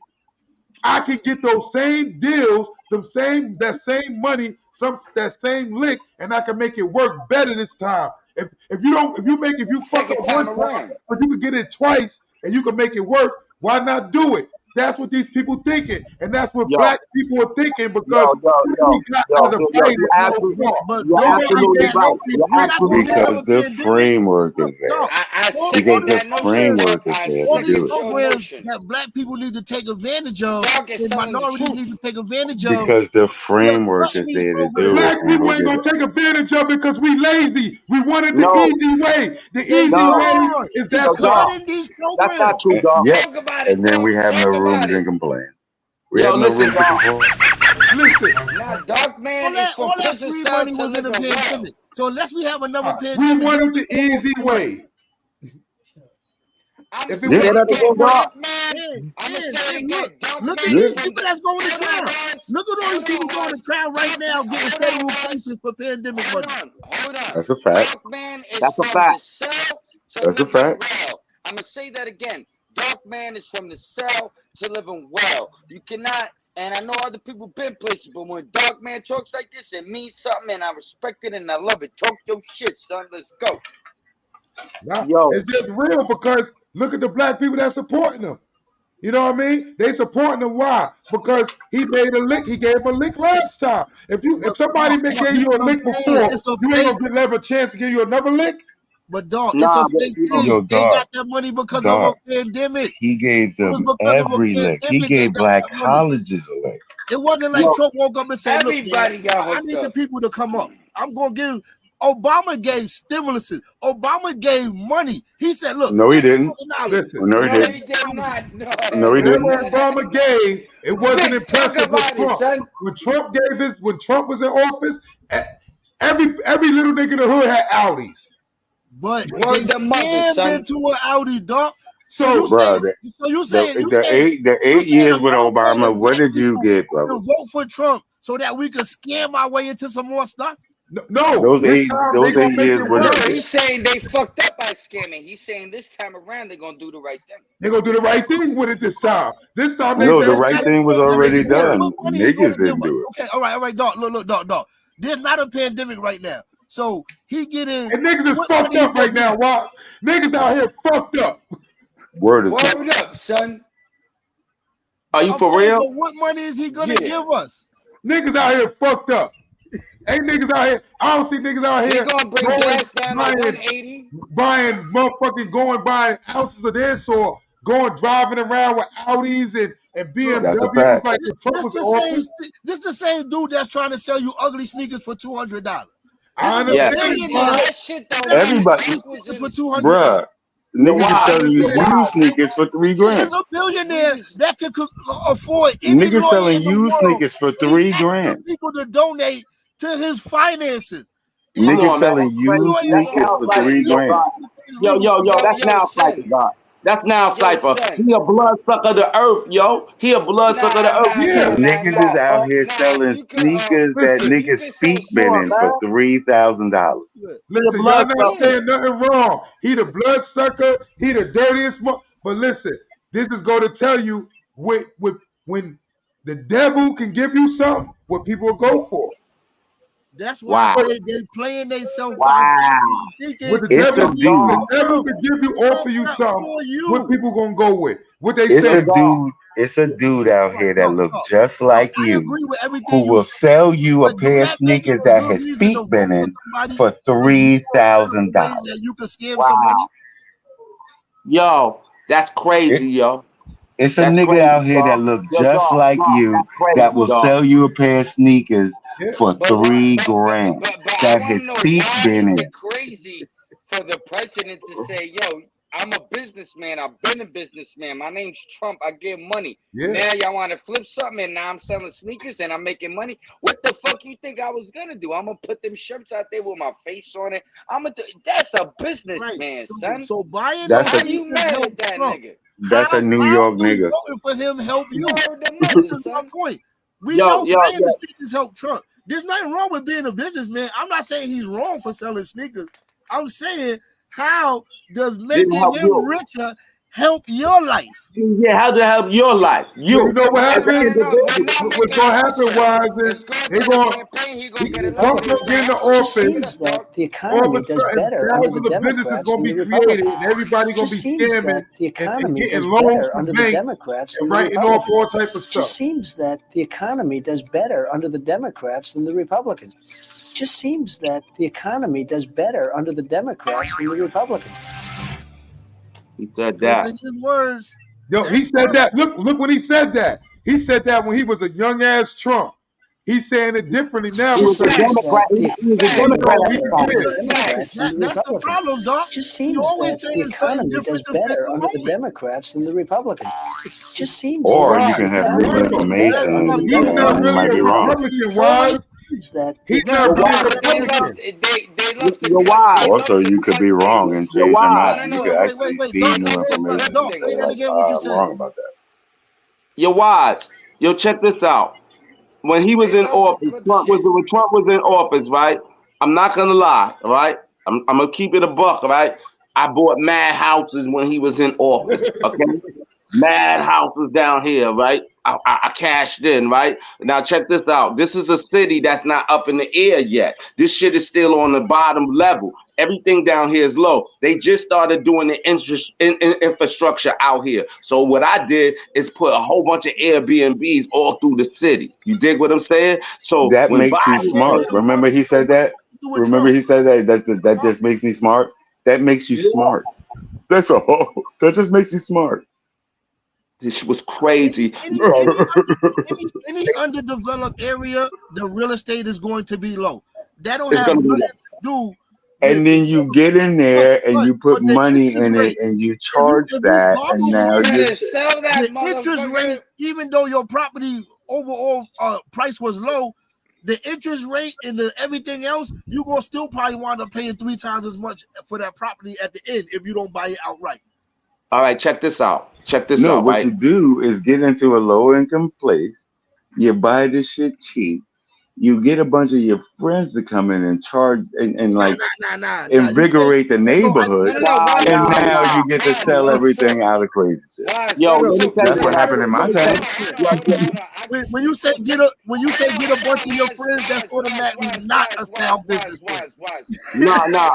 I can get those same deals, that same money, that same lick, and I can make it work better this time. If you fuck up one time, but you can get it twice and you can make it work, why not do it? That's what these people thinking, and that's what black people are thinking, because because the framework is there. Because the framework is there. All these programs that black people need to take advantage of, and minorities need to take advantage of. Because the framework is there to do it. Black people ain't gonna take advantage of it because we lazy. We wanted the easy way. The easy way is that. That's not true, dog. And then we have no room to complain. We have no room to complain. Listen, now, Dark Man, all that free money was in the pandemic. So unless we have another pandemic, we wanted the easy way. If it was Dark look at these people that's going to trial. Look at all these people going to trial right now, getting federal cases for pandemic money. Hold on. That's a fact. That's a fact. That's a fact. I'm gonna say that again. Dark Man is from the cell to living well. You cannot, and I know other people been places, but when Dark Man talks like this, it means something, and I respect it and I love it. Talk your shit, son. Let's go. It's just real, because look at the black people that's supporting him. You know what I mean? They supporting him. Why? Because he made a lick. He gave a lick last time. If somebody gave you a lick before, you ain't gonna have a chance to give you another lick. But dog, Nah, it's a fake thing. Yo, They dog, got that money because of dog. a pandemic. He gave It was them because of a every lick. He pandemic they gave got black that money. colleges a lick. It wasn't like Yo, Trump woke up and said, "Look, man, everybody got I hooked need the up. people to come up. I'm gonna give." Obama gave stimuluses. Obama gave money. He said, "Look, No, he didn't. Listen, No, he No, didn't. he did not. No, No, he didn't. whatever Obama gave, it wasn't Vic, talk impressive with about it, Trump. son. When Trump was in office, every little nigga in the hood had Audis. but Word they to mother, scammed son. into an Audi, dog." So So, you Bro, saying the eight years with Obama, what did you get, to bro? vote for Trump so that we could scam our way into some more stuff? no, Those this eight time they gonna make years it were No, worse. he's saying they fucked up by scamming. He's saying this time around they're gonna do the right thing. They're gonna do the right thing with it this time. This time they No, the said right thing was they make already it worse. done. What money he's gonna Niggas give didn't us? do it. Okay, all right, dog. Look, dog. There's not a pandemic right now, so he getting. And niggas is what fucked money up he right gonna now. Watch, niggas out here fucked up. Word is Word up, son. Are you give? for Okay, real? but what money is he gonna Yeah. give us? Niggas out here fucked up. Ain't niggas out here. I don't see niggas out He here gonna bring gas down to 180. buying ounces of this or driving around with Audis and That's a BMWs fact. like the Trump was in office. This the same dude that's trying to sell you ugly sneakers for $200. I This is a Yeah. understand, billionaire Wise. That shit don't Everybody, selling was sneakers in for the $200. bruh, niggas is Why? selling you Why? used sneakers for $3 This grand. is a billionaire that could afford any Niggas lawyer selling in the used world. sneakers for He's $3 asking grand. people to donate to his finances. Come Niggas on, man. selling That's crazy. used That's sneakers now for Cypher, $3 yo, grand. God. Yo, that's now Cypher, son. God. That's now Yo, Cypher. son. He a bloodsucker of the earth, yo. He a bloodsucker of the earth. You Yeah. can't Niggas is out here Nah, selling you could, sneakers that Listen, you niggas' could sell feet been on, in man. for $3,000. He a Listen, y'all not bloodsucker. saying nothing wrong. He the bloodsucker. He the dirtiest. But listen, this is going to tell you when the devil can give you something, what people will go for. That's why Wow. I say they playing themselves Wow. thinking What the It's devil, a dude. the devil can give you, offer you something. for you. What people gonna go with? What they It's say? a dude. It's a dude out here that look just like I you, agree with everything who you will said, sell you a but do pair of that make it sneakers a that good his reason to feet vote been for in somebody for $3,000. that you can scam Wow. somebody? Yo, that's crazy, yo. It's a That's nigga crazy, out here that dog. look Yo, just dog, like dog, you that's crazy, that will dog. sell you a pair of sneakers Yeah. for But why, $3 but grand I that want his to know, feet why been is in. it crazy for the president to say, yo, I'm a businessman. I've been a businessman. My name's Trump. I get money. Yeah. Now y'all want to flip something and now I'm selling sneakers and I'm making money. What the fuck you think I was going to do? I'm going to put them shirts out there with my face on it. That's a businessman, son. So buying That's those How a you sneakers mad helps at that Trump. nigga? that's a New York How nigga. voting for him help you? Word to mother, This is my son. point. We Yo, know yo, buying yo. the sneakers help Trump. There's nothing wrong with being a businessman. I'm not saying he's wrong for selling sneakers. I'm saying, how does Didn't making help him you. richer help your life? Yeah, how to help your life? Well, You. you know what As an happened? No. We're individual. not What's making gonna him happen, richer. Wise, It's is going they to the gonna campaign. He going to get Trump elected. gonna get in the Just office. keep it Seems up, that dog. the All of economy a does sudden, better under the thousands of businesses Democrats gonna than be the created, Republicans. and everybody gonna Just be seems scamming that the and economy getting does loans better from under the banks Democrats and than the writing off all Republicans. type of stuff. Just seems that the economy does better under the Democrats than the Republicans. Just seems that the economy does better under the Democrats than the Republicans. He said Those are that. his words. Yo, he said that. Look when he said that. He said that when he was a young ass Trump. He's saying it differently now He was a because Seems Democrat. that the He was a you economy Democrat know at does he's the better time. under the scared. Democrats than the That's the Republicans. problem, Doc. Just You seems always that the saying something economy does different to fit better the under the moment. Democrats than the Republicans. Just seems Or that you Wise, the can have economy does misinformation better under the he's not and you Democrats really might than a the be wrong. Republican, Republicans. Wise. Seems that the He's Now, not Yo, really a why? Doc, They Republican. love to Yo, cut. why? They Also, love to you could cut be wrong things. and Yo, change your why? mind. no, You could actually see Doc, They new love to say, information cut Doc, and say say, things. that like, again, what you I'm said. wrong about that. Yo, wise. Yo, check this out. When he was They in love to office, clip when shit. Trump was in office, right? I'm not gonna lie, all right? I'm gonna keep it a buck, right? I bought mad houses when he was in office, okay? Mad houses down here, right? I cashed in, right? Now check this out. This is a city that's not up in the air yet. This shit is still on the bottom level. Everything down here is low. They just started doing the infrastructure out here. So what I did is put a whole bunch of Airbnbs all through the city. You dig what I'm saying? So That when makes you Biden smart. came, Remember he said that? Remember he said that that just makes me smart? That makes you smart. That's all. That just makes you smart. This shit was crazy. Any underdeveloped area, the real estate is going to be low. That don't It's have gonna be nothing that. to do And with then you get in there and you put but the money interest in it rate. and you If charge you that, borrow and now You money, you better sell that the interest motherfucker. rate, even though your property overall price was low, the interest rate and the everything else, you're gonna still probably wind up paying 3 times as much for that property at the end if you don't buy it outright. All right, check this out. Check this no. out, What right? you do is get into a low income place. You buy this shit cheap. You get a bunch of your friends to come in and charge and like Nah. invigorate the neighborhood, No, watch, and watch, now you watch, get to watch, sell watch. everything out of crazy shit. Watch, Yo, Vic. let me So, tell you That's what what happened happened. in my Let me tell town. you. When you say get a bunch of your friends, that's automatically not a sound business plan. Watch. Nah.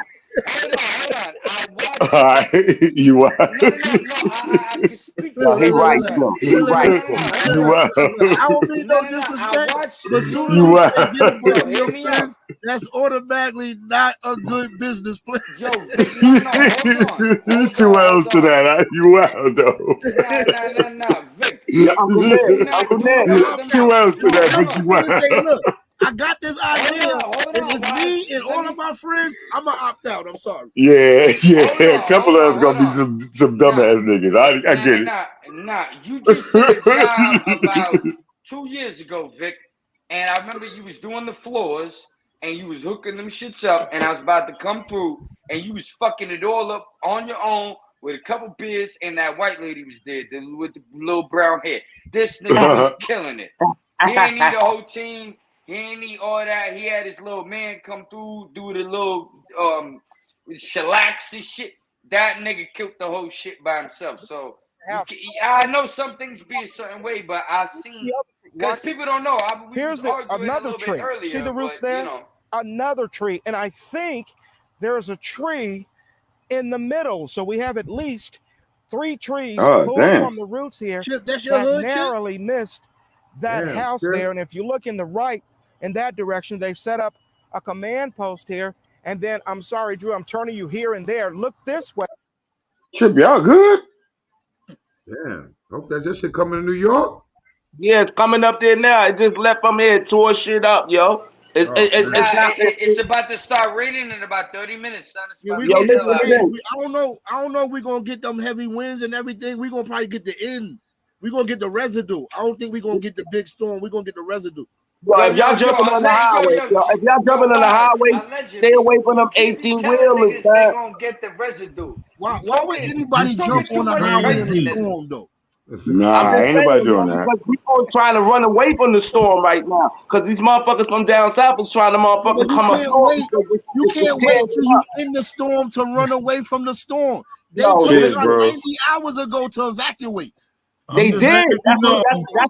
Hold on. I watched. All right, you No. are. I can speak to Yo, he it. right, Listen. Slim. He right, Slim. You are. I don't mean no I disrespect, watched. but as soon as You you are. say get a bunch of Hear your me out. friends, that's automatically not a good business plan. Yo, Vic, no, hold on. You two L's to that. You are though. Nah, Vic. Yeah, Uncle Do Nick. not Uncle do Nick. them. Two L's to that, Come but on, you and say, are. look, I got this idea, Hold and on, it's watch. me and Let all me- of my friends. I'm gonna opt out. I'm sorry. Yeah. A couple Hold of on, us gonna be some dumbass niggas. I get it. Nah. You just did a job about 2 years ago, Vic, and I remember you was doing the floors and you was hooking them shits up, and I was about to come through, and you was fucking it all up on your own with a couple beers, and that white lady was there with the little brown hair. This nigga was killing it. He didn't need a whole team. He didn't need all that. He had his little man come through, do the little shellacs and shit. That nigga killed the whole shit by himself. So I know some things be a certain way, but I've seen because people don't know. Here's another tree. Earlier, see the roots but, there? You know. Another tree, and I think there's a tree in the middle. So we have at least 3 trees pulled from the roots here Chip, that's your that hood, narrowly missed that house Chip. there. And if you look in the right in that direction, they've set up a command post here. And then, I'm sorry, Drew, I'm turning you here and there. Look this way. Trip, y'all good? Damn. Hope that just shit coming to New York. Yeah, it's coming up there now. It just left from here, tore shit up, yo. It's about to start raining in about 30 minutes, son. We gonna get the rain. I don't know if we're gonna get them heavy winds and everything. We're gonna probably get the end. We're gonna get the residue. I don't think we're gonna get the big storm. We're gonna get the residue. If y'all jumping on the highway, if y'all jumping on the highway, stay away from them 18-wheelers, they gonna get the residue. Why would anybody jump on the highway in the storm though? Nah, ain't nobody doing that. Because people trying to run away from the storm right now. Because these motherfuckers from down south is trying to motherfuckers come up. You can't wait till you in the storm to run away from the storm. They told shit, you bro. 90 hours ago to evacuate. They did. That's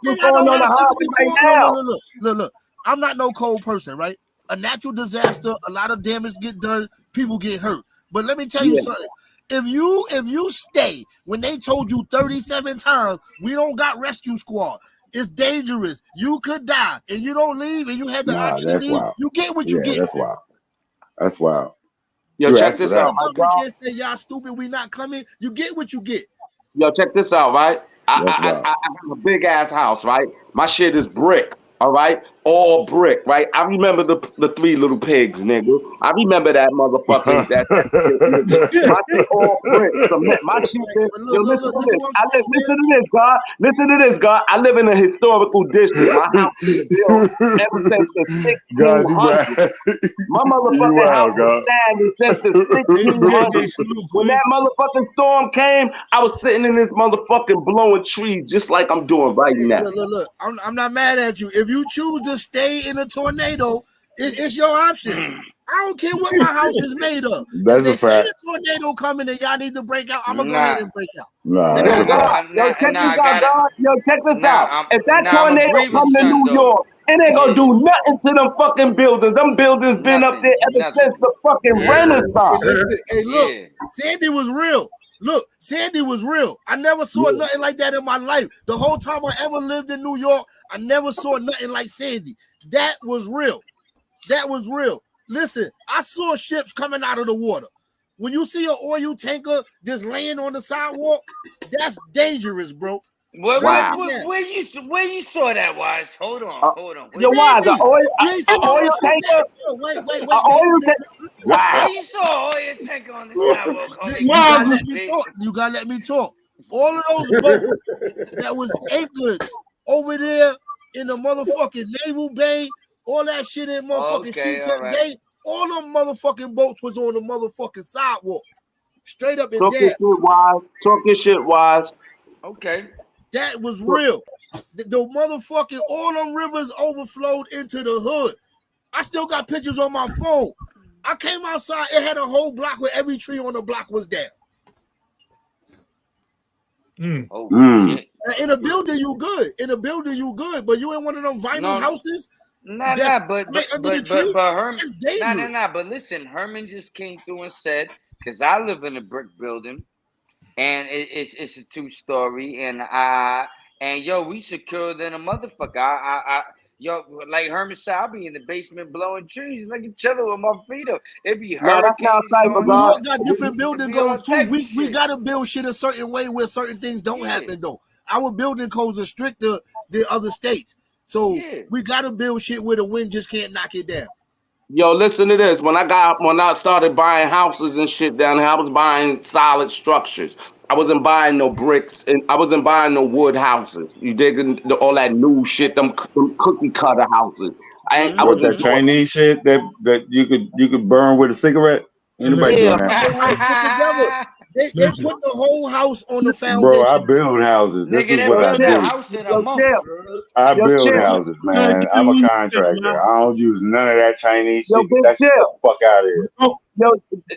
what's going on the highway right now. Look. I'm not no cold person, right? A natural disaster, a lot of damage get done, people get hurt. But let me tell you something. If you stay when they told you 37 times, we don't got rescue squad. It's dangerous. You could die, and you don't leave, and you had the opportunity. You get what you get. That's wild. That's wild. Yo, check this out. The government can't say y'all stupid. We not coming. You get what you get. Yo, check this out, right? I have a big ass house, right? My shit is brick. All right, all brick, right? I remember the 3 little pigs, nigga. I remember that motherfucker. My shit all brick. My shit is. Yo, listen to this. Listen to this, God. Listen to this, God. I live in a historical district. My house is built ever since the 1600s. My motherfucking house was standing since the 1600s. When that motherfucking storm came, I was sitting in this motherfucking blowing trees, just like I'm doing right now. Look. I'm not mad at you. If you choose to stay in a tornado, it's your option. I don't care what my house is made of. That's if they a fact. say the tornado coming and y'all need to break out, I'm gonna go ahead and break out. Yo, check this out. If that tornado come to New York, it ain't gonna do nothing to them fucking buildings. Them buildings been up there ever since the fucking Renaissance. Hey, look, Sandy was real. Look, Sandy was real. I never saw nothing like that in my life. The whole time I ever lived in New York, I never saw nothing like Sandy. That was real. That was real. Listen, I saw ships coming out of the water. When you see an oil tanker just laying on the sidewalk, that's dangerous, bro. Where you saw that, Wise? Hold on. Yo, Wise, an oil tanker? Wait. Oil tanker? Wow. Where you saw an oil tanker on the sidewalk? You gotta let me talk. All of those boats that was anchored over there in the motherfucking Naval Bay, all that shit in motherfucking Sheepshead Bay, all them motherfucking boats was on the motherfucking sidewalk. Straight up and down. Talk your shit, Wise. Okay. That was real. The motherfucking, all them rivers overflowed into the hood. I still got pictures on my phone. I came outside, it had a whole block where every tree on the block was down. In a building, you good. But you ain't one of them vinyl houses. But listen, Herman just came through and said, because I live in a brick building, and it's a 2-story, and yo, we secure than a motherfucker. Yo, like Herman said, I'll be in the basement blowing trees, like chilling with my feet up. It be hurricanes. New York got different building codes too. We gotta build shit a certain way where certain things don't happen though. Our building codes are stricter than other states, so we gotta build shit where the wind just can't knock it down. Yo, listen to this. When I started buying houses and shit down here, I was buying solid structures. I wasn't buying no bricks, and I wasn't buying no wood houses. You digging all that new shit, them cookie cutter houses. I was that Chinese shit that you could burn with a cigarette. Anybody doing that? They put the whole house on the foundation. Bro, I build houses. This is what I do. I build houses, man. I'm a contractor. I don't use none of that Chinese shit. That shit the fuck out of here. Yo,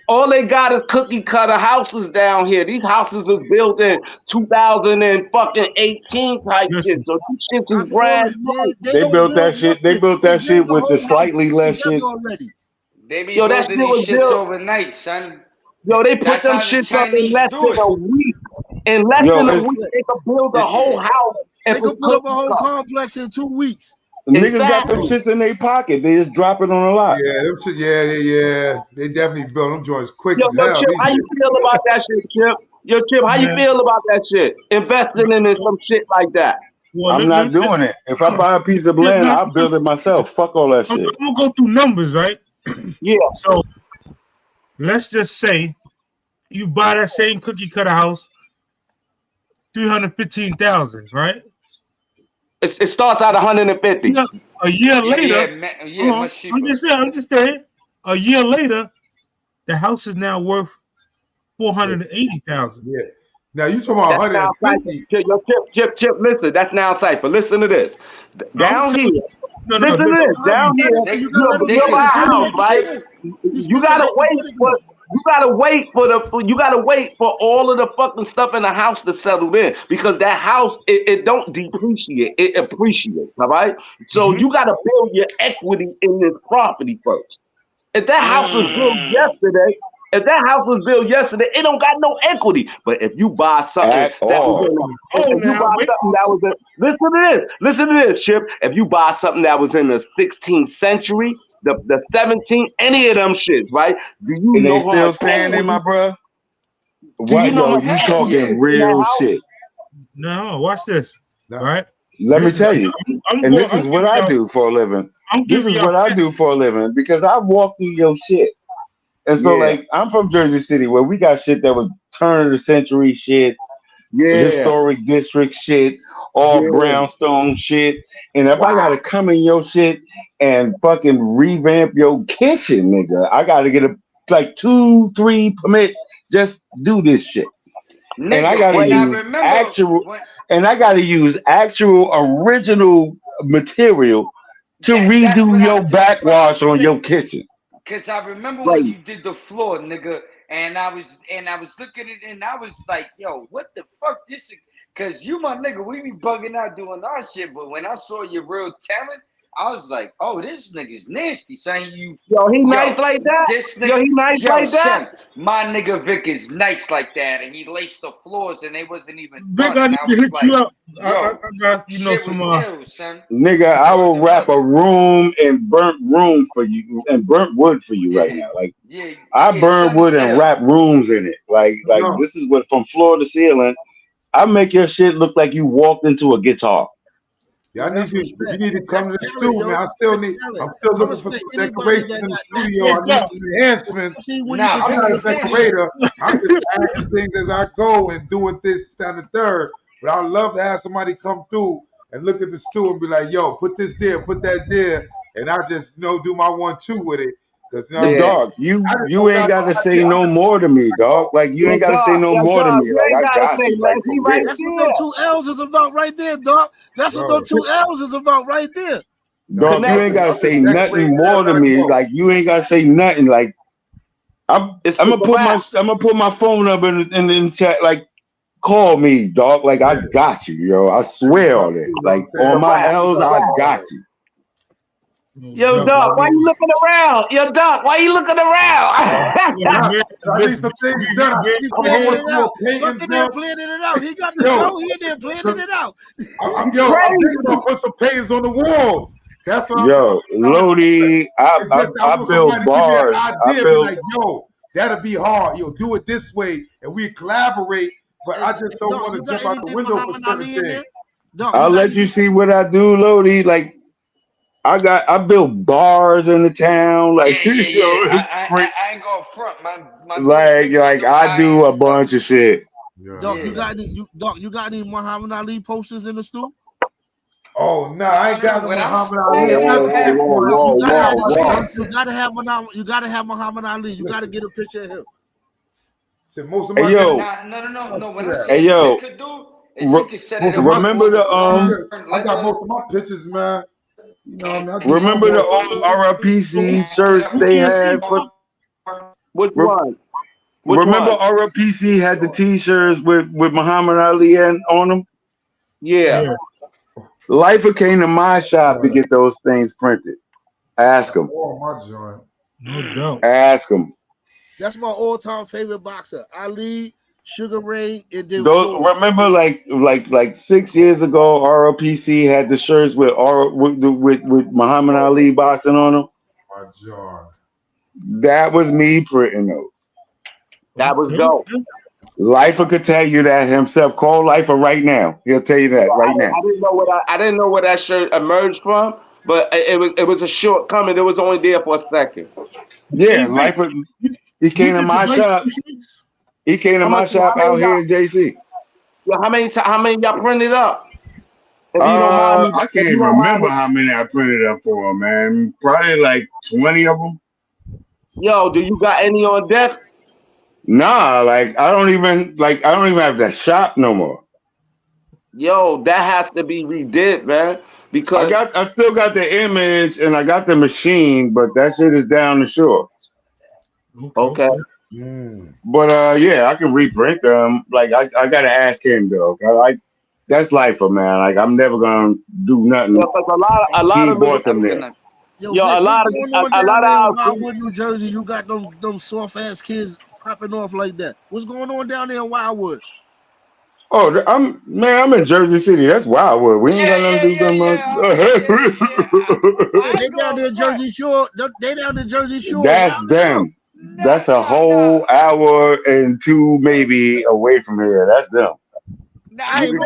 all they got is cookie cutter houses down here. These houses was built in 2018 type shit. So these shit is brand new. They built that shit. They built that shit with the slightly less shit. They be building these shits overnight, son. Yo, they put them shits up in less than a week. In less than a week, they could build a whole house. They could put up a whole complex in 2 weeks. Niggas got them shits in their pocket. They just drop it on a lot. Yeah, them shit, yeah. They definitely build them joints quick as hell. Chip, how you feel about that shit, Chip? Yo, Chip, how you feel about that shit? Investing in some shit like that. I'm not doing it. If I buy a piece of land, I'll build it myself. Fuck all that shit. I'm gonna go through numbers, right? Yeah. So let's just say you buy that same cookie cutter house, $315,000, right? It starts at 150. A year later, I'm just saying. A year later, the house is now worth $480,000. Yeah. Now you talking about 150? Chip, listen. That's now Cypher. Listen to this. Down here. Listen to this. Down here, you buy a house, right? You gotta wait for all of the fucking stuff in the house to settle in, because that house it don't depreciate, it appreciates. All right, so you gotta build your equity in this property first. If that house was built yesterday, it don't got no equity. But if you buy something listen to this, Chip. If you buy something that was in the 16th century, the 17th, any of them shits, right? Do you and know they still standing, my bro? Why you talking real shit? No, watch this. All right. Let me tell you. This is what I do for a living. This is what I do for a living, because I walk through your shit. And so, like, I'm from Jersey City, where we got shit that was turn of the century shit, historic district shit, all brownstone shit. And if I gotta come in your shit and fucking revamp your kitchen, nigga, I gotta get like 2-3 permits just do this shit. Nigga, and I gotta use actual original material to redo your backwash on your kitchen. Cause I remember when you did the floor, nigga, and I was looking at it and I was like, yo, what the fuck this is? Cause you, my nigga, we be bugging out doing our shit, but when I saw your real talent, I was like, oh, this nigga's nasty, son. Yo, he nice like that? This nigga, Yo, he nice like that? Son, my nigga Vic is nice like that, and he laced the floors, and they wasn't even Vic, done. I need to hit you up. I got shit some. was ill, son. Nigga, I will wrap a room and burnt room for you and burnt wood for you right now. Like I burn wood and wrap rooms in it. Like this is what from floor to ceiling. I make your shit look like you walked into a guitar. Yeah, you need to come to the studio, man. I'm still looking for some decorations in the studio. I need some enhancements. I'm not a decorator. I'm just adding things as I go and doing this, that, and third. But I'd love to have somebody come through and look at the studio and be like, yo, put this there, put that there. And I just, do my 1-2 with it. Dog, you ain't got to say no more to me, dog. Like you ain't got to say no more to me. Like I got you. Like that's what them 2 L's is about right there, dog. That's what them 2 L's is about right there. Dog, you ain't got to say nothing more to me. Like you ain't got to say nothing. Like I'm gonna put my phone number in the chat. Like call me, dog. Like I got you, yo. I swear on it. Like on my L's, I got you. Yo, Doc, why you looking around? Yo, Doc, why you looking around? I need some things done. He planning it out. Look at him planning it out. He got the go. He in there planning it out. I'm thinking about put some paintings on the walls. That's what Lodi, I build bars. I build like, that'll be hard. Do it this way, and we collaborate. But I just don't want to jump out the window for certain things. I'll let you see what I do, Lodi. Like I built bars in the town. Like I ain't going front. My like I do a bunch of shit. Doc, you got any Muhammad Ali posters in the store? Oh no, I ain't got no Muhammad Ali. You gotta have Muhammad Ali. You gotta get a picture of him. Most of my no. What I could do is you can set it up. Remember the I got most of my pictures, man. Remember the old RPC shirts they had? Which one? Remember RPC had the T-shirts with Muhammad Ali on them? Yeah. Lifer came to my shop to get those things printed. Ask him. Oh, my joint. No doubt. Ask him. That's my all-time favorite boxer, Ali, Sugar Ray, and then remember, like 6 years ago, ROPC had the shirts with Muhammad Ali boxing on them. My joint. That was me printing those. That was dope. Lifer could tell you that himself. Call Lifer right now. He'll tell you that right now. I didn't know where that shirt emerged from, but it was a shortcoming. It was only there for a second. Yeah, Lifer. He came to my shop. He came to my shop out here in JC. Yeah, how many y'all printed up? I can't even remember how many I printed up for him, man. Probably like 20 of them. Yo, do you got any on deck? Nah, I don't even have that shop no more. Yo, that has to be redid, man. Because I still got the image and I got the machine, but that shit is down the shore. Okay. But yeah, I can reprint them. Like I gotta ask him though. That's Lifer, man. Like I'm never gonna do nothing. A lot of bought them there. Yo, a lot of Wildwood, New Jersey, you got them soft ass kids popping off like that. What's going on down there in Wildwood? Oh, I'm in Jersey City. That's Wildwood. We ain't got nothing to do much. They down there Jersey Shore. They down there Jersey Shore. That's them. That's a whole hour and 2 maybe away from here. That's them. I ain't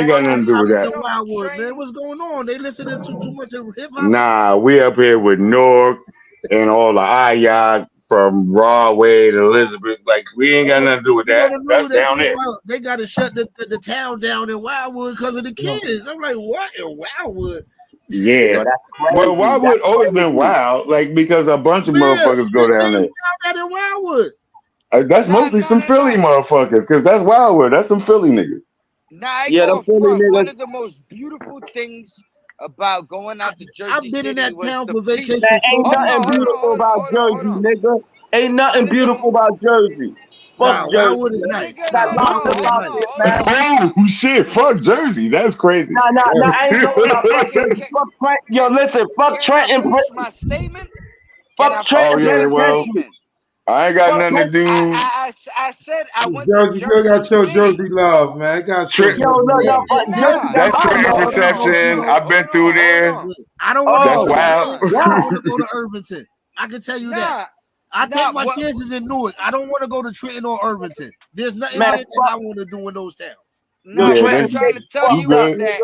got nothing to do with that. Wildwood, man. What's going on? They listening to too much of hip hop? Nah, we up here with Newark and all the Ayah from Broadway to Elizabeth. Like we ain't got nothing to do with that. That's down there. They got to shut the town down in Wildwood because of the kids. I'm like, what in Wildwood? Yeah, well, Wildwood always been wild, like because a bunch of motherfuckers go down there. Down in Wildwood. That's mostly some Philly motherfuckers, because that's Wildwood. That's some Philly niggas. One of the most beautiful things about going out to Jersey I've been in that town for vacation. Ain't nothing beautiful about Jersey, nigga. Ain't nothing beautiful about Jersey. Fuck Jersey. Wildwood is nice. Got lots of politics, man. Oh shit! Fuck Jersey. That's crazy. Nah, I ain't talking about fuck Jersey. Fuck Trent. Yo, listen, fuck Trent and finish my statement? Fuck Trent and British. I ain't got nothing to do. I said I went to Jersey, you got to show Jersey love, man. Got to show That's Trent Perception. I've been through there. I don't want That's wild. I want to go to Irvington. I can tell you that. I take my chances in Newark. I don't want to go to Trenton or Irvington. There's nothing that I want to do in those towns. No, I'm trying to tell you that.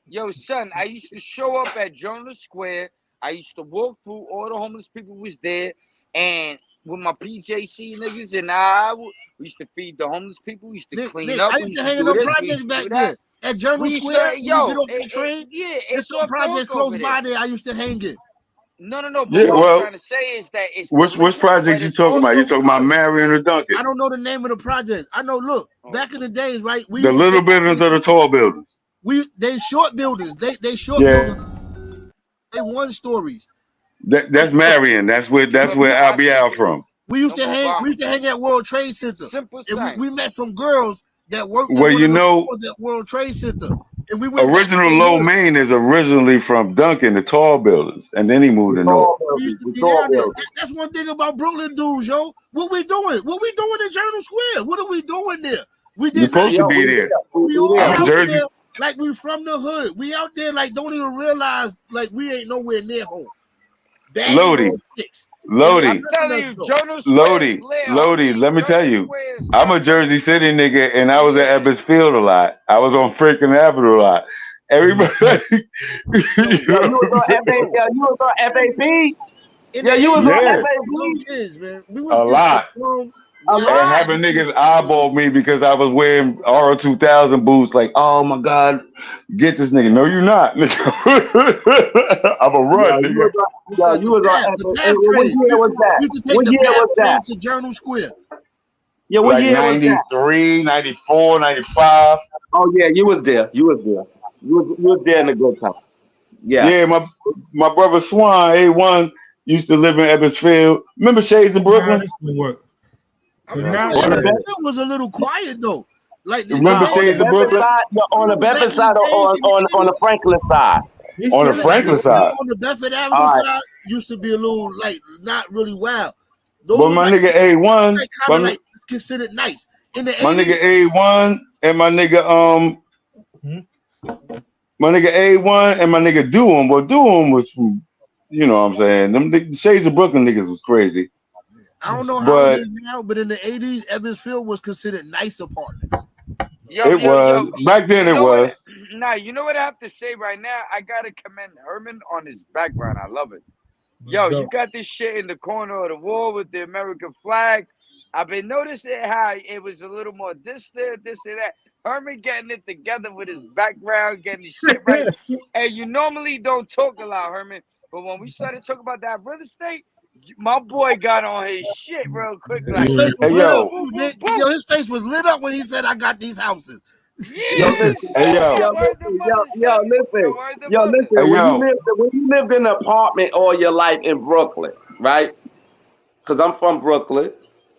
Yo, son, I used to show up at Journal Square. I used to walk through. All the homeless people was there. And with my PJC niggas, and we used to feed the homeless people. We used to clean up. I used to hang in the projects back there at Journal Square. You get off the train. There's some projects close by there. I used to hang it. No. But Yeah, what well, I'm trying to say is that it's which project you talking about? You talking about Marion or Duncan? I don't know the name of the project. I know. Look, back in the days, right? The little buildings or the tall buildings? They short buildings. They short buildings. They one stories. That's Marion. That's where I'll be out from. We used to hang. We used to hang at World Trade Center. And we met some girls that worked at World Trade Center. And we went original Low Main is originally from Duncan, the tall buildings, and then he moved to North. We used to be down there. That's one thing about Brooklyn dudes, yo. What we doing? What we doing in Journal Square? What are we doing there? We did supposed to be there. We all out there like we from the hood. We out there like don't even realize like we ain't nowhere near home. Lodi. Let me tell you, I'm a Jersey City nigga, and I was at Ebbets Field a lot. I was on Franklin Avenue a lot. Everybody, you was on FAB. Yeah, you was on FAB, man. We was a lot. And having niggas eyeball me because I was wearing RO2000 boots, like, oh my God, get this nigga. No, you're not, nigga. I'm a run, nigga. You was on what year was that? What year was that? To Journal Square. Yeah, what like year 93, 94, 95. Oh yeah, you was there. You was there in the good time. Yeah. Yeah, my brother Swan, A1, used to live in Ebbets Field. Remember Shades in Brooklyn? It was a little quiet though. Like remember Shades in Brooklyn? On the Bedford side or on the Franklin side? On the Franklin side. On the Bedford Avenue side used to be a little like not really wild. But my nigga A1, like considered nice. In the my nigga A1 and my nigga my nigga A1 and my nigga Doom. Well, Doom was from, you know what I'm saying? Them Shades of Brooklyn niggas was crazy. I don't know how it is now, but in the 80s, Ebbets Field was considered nice apartments. Back then it was. Nah, you know what I have to say right now? I gotta commend Herman on his background. I love it. Yo, you got this shit in the corner of the wall with the American flag. I've been noticing how it was a little more this and that. Herman getting it together with his background, getting his shit right. And you normally don't talk a lot, Herman. But when we started talking about that real estate, my boy got on his shit real quick. Like, his face was lit up when he said, "I got these houses." Listen. When you lived in an apartment all your life in Brooklyn, right? Because I'm from Brooklyn.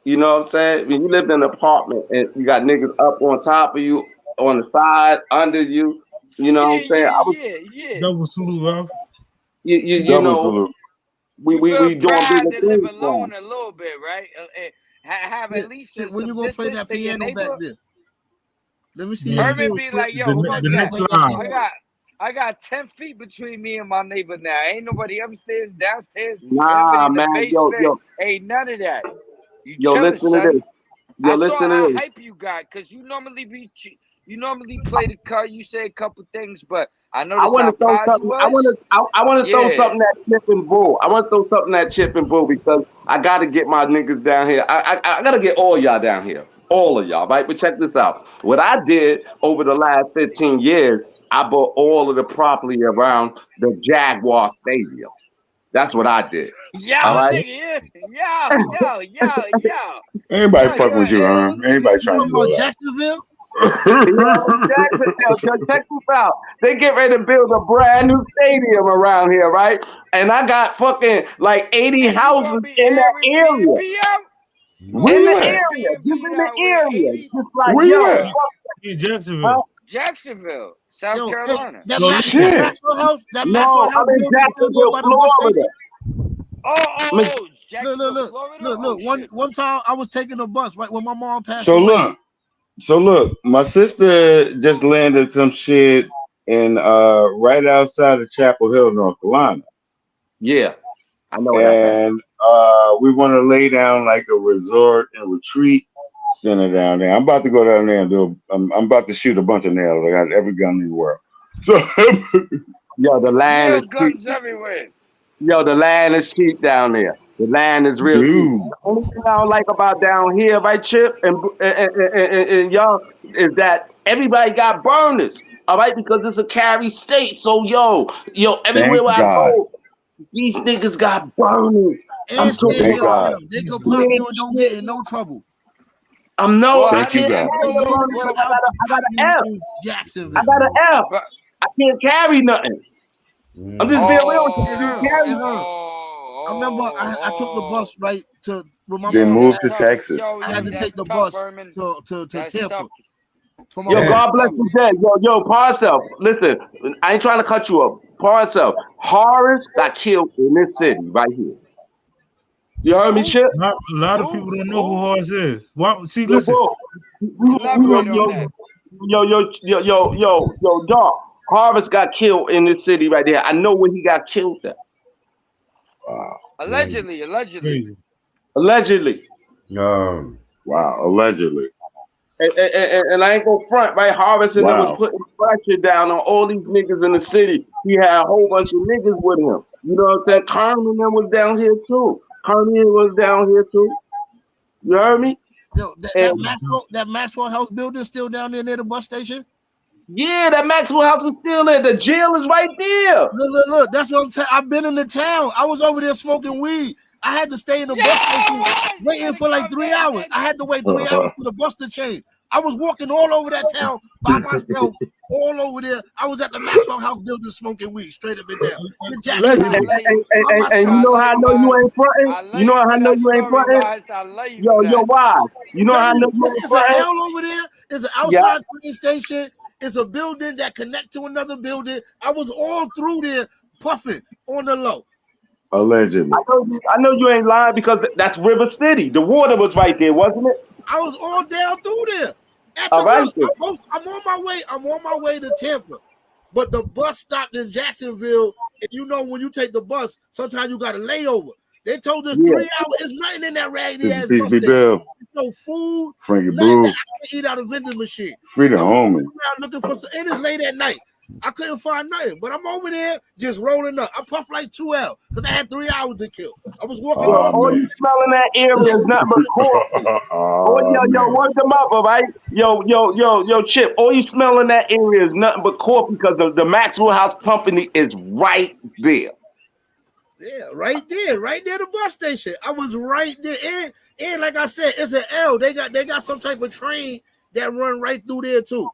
You know what I'm saying? When you lived in an apartment and you got niggas up on top of you, on the side, under you, you know what I'm saying? Double salute, Ralph. You know, salute. We doing bigger things. Live alone a little bit, right? Have at least when you gonna play that piano back there? Let me see. Herman be like, yo, the next line. I got 10 feet between me and my neighbor now. Ain't nobody upstairs, downstairs. Nah, man. Yo. Ain't none of that. Yo, listen to this. Yo, listen to this. Hype you got, because you normally play the cut. You say a couple things, but I know. I want to throw something. I want to throw something at Chip and Bull. I want to throw something at Chip and Bull because I got to get my niggas down here. I got to get all y'all down here. All of y'all, right? But check this out. What I did over the last 15 years, I bought all of the property around the Jaguar Stadium. That's what I did. Yeah, right? Yo. Everybody fucking with you, Everybody trying to go Jacksonville. Check this out. They get ready to build a brand new stadium around here, right? And I got fucking like 80 houses in that area. Where you at? area, just in the area, just like where you at? In Jacksonville. Jacksonville, South Carolina. That So Maxwell House. That Maxwell House I'm in building still there Jacksonville, by the bus Florida. station. Jacksonville, Look. Florida. One time I was taking a bus right when my mom passed So away. look, my sister just landed some shit in right outside of Chapel Hill, North Carolina. Yeah, I know. And we want to lay down like a resort and retreat center down there. I'm about to go down there and I'm about to shoot a bunch of nails. I got every gun in the world. So yo, the land is guns everywhere. Yo, the land is cheap down there. The land is real cheap. The only thing I don't like about down here, right, Chip, and y'all, is that everybody got burners. All right, because it's a carry state. So yo, everywhere where I go, these niggas got burners. I'm talking about. They can pop you and don't get in no trouble. I'm no. Thank you, God. I got an F. Jacksonville. I got an F. I can't carry nothing. I'm just being real with you. I remember I took the bus right to where my then mom moved to Texas. I had to take the bus to Tampa. Yo, God bless you, Jay. Yo, Parcel. Listen, I ain't trying to cut you up. Parcel. Horace got killed in this city right here. You heard me, Chip? A lot of people don't know who Horace is. Well, see, Yo, listen. Yo, dog. Horace got killed in this city right there. I know where he got killed at. Wow. Allegedly. Allegedly. Wow, allegedly. And I ain't gonna front, right? Horace and them was putting pressure down on all these niggas in the city. He had a whole bunch of niggas with him. You know what I'm saying? Carmen was down here too. You heard me? Yo, that Maxwell House building still down there near the bus station? Yeah, that Maxwell House is still there. The jail is right there. Look. That's what I'm saying. I've been in the town. I was over there smoking weed. I had to stay in the bus station waiting for like 3 hours. I had to wait 3 hours for the bus to change. I was walking all over that town by myself, all over there. I was at the Maxwell House building smoking weed, straight up and down. And you know how I know you ain't fronting? You know how I know you ain't fronting? Yo, why? You know how I know you ain't fronting? It's an L over there. It's an outside train station. It's a building that connects to another building. I was all through there puffing on the low. Allegedly. I know you ain't lying because that's River City. The water was right there, wasn't it? I was all down through there. All right. I'm on my way to Tampa, but the bus stopped in Jacksonville. And you know when you take the bus, sometimes you got a layover. They told us 3 hours. There's nothing in that raggedy ass bus station. No food. Frankie Boo. I can eat out of a vending machine. Free the homie. Looking for some. And it's late at night. I couldn't find nothing, but I'm over there just rolling up. I puffed like 2 L because I had 3 hours to kill. I was walking. All you smell in that area is nothing but corp. Yo, word them up, all right? Yo, Chip. All you smell in that area is nothing but corp because the Maxwell House Company is right there. Yeah, right there the bus station. I was right there, and like I said, it's an L. They got some type of train that run right through there too.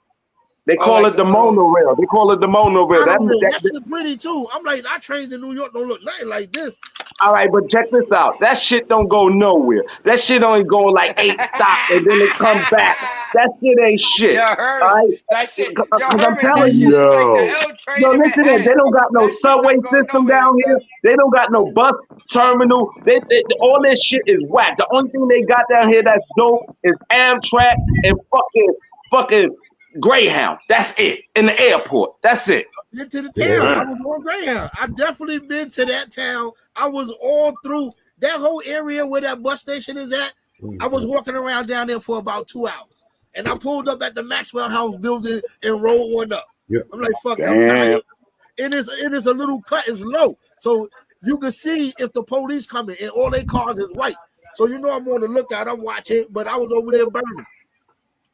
They call it the monorail. That's pretty too. I'm like, our trains in New York don't look nothing like this. All right, but check this out. That shit don't go nowhere. That shit only go like 8 stops and then it comes back. That shit ain't shit. All right? That shit. I'm telling you. Yo, listen, they don't got no subway system down here. They don't got no bus terminal. They all this shit is whack. The only thing they got down here that's dope is Amtrak and fucking Greyhound. That's it. In the airport. That's it. Been to the town. I was on Greyhound. I've definitely been to that town. I was all through that whole area where that bus station is at. I was walking around down there for about 2 hours. And I pulled up at the Maxwell House building and rolled one up. Yeah. I'm like, fuck, I'm tired. It is a little cut, it's low. So you can see if the police coming and all their cars is white. So you know I'm on the lookout, I'm watching, but I was over there burning.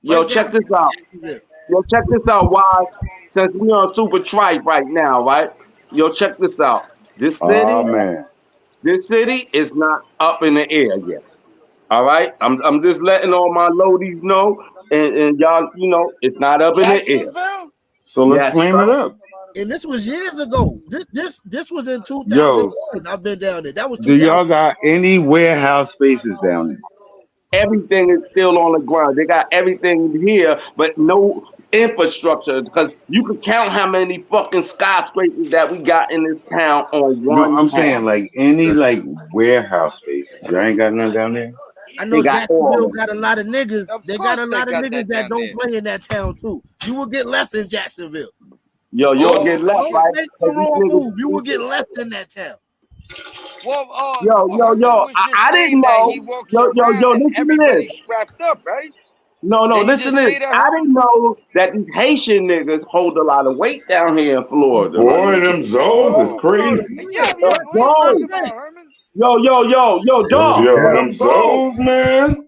Yo, check this out. Why? Since we on Super Tripe right now, right? Yo, check this out. This city is not up in the air yet. All right? I'm just letting all my loadies know, and y'all, you know, it's not up in the air. So let's flame it up. And this was years ago. This was in 2001. I've been down there. That was 2000. Do y'all got any warehouse spaces down there? everything is still on the ground. They got everything here, but no infrastructure. Because you can count how many fucking skyscrapers that we got in this town on No, one I'm town. saying like any like warehouse spaces. Y'all ain't got none down there. I They know got all Jacksonville of got a lot of niggas. Of They course got a they lot of got niggas that that down don't there. play in that town too. You will get left in Jacksonville. Yo, you'll get left, Don't right? make the 'Cause these wrong niggas- move. You will get left in that town. Well, Yo, Herman was just I saying didn't that know. he walks Yo, around and listen to everybody's this. strapped up, right? No, Did he listen to just this. say that, I Herman? didn't know that these Haitian niggas hold a lot of weight down here in Florida. my Boy, nigga. them zones is crazy. Yeah, what are you talking about, Herman? Yo, dog. Yo, Them them zones. zones, man.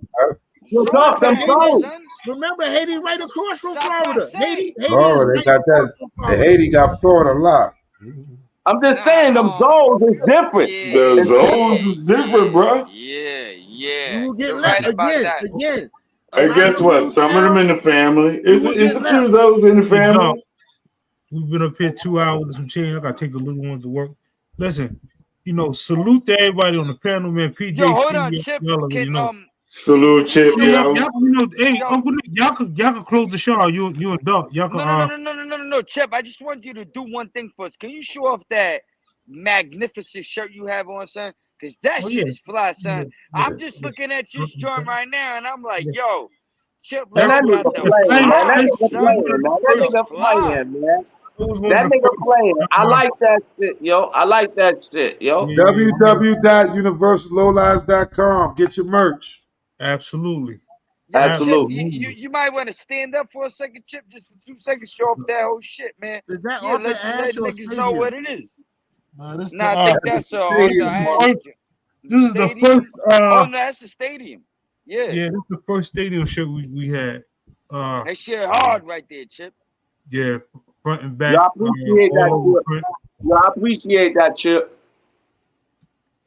Yo, dog, them zones. Remember Haiti right across from Stop Florida. Haiti is Oh, they right got across that. from The Florida. Haiti got Florida locked. I'm just saying, them zones is different. The zones is different, bro. Yeah. You will get You're left right about that. again. And guess what? Some of them in the family. It's a get few zones in the Hey, dog, family. we've been up here 2 hours and some change. I gotta take the little ones to work. Listen, salute to everybody on the panel, man. PJC, Yo, hold on, Chip. Can Salute, Chip, yo. Hey, Uncle Nick, y'all could close the show. You and Doc, y'all can. No, Chip. I just want you to do one thing for us. Can you show off that magnificent shirt you have on, son? Because that shit is fly, son. I'm just looking at this joint right now, and I'm like, yo, Chip, Man, that look nigga at the playing, man. That nigga son. playing, man. That nigga playing, man. That nigga playing. I like that shit, yo. I like that shit, yo. www.universallowlives.com. Get your merch. Absolutely. Yeah, Chip, you might want to stand up for a second, Chip, just for 2 seconds, show off that whole shit, man. Is that Yeah, off the let Ash or niggas know Stadium? what it is. This Nah, I think that's Arthur Ashe. This is the Stadium? first. Oh, no, that's the stadium. Yeah. Yeah, this is the first stadium show we had. That shit hard right there, Chip. Yeah, front and back. Yo, I appreciate that, Chip. Yo, I appreciate that, Chip.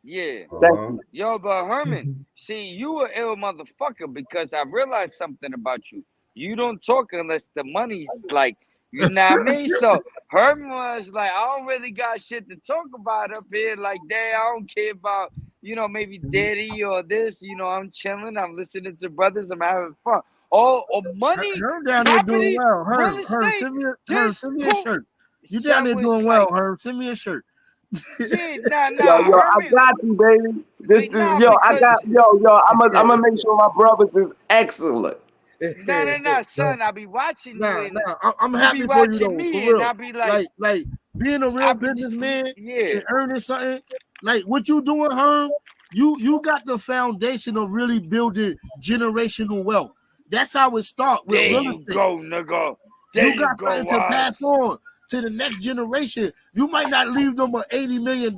Yeah. Thank you. Yo, but Herman, see, you an ill motherfucker because I realized something about you. You don't talk unless the money's like, you know what I mean? So Herman was like, I don't really got shit to talk about up here. Like, I don't care about, maybe daddy or this. I'm chilling. I'm listening to brothers. I'm having fun. Or money, Herm down there doing property, well. real Herm, estate. send me a This shirt. You down there doing well, Herm. Send me a shirt. Yeah, nah, Yo, I Herman. got you, baby. This is I got I'm gonna make sure my brothers is excellent. Nah, son. I be watching you. And I'm happy be for you watching though. me, For real. and I be like being a real businessman yeah, and earning something. Like what you doing, Herm? You got the foundation of really building generational wealth. That's how it starts with there real you estate. go, nigga. There You got go, something to pass on to the next generation. You might not leave them with $80 million,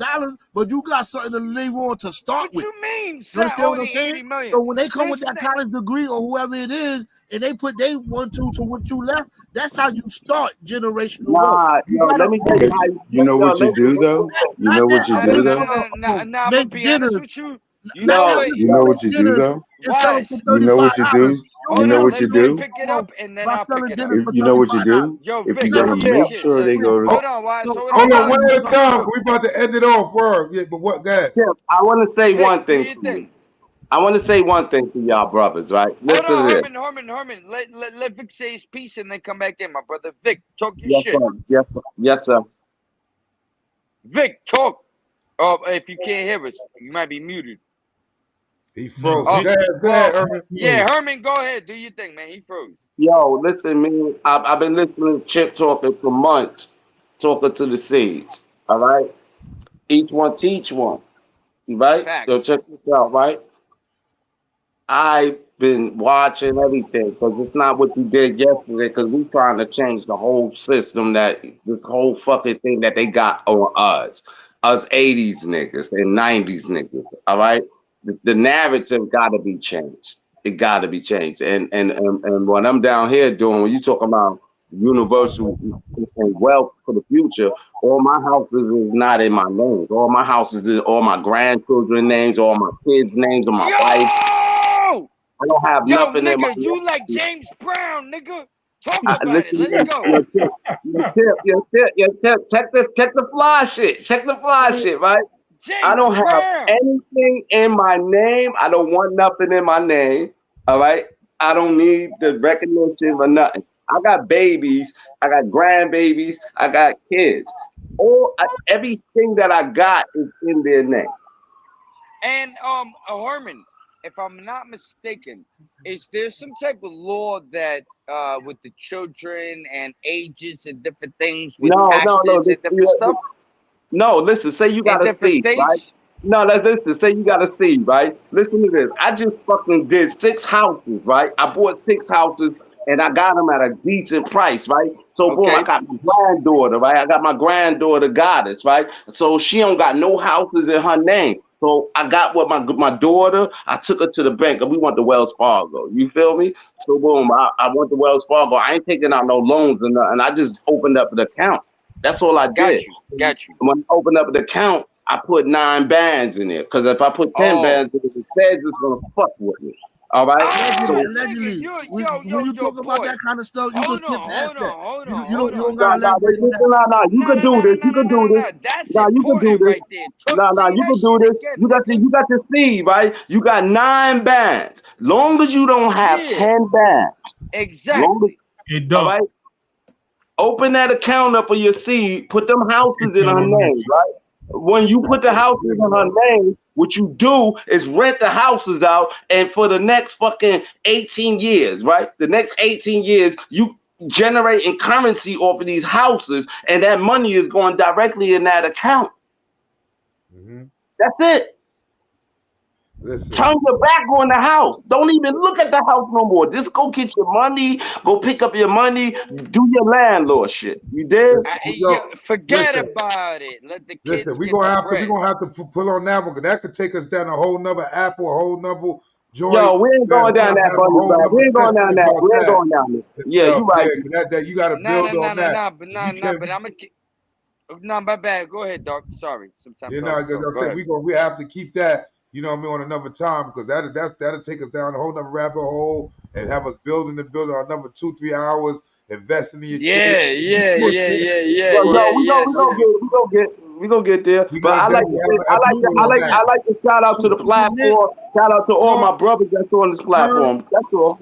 but you got something to leave on to start with. You mean, You understand what I'm only saying? 80 million? So when they come with This that college degree or whoever it is, and they put they 1, 2 to what you left, that's how you start generational wealth. Nah, yo, let me tell you how You know what you do though? You know what you do though? Nah, I'm gonna be honest with you. You know what you do though? Why? You know what you do? You know what you do? Pick it up and then I'll pick it up. You know what you do? Yo, If Vic, you're gonna make sure they go to hold on, why? Hold on, one at a time. We about to end it off. Word. Yeah, but what, guys? I want to say Vic, one do thing. your To thing. you. I want to say one thing to y'all brothers, right? Hold Listen on, to this. Herman. Let Vic say his piece and then come back in, my brother. Vic, talk your Yes, shit. sir. Yes, sir. Yes, sir. Vic, talk. Oh, if you can't hear us, you might be muted. He froze. Oh, Go ahead, Herman. Yeah, Herman, go ahead. Do your thing, man. He froze. Yo, listen, man. I've been listening to Chip talking for months, talking to the seeds. All right? Each one teach one. Right? Facts. So check this out, right? I've been watching everything because it's not what you did yesterday because we're trying to change the whole system this whole fucking thing that they got on us 80s niggas and 90s niggas, all right? The narrative got to be changed. It got to be changed. And what I'm down here doing, when you talk about universal and wealth for the future, all my houses is not in my names. All my houses is all my grandchildren names, all my kids' names, or my wife. I don't have nothing in my nigga, you like James Brown, nigga. Talk I, about it. Let's go. Check the fly shit. Check the fly shit, right? James I don't have Brown. anything in my name. I don't want nothing in my name. All right. I don't need the recognition or nothing. I got babies. I got grandbabies. I got kids. Everything that I got is in their name. And Herman, if I'm not mistaken, is there some type of law that with the children and ages and different things with No. taxes and different stuff No, listen, say you got in a different seed, right? states? No, listen, say you got a seed, right? Listen to this. I just fucking did 6 houses, right? I bought 6 houses and I got them at a decent price, right? So boom, I Okay. got my granddaughter, right? I got my granddaughter Goddess, right? So she don't got no houses in her name. So I got what my daughter, I took her to the bank and we went to Wells Fargo. You feel me? So boom, I went to Wells Fargo. I ain't taking out no loans and nothing. I just opened up an account. That's all I did. Got you. When I opened up the account, I put 9 bands in there. Because if I put 10 bands in there, the feds is going to fuck with me. All right? Allegedly, when you talk about that kind of stuff, you can skip past that. You don't gotta elaborate on that. No, you can do this. You can do this. That's No, you can do this. right there. No, you can do this. You got the seed, right? You got 9 bands. Long as you don't have 10 bands. Exactly. All right? Open that account up for your seed. Put them houses in her name, right? When you put the houses in her name, what you do is rent the houses out, and for the next fucking 18 years, right? The next 18 years, you generating currency off of these houses, and that money is going directly in that account. That's it. Listen. Turn your back on the house. Don't even look at the house no more. Just go get your money. Go pick up your money. Do your landlord shit. You did? Forget about it. Let the kids Listen, we're get gonna the have bread. to pull on that one because that could take us down a whole nother app or a whole nother joint. Yo, we ain't going down that bunny, bro. We ain't going down that. We ain't going down there. Yeah, you right. That you got to build on that. But I'm a. No, my bad. Go ahead, Doc. Sorry. Sometimes. You know, we have to keep that. You know what I mean, on another time because that'll take us down a whole nother rabbit hole and have us building another 2-3 hours, investing in your kids. We gonna get there. But I like to shout out to the platform. Shout out to all my brothers that's on this platform. That's all.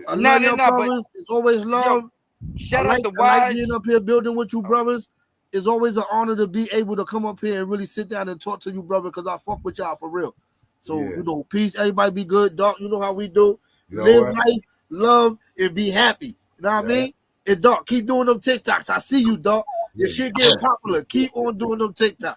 I love your brothers. It's always love. Shout out to I like being up here building with you brothers. It's always an honor to be able to come up here and really sit down and talk to you, brother, because I fuck with y'all for real. So, you know, peace. Everybody be good. Doc, you know how we do. Live life, love, and be happy. You know what I mean? And Doc, keep doing them TikToks. I see you, Doc. Your shit getting popular. Keep on doing them TikToks.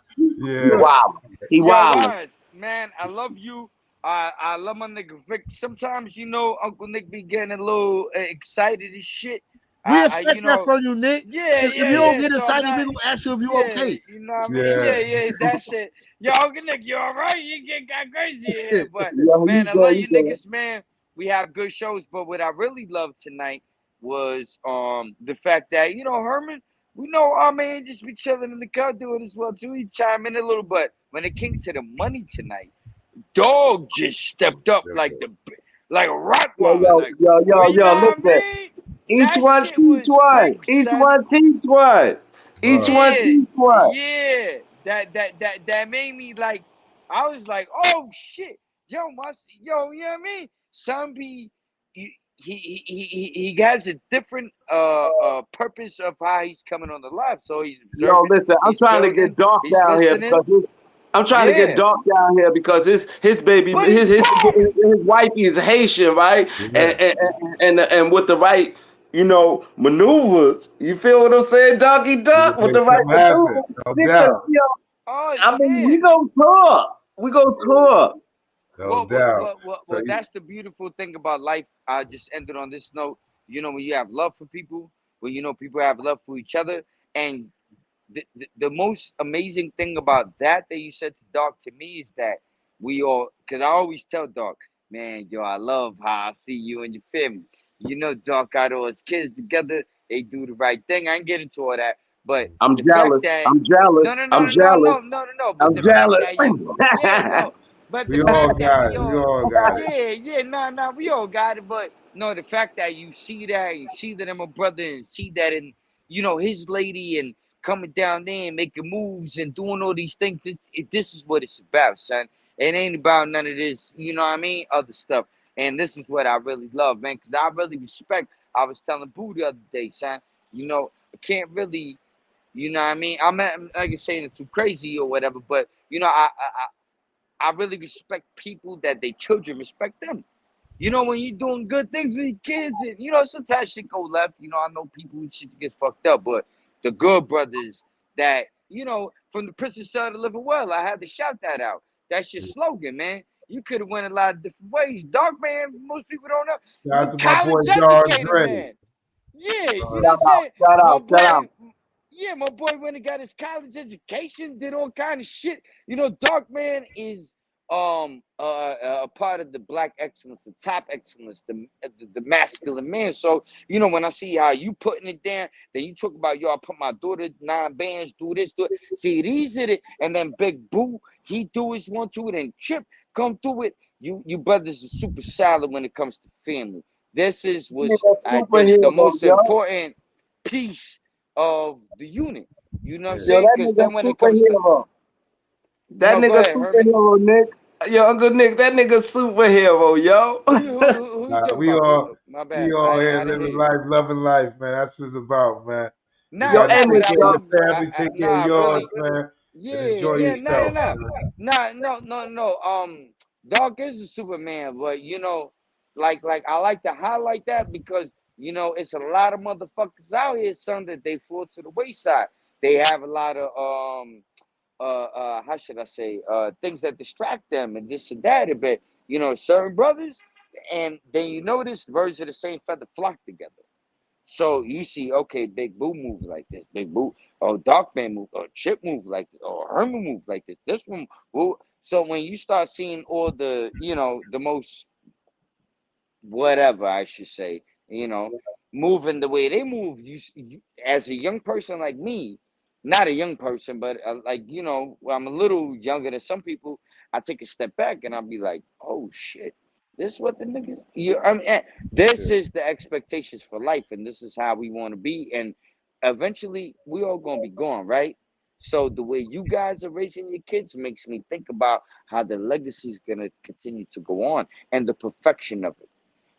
Wow. He wild. Man, I love you. I love my nigga Vic. Sometimes, you know, Uncle Nick be getting a little excited and shit. We expect that from you, Nick. If you don't get excited, we're gonna ask you if you okay. You know what I mean? Yeah, that's it. Yo, Uncle Nick, you all right? You got crazy here. But man, I love you niggas, man. We have good shows, but what I really loved tonight was the fact that, you know, Herman, we know our man just be chilling in the car doing as well too. He chime in a little, but when it came to the money tonight, Dog just stepped up like a Rottweiler. Yo, listen. Each one teach one. Yeah, that made me like. I was like, oh shit, yo, you know what I mean? Some be he has a different purpose of how he's coming on the live. So he's listen. I'm trying to get Dark down here because I'm trying to get Dark down here because his baby, his wifey is Haitian, right? And with the right, you know, maneuvers. You feel what I'm saying, Doggy Duck? With the right maneuvers. I mean, we gonna talk. No doubt. Well, that's the beautiful thing about life. I just ended on this note. You know, when you have love for people, when you know people have love for each other, and the most amazing thing about that you said to Doc to me is that we all, because I always tell Doc, man, yo, I love how I see you and your family. You know, Doc got all his kids together. They do the right thing. I ain't get into all that, but I'm jealous. I'm jealous. No. But the fact that but we all got it. We all got it. But no, the fact that you see that I'm a brother and see that in, you know, his lady and coming down there and making moves and doing all these things. This is what it's about, son. It ain't about none of this, you know what I mean? Other stuff. And this is what I really love, man, because I really respect. I was telling Boo the other day, son, you know, I can't really, you know what I mean? I'm not like saying it's too crazy or whatever, but you know, I really respect people that they children respect them. You know, when you're doing good things with your kids, and you know, sometimes shit go left. You know, I know people who shit gets fucked up, but the good brothers that, you know, from the prison cell to living well, I had to shout that out. That's your slogan, man. You could have went a lot of different ways. Dark man, most people don't know. Shout You out to my boy college George educated, Gray. man. Yeah, you know Shout what I'm out, saying? shout My out, shout out. boy, yeah, my boy went and got his college education, did all kind of shit. You know, Dark Man is a part of the black excellence, the top excellence, the masculine man. So you know, when I see how you putting it down, then you talk about, yo, I put my daughter 9 bands, do this, do it. See, these are it, and then Big Boo, he do his one to it, and Chip come through it. You brothers are super solid when it comes to family. This was I think the most important piece of the unit. You know what I'm Yo, saying? that Because nigga then when it comes to superhero. That no, go nigga ahead, Herman. superhero, Nick. Yo, Uncle Nick, that nigga superhero, yo. Who you talking We about? all My we bad. all here I didn't hear living you. life, loving life, man. That's what it's about, man. You Yo, Nah, gotta nah, and but take Nick, I care of yo. really, your family, take care of nah, yours, really, man, and yeah, enjoy yeah, yourself, man. no. Dog is a Superman, but you know, like I like to highlight that because you know it's a lot of motherfuckers out here, son, that they fall to the wayside. They have a lot of how should I say, things that distract them and this and that. But you know, certain brothers, and then you notice birds of the same feather flock together. So you see, okay, Big Boo move like this, Big Boo, oh, Darkman move, or Chip move like this, or Herman move like this one. Move. So when you start seeing all the, you know, the most whatever I should say, you know, moving the way they move, you as a young person like me, not a young person, but like, you know, I'm a little younger than some people. I take a step back and I'll be like, oh shit, this is what the niggas. I mean, this is the expectations for life, and this is how we want to be, and eventually we all gonna be gone, right? So the way you guys are raising your kids makes me think about how the legacy is gonna continue to go on and the perfection of it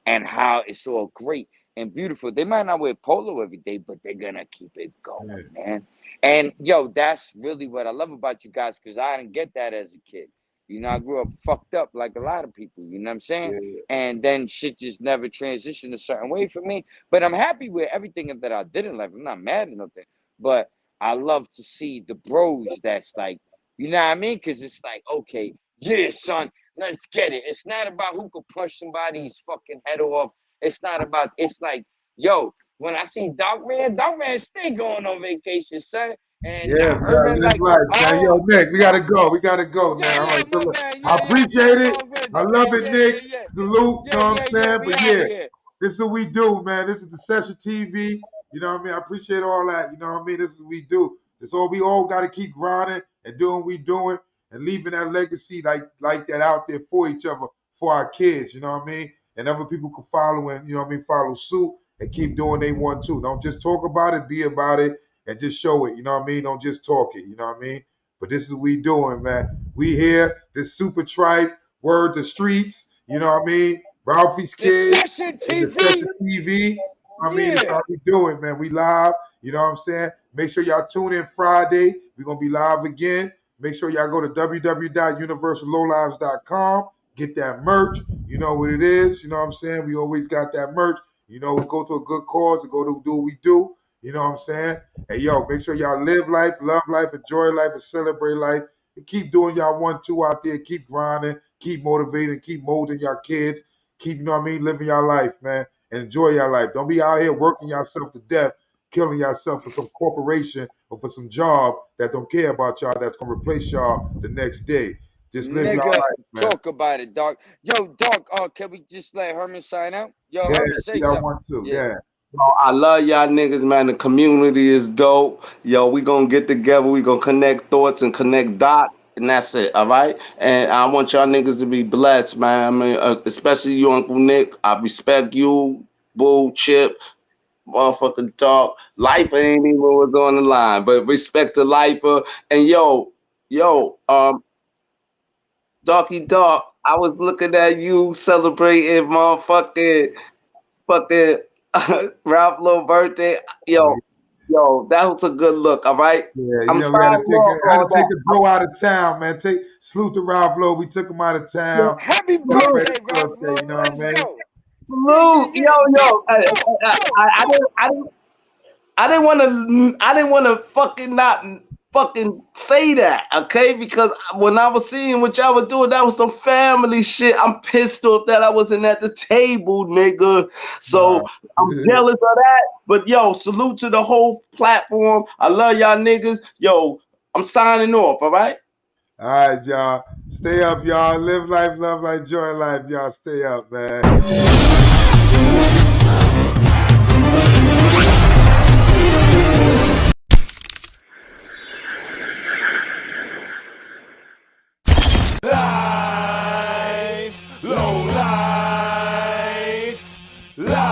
and how it's all great and beautiful. They might not wear polo every day, but they're gonna keep it going, man. And yo, that's really what I love about you guys, because I didn't get that as a kid. You know, I grew up fucked up like a lot of people, you know what I'm saying? And then shit just never transitioned a certain way for me. But I'm happy with everything that I did in life. I'm not mad or nothing. But I love to see the bros that's like, you know what I mean? Because it's like, okay, yeah, son, let's get it. It's not about who could punch somebody's fucking head off. It's not about, it's like, yo, when I see Dog Man stay going on vacation, son. And Yeah, I we heard gotta it live like, life, man. Yo, oh, Nick, we gotta go. We gotta go, man. All right, so my look, bad. I I got appreciate it. I long-winded, love man. it, Nick. Salute, you know what I'm saying? We But out yeah, of here. this is what we do, man. This is the Session TV. You know what I mean? I appreciate all that. You know what I mean? This is what we do. This all we all got to keep grinding and doing what we doing and leaving that legacy like that out there for each other, for our kids. You know what I mean? And other people can follow and you know what I mean, follow suit and keep doing they want to. Don't just talk about it, be about it, and just show it. You know what I mean? Don't just talk it. You know what I mean? But this is what we doing, man. We here. This super tribe. Word the streets. You know what I mean? Ralphie's The kids. Session And the TV. Session TV. I mean, that's Yeah. how we do it, man. We live. You know what I'm saying? Make sure y'all tune in Friday. We're going to be live again. Make sure y'all go to www.universallowlives.com. Get that merch. You know what it is. You know what I'm saying? We always got that merch. You know, we go to a good cause and go to do what we do. You know what I'm saying? Hey, yo, make sure y'all live life, love life, enjoy life, and celebrate life. And keep doing y'all 1-2 out there. Keep grinding. Keep motivating. Keep molding your kids. Keep, you know what I mean, living your life, man. And enjoy your life. Don't be out here working yourself to death, killing yourself for some corporation or for some job that don't care about y'all, that's going to replace y'all the next day. Just live your Nigga, life, man. talk about it, dog. Yo, dog, can we just let Herman sign out? Yo, Yeah, Herman, say y'all something. want to. Yeah. Yeah. Yo, I love y'all niggas, man. The community is dope. Yo, we gonna get together. We gonna connect thoughts and connect dots, and that's it. All right. And I want y'all niggas to be blessed, man. I mean, especially you, Uncle Nick. I respect you, Bull, Chip, motherfucking dog. Lifer ain't even was on the line, but respect the Lifer. And yo, Darky Dog, I was looking at you celebrating motherfucking fucking Ralph Lowe birthday. Yo, that was a good look. All right. Yeah, I'm we had signing off to all take that. a bro out of town, man. Salute to Ralph Lowe. We took him out of town. Happy Salute. birthday, Ralph Lowe. You know what I mean? Salute. Yo. I didn't want to fucking not fucking say that, okay? Because when I was seeing what y'all were doing, that was some family shit. I'm pissed off that I wasn't at the table, nigga. So I'm jealous of that. But yo, salute to the whole platform. I love y'all niggas. Yo, I'm signing off, all right? All right, y'all. Stay up, y'all. Live life, love life, joy life, y'all. Stay up, man. Life, low life, life.